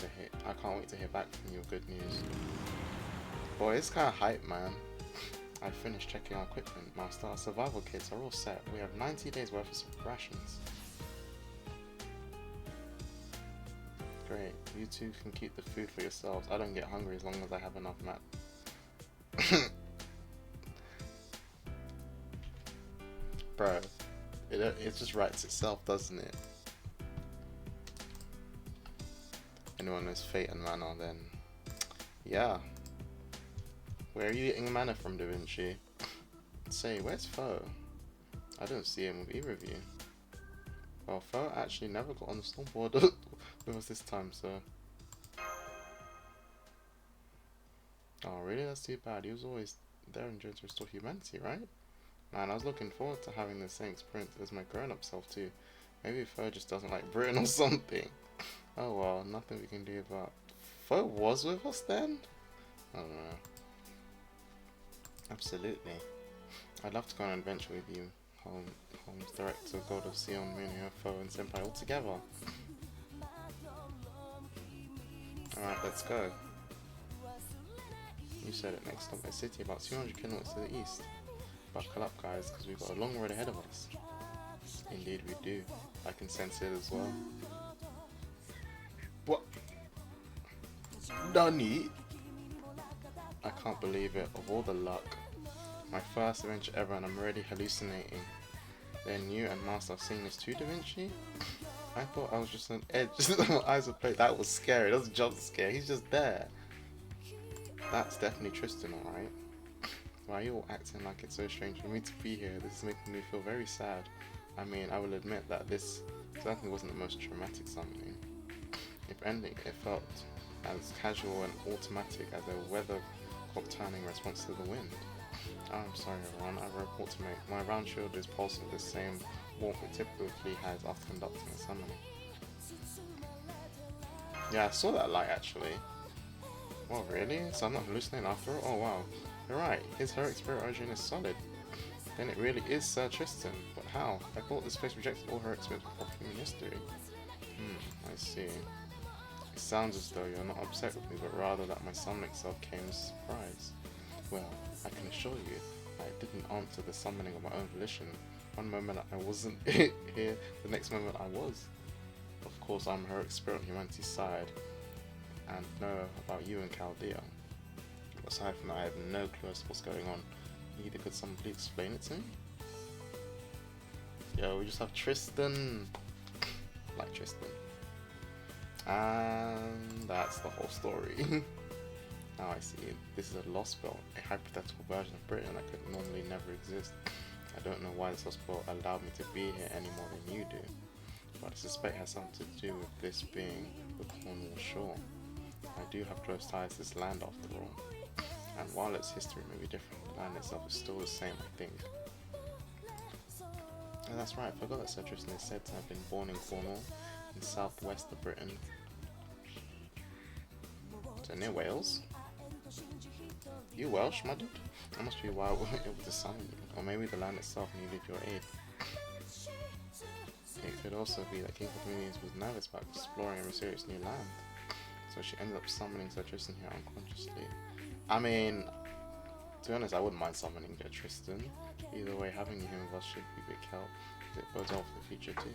to hear back from you with good news. Boy, it's kinda hype, man. I finished checking our equipment, Master. Our survival kits are all set. We have 90 days worth of rations. Great. You two can keep the food for yourselves. I don't get hungry as long as I have enough mat. Bro, it just writes itself, doesn't it? Anyone knows fate and mana, then yeah. Where are you getting mana from, Da Vinci? Say, where's Foe? I don't see him with either of you. Well, Foe actually never got on the Stormboard with us this time, so... Oh, really? That's too bad. He was always there and trying to restore humanity, right? Man, I was looking forward to having the same experience as my grown-up self, too. Maybe Foe just doesn't like Britain or something. Oh well, nothing we can do about... Foe was with us then? I don't know. Absolutely. I'd love to go on an adventure with you, Holmes, Director, God of Sion, Munio, Foe, and Senpai all together. Alright, let's go. You said it, next stop, a city about 200 kilometers to the east. Buckle up, guys, because we've got a long road ahead of us. Indeed we do. I can sense it as well. What? Nani? I can't believe it. Of all the luck. My first adventure ever and I'm already hallucinating. Then you and Master are seeing this too, Da Vinci? I thought I was just on edge. My eyes were played. That was scary. That was a jump scare. He's just there. That's definitely Tristan, alright. Why are you all acting like it's so strange for me to be here? This is making me feel very sad. I mean, I will admit that this certainly wasn't the most traumatic summoning. If anything, it felt as casual and automatic as a weather clock turning response to the wind. Oh, I'm sorry everyone, I have a report to make. My round shield is pulsing the same warmth it typically has after conducting a summoning. Yeah, I saw that light actually. Well, really? So I'm not hallucinating after all? Oh wow. You're right, his heroic spirit origin is solid. Then it really is Sir Tristan. But how? I thought this place rejected all heroic spirits of human history. I see. It sounds as though you're not upset with me, but rather that my summoning self came as a surprise. Well, I can assure you, I didn't answer the summoning of my own volition. One moment I wasn't here, the next moment I was. Of course, I'm a heroic spirit on humanity's side, and know about you and Chaldea. But aside from that, I have no clue as to what's going on. Neither could someone please explain it to me? Yo, we just have Tristan. Like Tristan. And that's the whole story. Now I see. This is a lost spell, a hypothetical version of Britain that could normally never exist. I don't know why this lost spell allowed me to be here any more than you do, but I suspect it has something to do with this being the Cornwall shore. I do have close ties to this land after all. And while its history may be different, the land itself is still the same, I think. And that's right, I forgot that Sir Tristan is said to have been born in Cornwall, in southwest of Britain. So near Wales. You Welsh, my dude? That must be why I wasn't able to sign you. Or maybe the land itself needed your aid. It could also be that King Cornelius was nervous about exploring a mysterious new land. So she ended up summoning Sir Tristan here unconsciously. I mean, to be honest, I wouldn't mind summoning Tristan. Either way, having him with us should be a big help. It bodes well for the future too.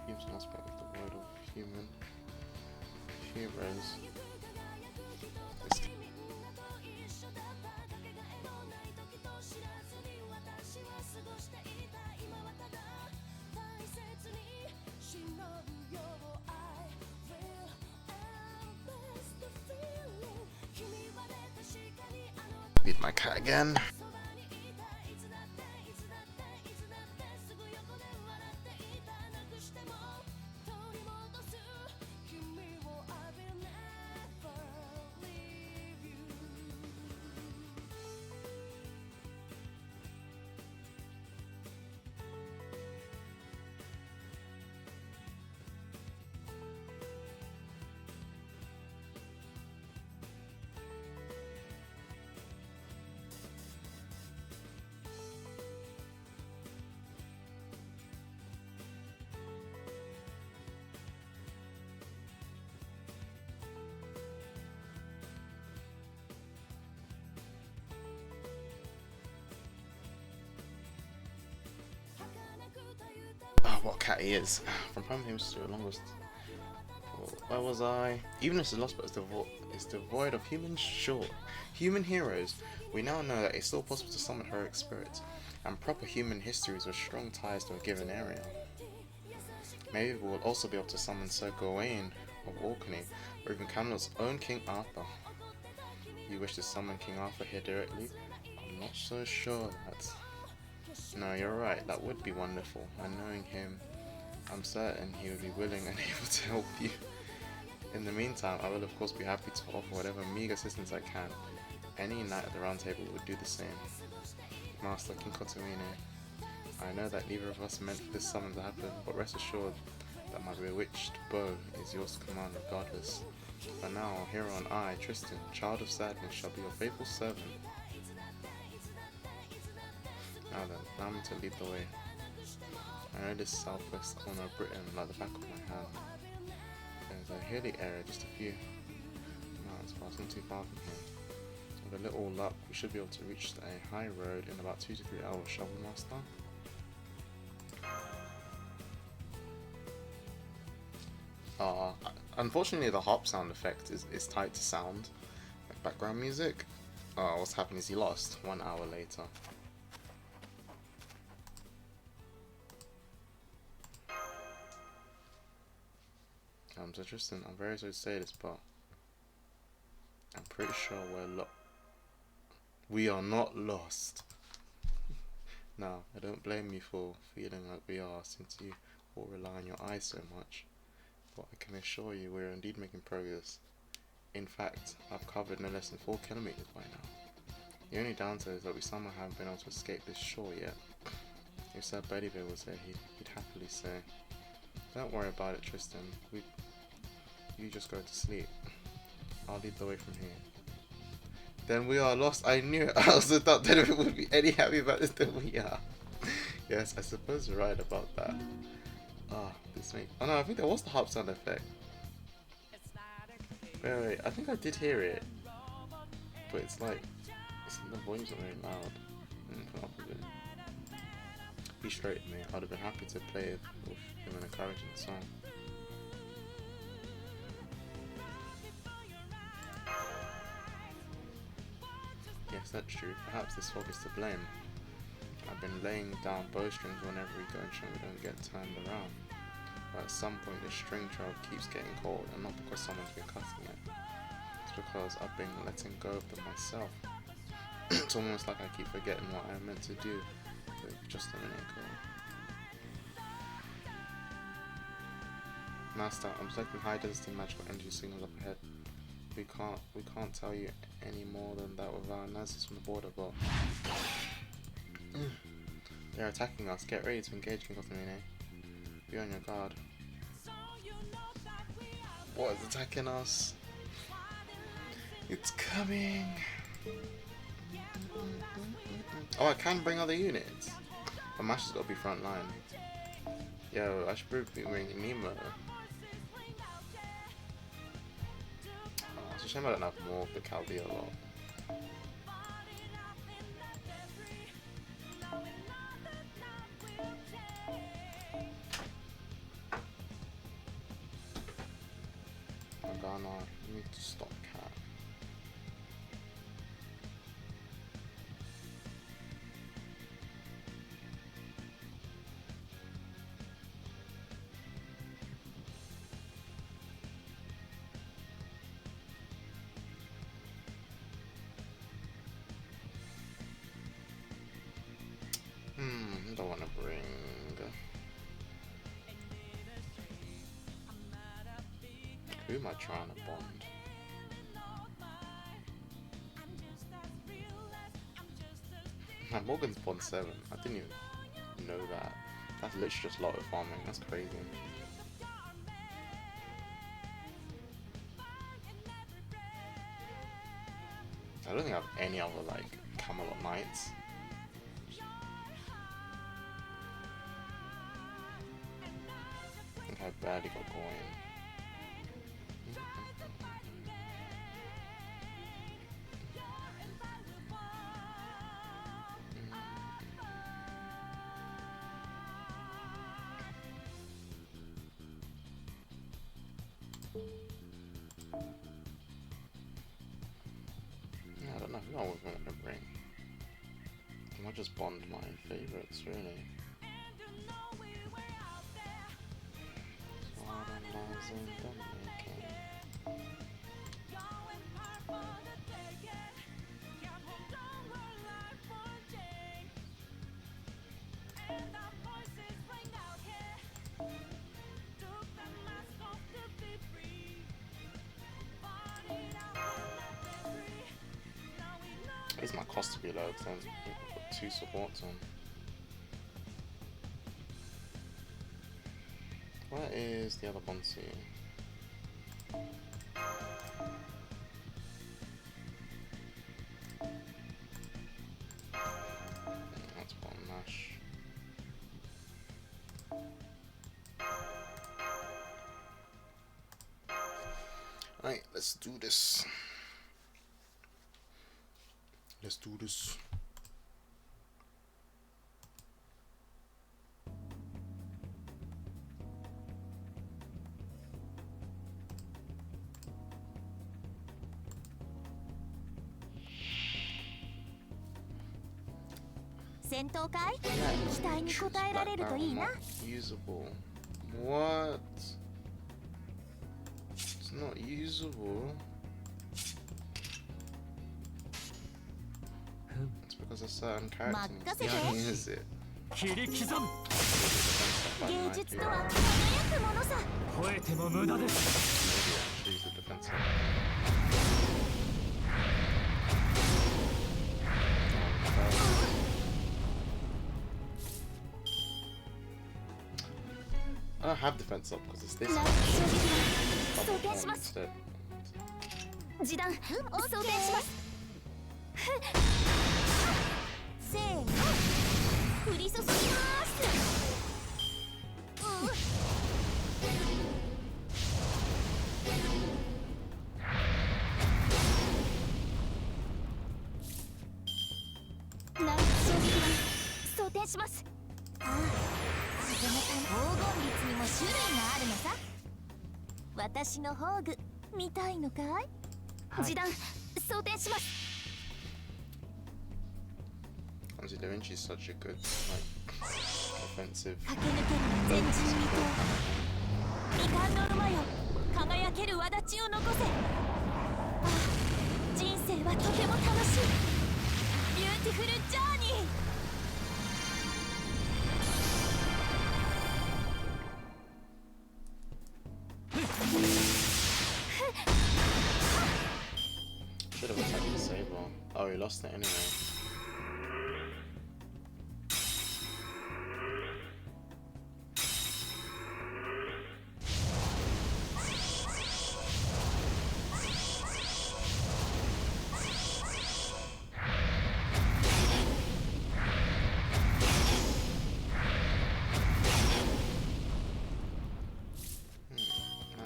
Human aspect of the world of human heroes. Beat my cat again. What cat he is. From Prime Famous to the longest. Where was I? Even if it's lost, but it's devoid of human human heroes. We now know that it's still possible to summon heroic spirits and proper human histories with strong ties to a given area. Maybe we'll also be able to summon Sir Gawain of Orkney, or even Camelot's own King Arthur. You wish to summon King Arthur here directly? I'm not so sure that. No, you're right, that would be wonderful, and knowing him, I'm certain he would be willing and able to help you. In the meantime, I will of course be happy to offer whatever meagre assistance I can. Any knight at the round table would do the same. Master King Cottamine, I know that neither of us meant for this summon to happen, but rest assured that my bewitched bow is yours to command regardless. For now, hero and I, Tristan, child of sadness, shall be your faithful servant. Now then, allow me to lead the way. I know this southwest corner of Britain like the back of my hand. There's a hilly area just a few miles past, not too far from here. With a little luck, we should be able to reach a high road in about 2 to 3 hours, shall we, Master? Unfortunately the harp sound effect is tied to sound, like background music. What's happened is he lost 1 hour later. So Tristan, I'm very sorry to say this, but I'm pretty sure we are not lost. Now, I don't blame you for feeling like we are, since you all rely on your eyes so much, but I can assure you we're indeed making progress. In fact, I've covered no less than 4 kilometers by now. The only downside is that we somehow haven't been able to escape this shore yet. If Sir Bedivere was there, he'd happily say, "Don't worry about it, Tristan. You just go to sleep. I'll lead the way from here." Then we are lost. I knew it. I also thought that it would be any happy about this than we are. Yes, I suppose you're right about that. This makes. Oh no, I think there was the harp sound effect. Wait, I think I did hear it. But it's like, the volume's not very loud. Come up with it. Be straight with me. I'd have been happy to play it with him and encouraging the song. Yes, that's true. Perhaps this fog is to blame. I've been laying down bowstrings whenever we go, ensuring we don't get turned around. But at some point the string trail keeps getting cold, and not because someone's been cutting it. It's because I've been letting go of them myself. It's almost like I keep forgetting what I meant to do just a minute ago. 切り刻む Maybe 芸術とは輝くものさ。吠えても無駄です I should use the defensive. I don't have defense up because it's this な one. 衝撃は装填します。 Instead. 示弾装填します。せーの降り注ぎます。ナイス衝撃は装填します。ああ、その黄金律にも種類があるのさ。私の宝具見たいのかい？示弾装填します。 Honestly, Da Vinci's such a good, like, offensive. 駆け抜ける前人未到。未完の馬よ、輝ける轍を残せ。ああ、人生はとても楽しい。ビューティフルジャーニー。 I Should have attacked the saber. Oh, he lost it anyway.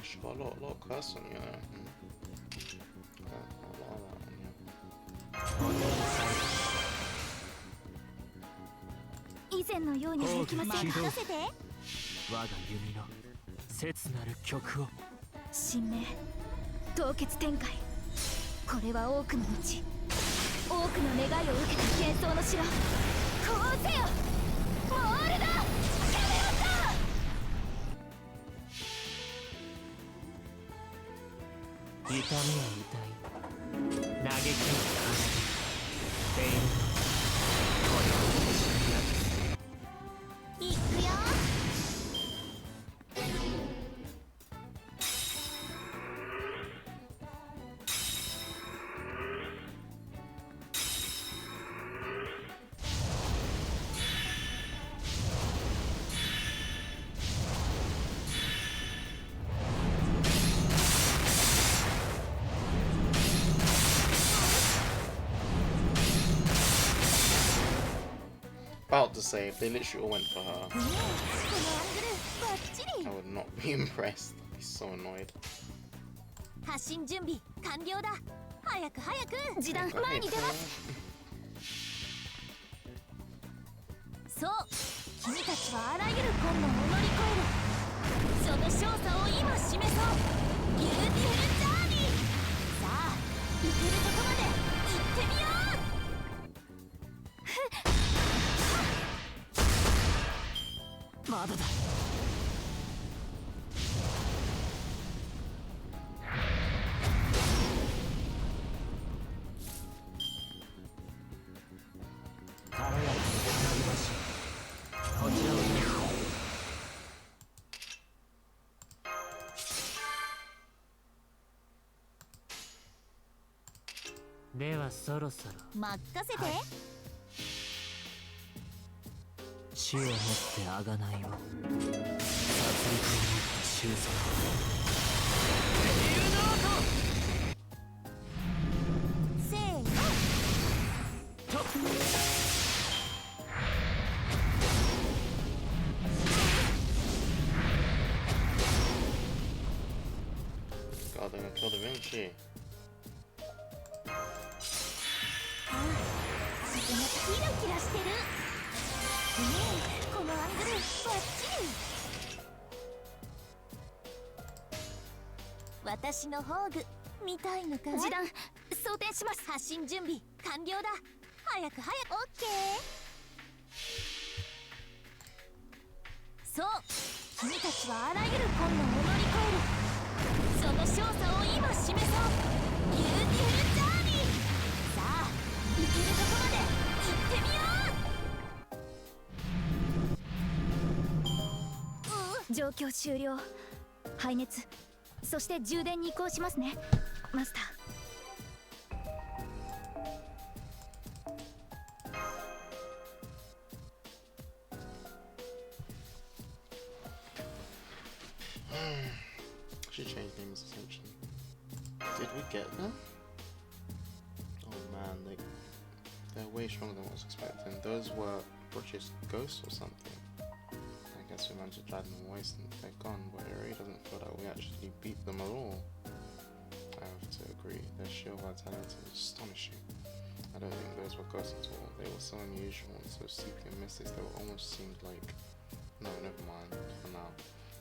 She got a lot of curse on you. A lot of that on you. 以前のようにはいきません。任せて。我が弓の切なる曲を。神明凍結展開。これは多くの道、多くの願いを受けた幻想の城。こうせよモールダ・キャメロット。痛みは痛い、嘆きは悲しい。ペイン、これは私のやつ。いくよ。About to say, if they literally all went for her, このアングルバッチリ。 I would not be impressed. I'd be so annoyed. 発進準備完了だ。早く早く。示談前に出ます。そう、君たちはあらゆる困難を乗り越える。その勝者を今示そう。ビューティフルジャーニー。さあ、行けるとこまで行ってみよう。まだだ。軽やかに叶いましょう。こちらを見よう。ではそろそろ任せて。知をもって贖いを、殺戮をもって収束せーの。God, they're gonna kill Da Vinci. ああ、そこがキラキラしてる。このアングルバッチリ。私の宝具見たいのか。示談装填します。発進準備完了だ。早く早く。オッケー。そう、君たちはあらゆる困難を乗り越える。その勝者を今示そう。ビューティフルジャーニー。さあ、行けるとこまで行ってみよう。状況終了。排熱、そして充電に移行しますね、マスター。She changed names essentially. Did we get them? Oh man, they're way stronger than what I was expecting. Those were British ghosts or something. I guess we managed to drive them away since they're gone, but it really doesn't feel like we actually beat them at all. I have to agree, their sheer vitality is astonishing. I don't think those were ghosts at all. They were so unusual and so sleepy and mystic they almost seemed like... No, never mind, for now.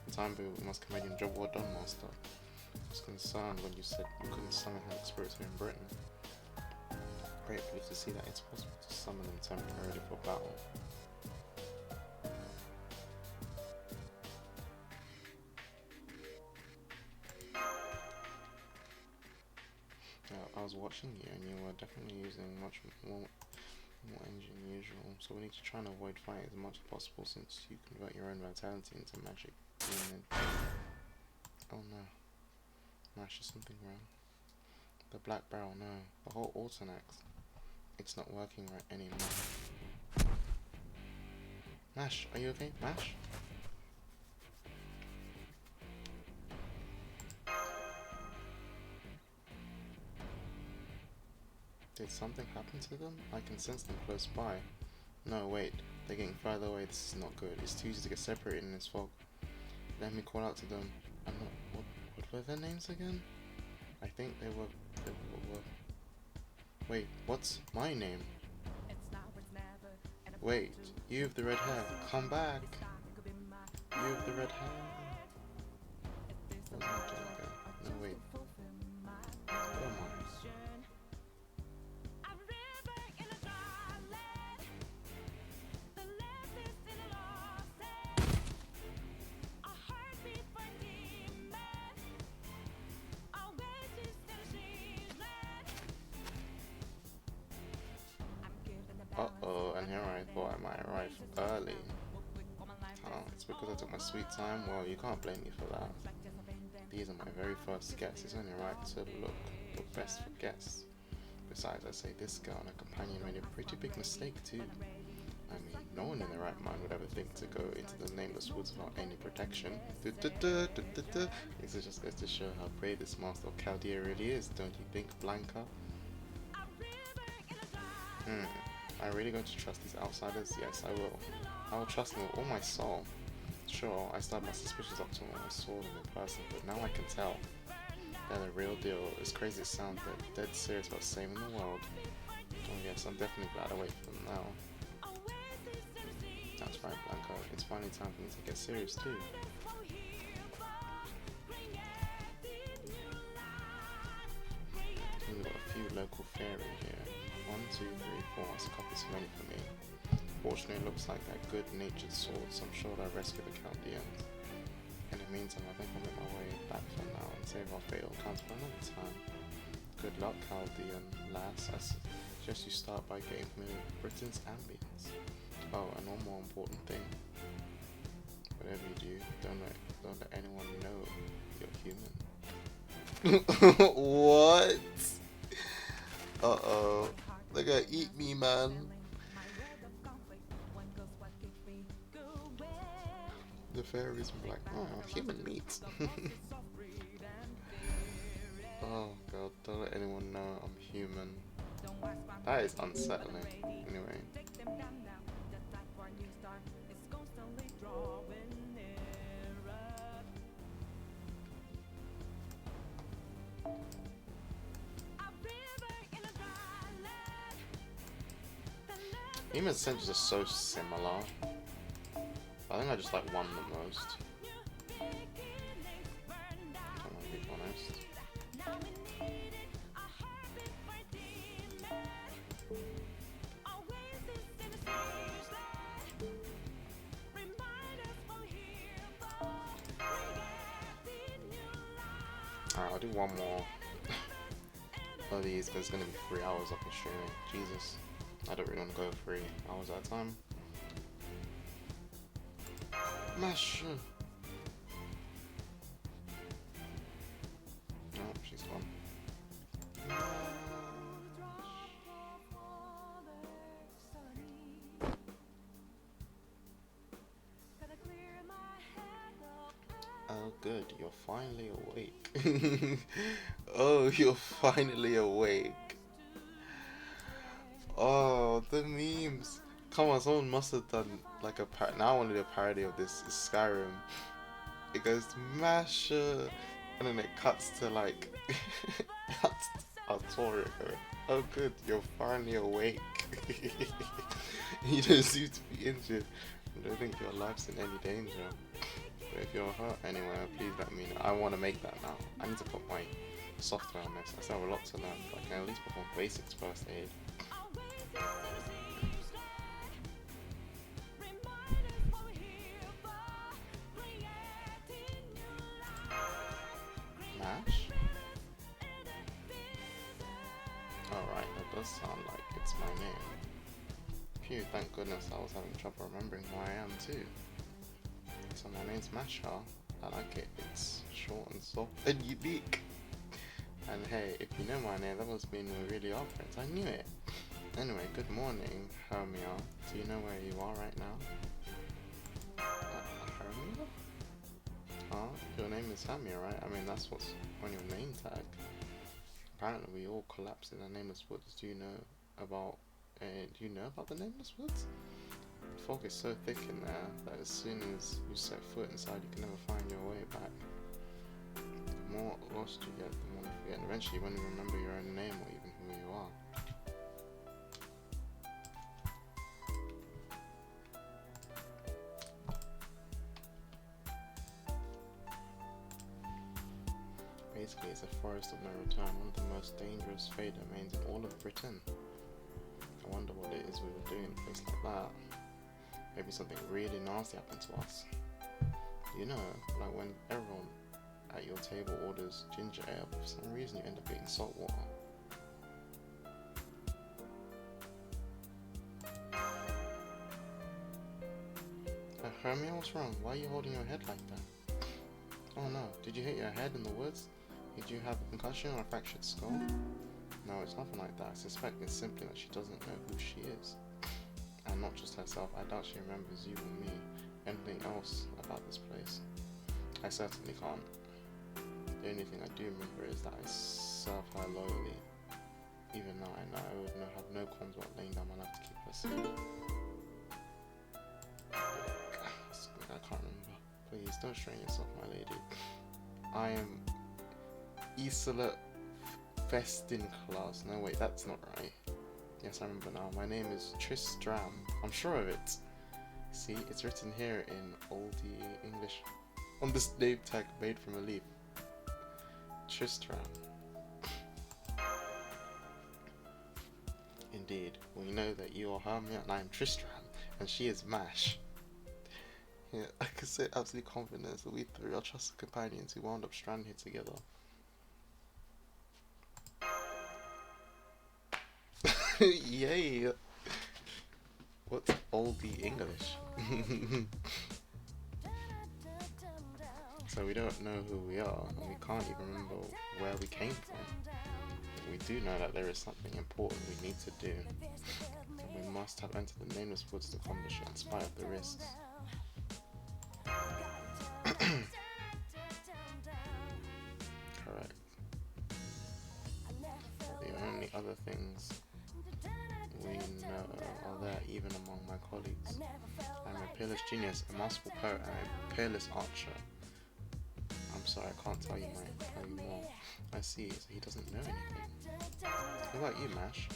The time being, we must commend your job well done, Master. I was concerned when you said you couldn't summon hell spirits here in Britain. Great pleased to see that it's possible to summon them temporarily for battle. I was watching you and you were definitely using much more energy than usual, so we need to try and avoid fighting as much as possible since you convert your own vitality into magic. Oh no. There's just something wrong. The black barrel, no. The whole Autonax. It's not working right anymore. Mash, are you okay? Mash? Did something happen to them? I can sense them close by. No, wait. They're getting further away. This is not good. It's too easy to get separated in this fog. Let me call out to them. I'm not... What were their names again? I think they were... Wait, what's my name? Wait, you have the red hair. Come back. You have the red hair. What was I doing again? No, wait. Where am I? Uh-oh, and here I thought I might arrive early. Oh, it's because I took my sweet time? Well, you can't blame me for that. These are my very first guests. It's only right to look best for guests. Besides, I say this girl and her companion made a pretty big mistake too. I mean, no one in their right mind would ever think to go into the nameless woods without any protection. This just goes to show how brave this master of Chaldea really is, don't you think, Blanca? Am I really going to trust these outsiders? Yes, I will. I will trust them with all my soul. Sure, I started my suspicions up to when I saw them in person, but now I can tell. They're the real deal. As crazy as it sounds, they're dead serious about saving the world. Oh yes, I'm definitely glad I wait for them now. That's right, Blanca. It's finally time for me to get serious too. We've got a few local fairy here. 1, 2, 3, 4. That's a couple too many for me. Fortunately, it looks like that good-natured sword, so I'm sure they'll rescue the Chaldeans. In the meantime, I think I'll make my way back for now and save our fatal accounts for another time. Good luck, Chaldean lass. I suggest you start by getting familiar with Britain's ambience. Oh, and one more important thing. Whatever you do, don't let anyone know you're human. What? Uh-oh. They're gonna eat me, man. The fairies were like, oh, human meat. Oh god, don't let anyone know I'm human. That is unsettling. Anyway. Human Centuries are so similar. I think I just like one the most. I'm gonna be honest. Alright, I'll do one more of these because it's gonna be 3 hours up in streaming. Jesus. I don't really want to go 3 hours at a time. Mash! Oh, she's gone. Oh good, you're finally awake. Oh, you're finally awake. Oh, the memes. Come on, someone must have done like a now I want to do a parody of this. It's Skyrim. It goes Masha, and then it cuts to like cuts to Artorica. Oh good, you're finally awake. You don't seem to be injured. I don't think your life's in any danger. But if you're hurt anywhere, please let me know. I want to make that now. I need to put my software on this. I still have a lot to learn, but I can at least perform basics first aid. Mash? Alright, that does sound like it's my name. Phew, thank goodness I was having trouble remembering who I am too. So my name's Masha. I like it. It's short and soft and unique. And hey, if you know my name, that must mean we really are friends. I knew it. Anyway, good morning, Hermia. Do you know where you are right now? Hermia? Huh? Your name is Hermia, right? I mean, that's what's on your name tag. Apparently, we all collapsed in the Nameless Woods. Do you know about the Nameless Woods? The fog is so thick in there that as soon as you set foot inside, you can never find your way back. The more lost you get, the more you forget, and eventually you won't even remember your own name or even who you are. Basically, it's a forest of no return, one of the most dangerous fey domains in all of Britain. I wonder what it is we were doing in a place like that. Maybe something really nasty happened to us. You know, like when everyone at your table orders ginger ale, but for some reason you end up getting salt water. Hermia, what's wrong? Why are you holding your head like that? Oh no, did you hit your head in the woods? Did you have a concussion or a fractured skull? No, it's nothing like that. I suspect it's simply that she doesn't know who she is. And not just herself, I doubt she remembers you or me. Anything else about this place? I certainly can't. The only thing I do remember is that I serve her loyally. Even now I know I would have no qualms about laying down my life to keep her safe. I can't remember. Please don't strain yourself, my lady. I am Isola Festinclass. No wait, that's not right. Yes, I remember now. My name is Tristram. I'm sure of it. See, it's written here in oldie English on this name tag made from a leaf. Tristram. Indeed, we know that you are Hermia and I am Tristram, and she is Mash. Yeah, I can say absolute confidence that we three are trusted companions who wound up stranded here together. Yay! What's oldie English? So we don't know who we are, and we can't even remember where we came from. But we do know that there is something important we need to do. And we must have entered the Nameless Woods to accomplish it in spite of the risks. Correct. The only other things we know are there even among my colleagues. I'm a peerless genius, a masterful poet, and a peerless archer. I'm sorry, I can't tell you more. I see, so he doesn't know anything. What about you, Mash?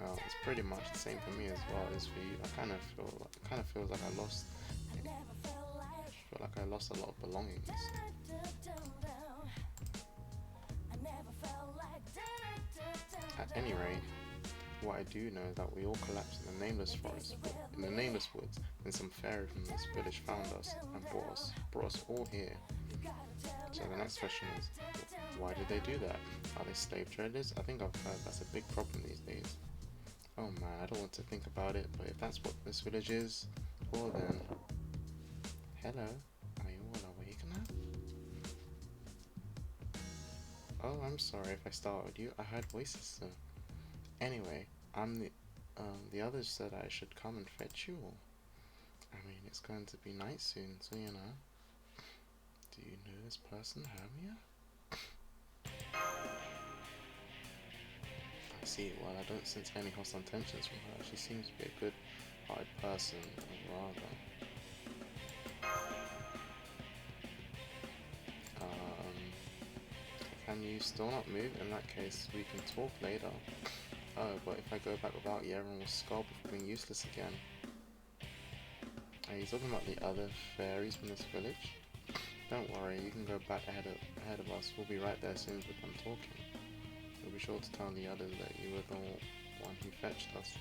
Well, it's pretty much the same for me as well as for you. It kind of feels like I lost a lot of belongings. At any rate, what I do know is that we all collapsed in the Nameless Woods, and some fairy from this village found us and brought us all here. So the next question is, why did they do that? Are they slave traders? I think I've heard that's a big problem these days. Oh man, I don't want to think about it, but if that's what this village is, well then... Hello, are you all awake now? Oh, I'm sorry if I startled you. I heard voices, so... Anyway, the others said I should come and fetch you all. I mean, it's going to be night soon, so you know. Do you know this person, Hermia? I see, well, I don't sense any hostile intentions from her. She seems to be a good-hearted person, rather. Can you still not move? In that case, we can talk later. Oh, but if I go back without you, everyone will scold for being useless again. Are you talking about the other fairies from this village? Don't worry, you can go back ahead of us. We'll be right there as soon as we're done talking. We'll be sure to tell the others that you were the one who fetched us.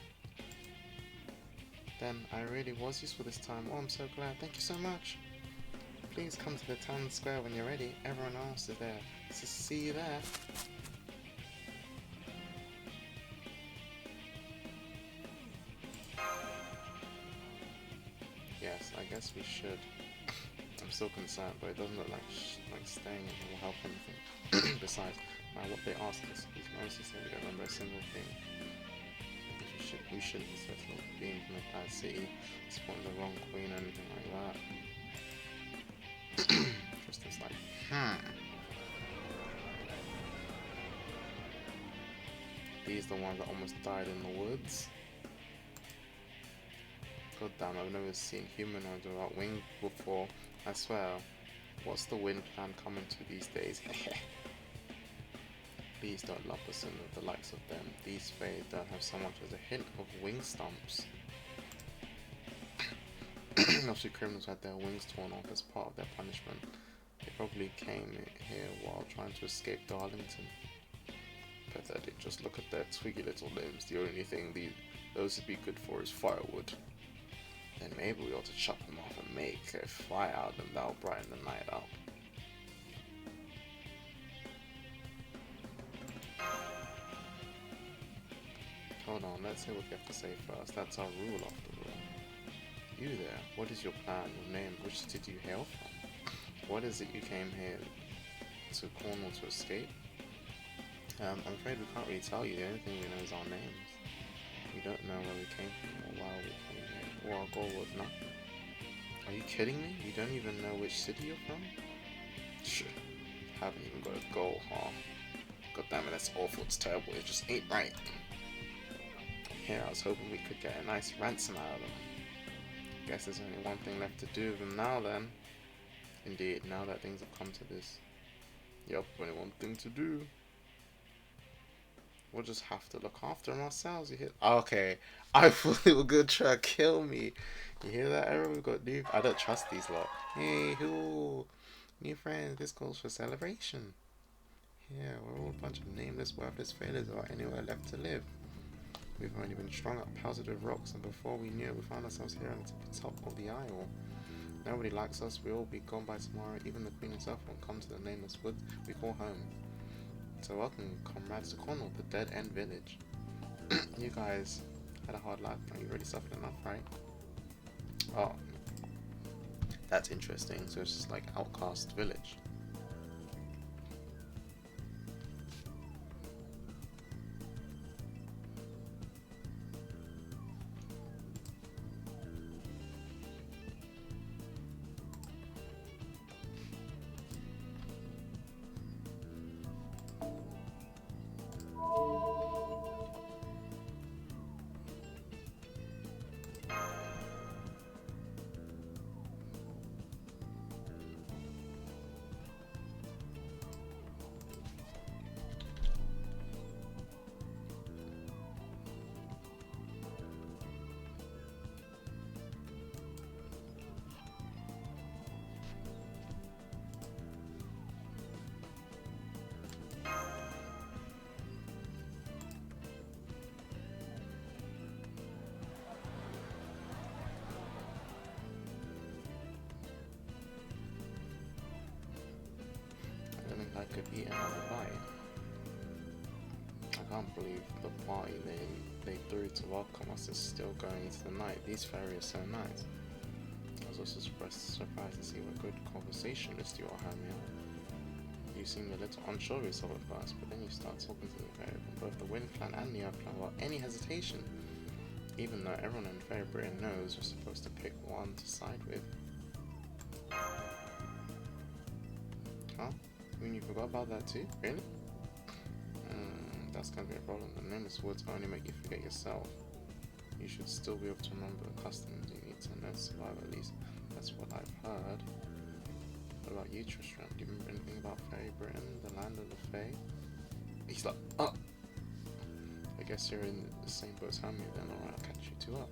Then, I really was useful this time. Oh, I'm so glad. Thank you so much. Please come to the town square when you're ready. Everyone else is there. So see you there. Yes, I guess we should. I'm still concerned, but it doesn't look like staying will help anything. Besides, what they asked us, we can honestly say we don't remember a single thing. We shouldn't be such a being from a bad city, supporting the wrong queen or anything like that. Tristan's like, These the ones that almost died in the woods. God damn, I've never seen humanoids without wings before. I swear, what's the Wind Clan coming to these days? Please don't lump us in with the likes of them. These Fae don't have so much as a hint of wing stumps. Obviously, criminals had their wings torn off as part of their punishment. They probably came here while trying to escape Darlington. Pathetic, just look at their twiggy little limbs. The only thing those would be good for is firewood. Then maybe we ought to chop them off and make a fire out of them. That'll brighten the night up. Hold on, let's hear what you have to say first. That's our rule after all. You there, what is your plan, your name, which city do you hail from? What is it you came here to Cornwall to escape? I'm afraid we can't really tell you. The only thing we know is our names. We don't know where we came from or why we came here, or our goal was nothing. Are you kidding me? You don't even know which city you're from? Shit, haven't even got a goal, huh? God damn it, that's awful, it's terrible, it just ain't right. Here, I was hoping we could get a nice ransom out of them. Guess there's only one thing left to do with them now then. Indeed, now that things have come to this. Yup, only one thing to do. We'll just have to look after them ourselves, you hear? Okay, I thought they were gonna try to kill me. You hear that, Aaron? We've got new... I don't trust these lot. Hey, who? New friends, this calls for celebration. Yeah, we're all a bunch of nameless, worthless failures without anywhere left to live. We've only been strung up positive rocks, and before we knew it, we found ourselves here on the top of the isle. Nobody likes us, we'll all be gone by tomorrow. Even the Queen herself won't come to the nameless woods we call home. So welcome, comrades, to Cornwall, the Dead End Village. You guys had a hard life, now you already suffered enough, right? Oh, that's interesting. So it's just like outcast village. I could eat another bite. I can't believe the party they threw to welcome us is still going into the night. These fairies are so nice. I was also surprised to see what good conversationalist you are, Hermia. You seemed a little unsure of yourself at first, but then you start talking to the fairy from both the Wind Clan and the Earth Clan without any hesitation. Even though everyone in Fairy Britain knows you're supposed to pick one to side with. Huh? I mean, you forgot about that too? Really? That's gonna be a problem. The nameless woods only make you forget yourself. You should still be able to remember the customs you need to know to survive, at least. That's what I've heard. What about you, Tristram? Do you remember anything about Fairy Britain, the land of the Fae? He's like, oh! I guess you're in the same boat as me then, alright, I'll catch you two up.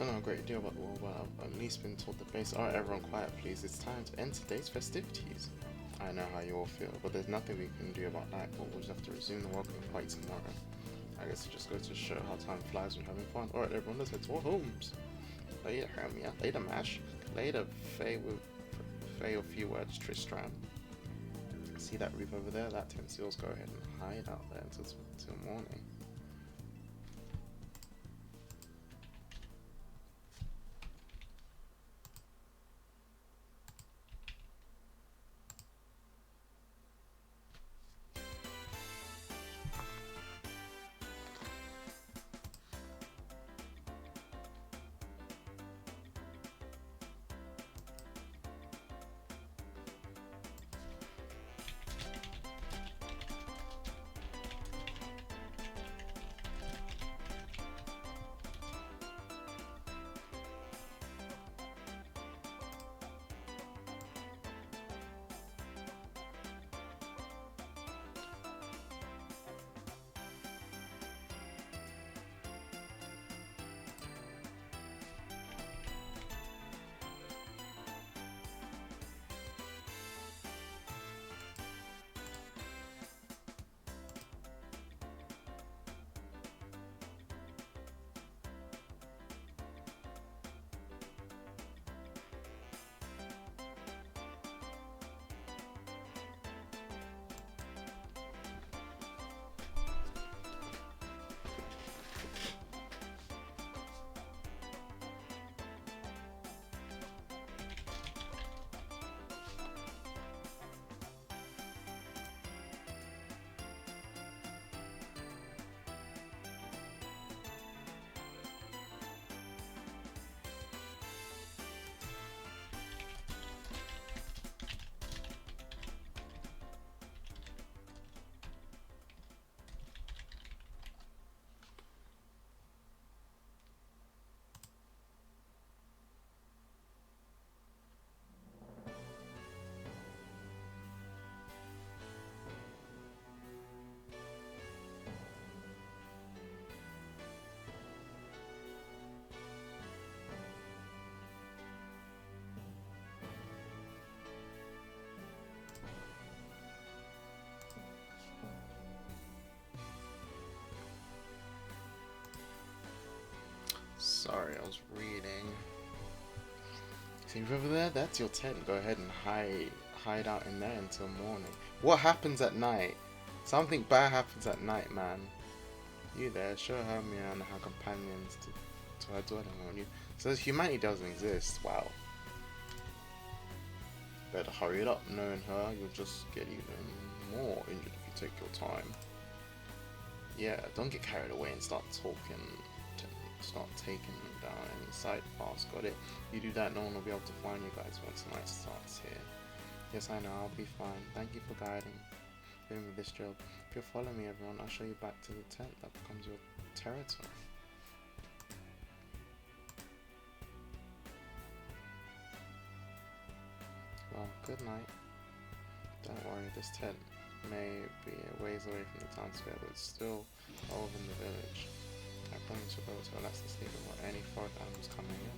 Don't know a great deal about the world, but I've at least been told the base. Alright, everyone quiet please, it's time to end today's festivities. I know how you all feel, but there's nothing we can do about Nightfall. We'll just have to resume the welcoming fight tomorrow. I guess it just goes to show how time flies when having fun. Alright everyone, let's head to our homes. Later, Hermia. Later, Mash. Later, Faye a few words, Tristram. See that roof over there? That 10 seals. Go ahead and hide out there until morning. Sorry, I was reading. See over there? That's your tent. Go ahead and hide out in there until morning. What happens at night? Something bad happens at night, man. You there? Show Hermia and her companions to her dwelling, won't you? Says humanity doesn't exist. Wow. Better hurry it up. Knowing her, you'll just get even more injured if you take your time. Yeah, don't get carried away and start talking. Start taking them down any side paths. Got it? You do that, no one will be able to find you guys once the night starts here. Yes, I know, I'll be fine. Thank you for guiding me this job. If you'll follow me, everyone, I'll show you back to the tent. That becomes your territory. Well, good night. Don't worry, this tent may be a ways away from the town square, but it's still all within the village. I promise you'll be able to relax and sleep without any forest animals coming in.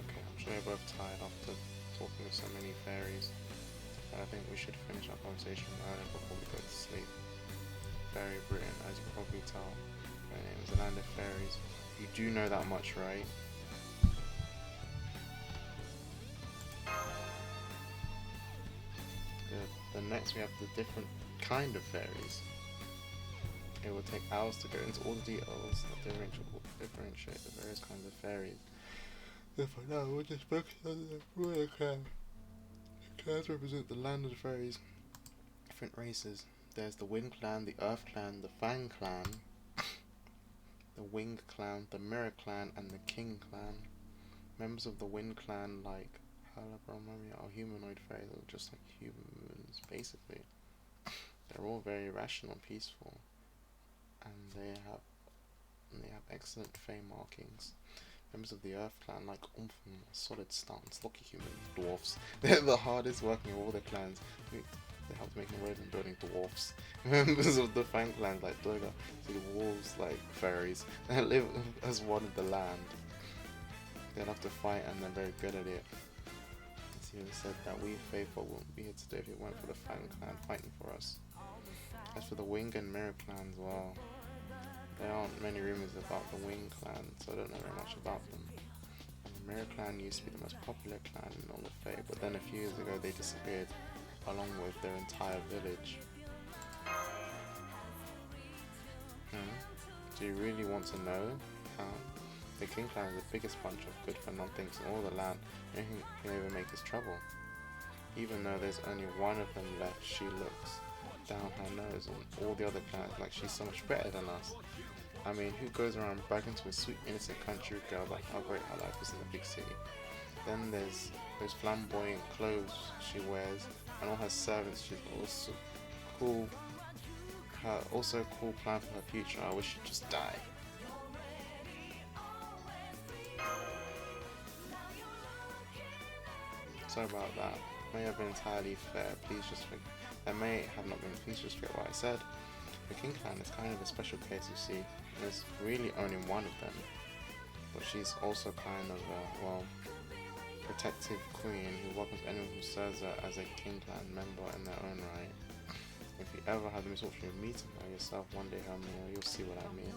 Okay, I'm sure you're both tired after talking with so many fairies, but I think we should finish our conversation early before we go to sleep. Fairy Britain, as you can probably tell, her name is the land of fairies. You do know that much, right? Then next we have the different kind of fairies. It will take hours to go into all the details that differentiate the various kinds of fairies. Therefore now we'll just focus on the royal clan. The clans represent the land of the fairies. Different races. There's the Wind Clan, the Earth Clan, the Fang Clan, the Wing Clan, the Mirror Clan, and the King Clan. Members of the Wind Clan, like Halabramamia, are humanoid fairies, just like humans, basically. They're all very rational and peaceful, and they have excellent fey markings. Members of the Earth Clan like Umfum, a solid stance, lucky humans, dwarfs. They're the hardest working of all the clans. They help make inroads in building dwarfs. Members of the Fang clans like Durga, see wolves like fairies, they live as one of the land. They love to fight and they're very good at it. He said that we faithful wouldn't be here today if it weren't for the Fang clan fighting for us. As for the Wing and Mirror clans, well, there aren't many rumors about the Wing clan, so I don't know very much about them. The Mirror clan used to be the most popular clan in all of Fae, but then a few years ago they disappeared, along with their entire village. Do you really want to know how? The King clan is the biggest bunch of good-for-nothings in all the land. Anything can ever make us trouble. Even though there's only one of them left, she looks down her nose on all the other clans like she's so much better than us. I mean, who goes around bragging to a sweet innocent country girl about how great her life is in the big city? Then there's those flamboyant clothes she wears and all her servants. She's also cool. Also a cool plan for her future. I wish she'd just die. Sorry about that. May have been entirely fair. Please just forget. That may have not been. Please just forget what I said. The King clan is kind of a special case, you see. There's really only one of them, but she's also kind of a, well, protective queen who welcomes anyone who serves her as a King clan member in their own right. If you ever have the misfortune of meeting her yourself one day, Hermia, you'll see what I mean.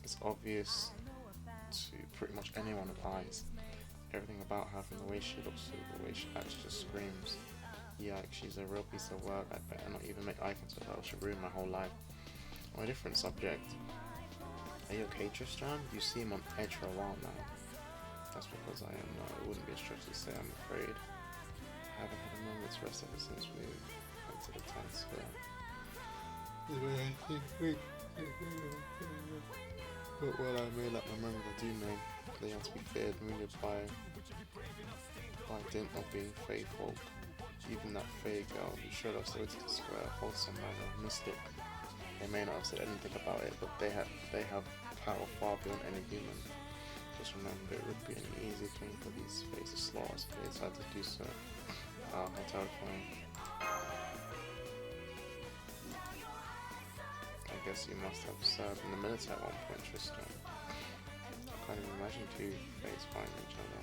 It's obvious to pretty much anyone with eyes. Everything about her, from the way she looks to the way she acts, just screams. Yikes, she's a real piece of work. I'd better not even make eye contact with her, she'll ruin my whole life. On a different subject. Are you okay, Tristram? You seem on edge for a while now. That's because I am not. It wouldn't be a stretch to say, I'm afraid. I haven't had a moment's rest ever since we went to the tents, but well, I may let my memories, I do know they have to be feared, wounded by dint of being Fae folk. Even that Fae girl who showed us the way to the square, wholesome manner, mystic. They may not have said anything about it, but they have power far beyond any human. Just remember, it would be an easy thing for these Fae to slaughter us if they decide to do so. How terrifying. I guess you must have served in the military at one point, Tristan. I can't even imagine two Faes fighting each other.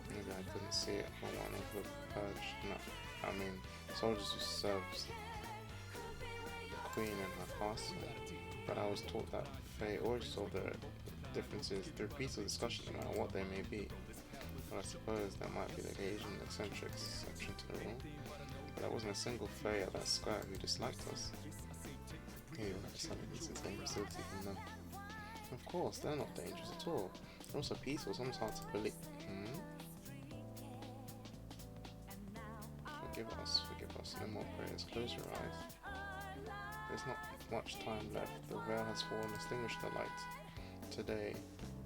Maybe I couldn't see it for one of the purge. No, I mean, soldiers who served the queen in her castle. But I was taught that Fae always solve their differences through peaceful discussion, no matter what they may be. But I suppose that might be the Asian eccentric exception to the rule. But there wasn't a single Fae at that square who disliked us. Here, just having this insane facility from them. Of course, they're not dangerous at all. They're also peaceful, sometimes hard to believe. Forgive us, no more prayers, close your eyes. There's not much time left, the veil has fallen, extinguish the light. Today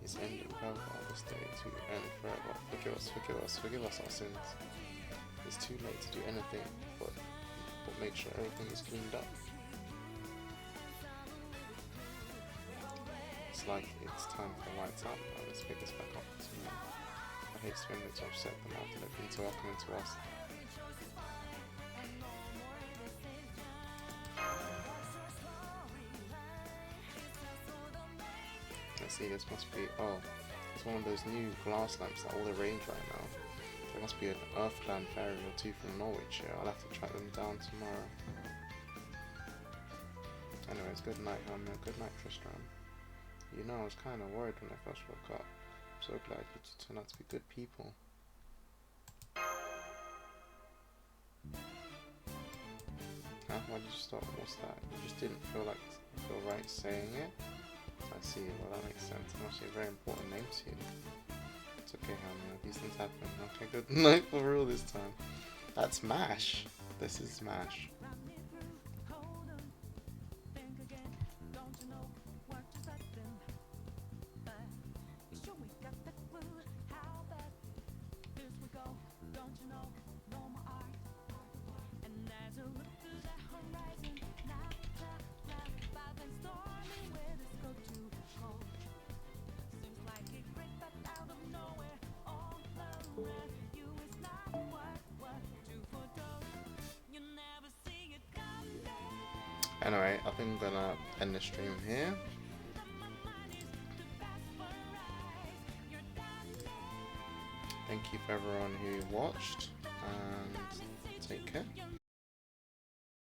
is ended farewell, this day to end forever. Forgive us our sins. It's too late to do anything, but make sure everything is cleaned up. It's like it's time for the lights up. Now let's pick this back up to me. I hate spending it to upset them after they've been so welcoming to us. Let's see, this must be, oh, it's one of those new glass lamps that all the range right now. There must be an Earth Clan fairy or two from Norwich here. I'll have to track them down tomorrow. Anyways, good night, Hammer. Good night, Tristram. You know, I was kind of worried when I first woke up. I'm so glad you two turned out to be good people. Huh? Why did you stop? What's that? You just didn't feel right saying it? I see, well that makes sense. It must be a very important name to you. It's okay, Hammer. These things happen. Okay, good night for real this time. That's MASH. This is MASH. Anyway, I think I'm gonna end the stream here. Thank you for everyone who watched, and take care.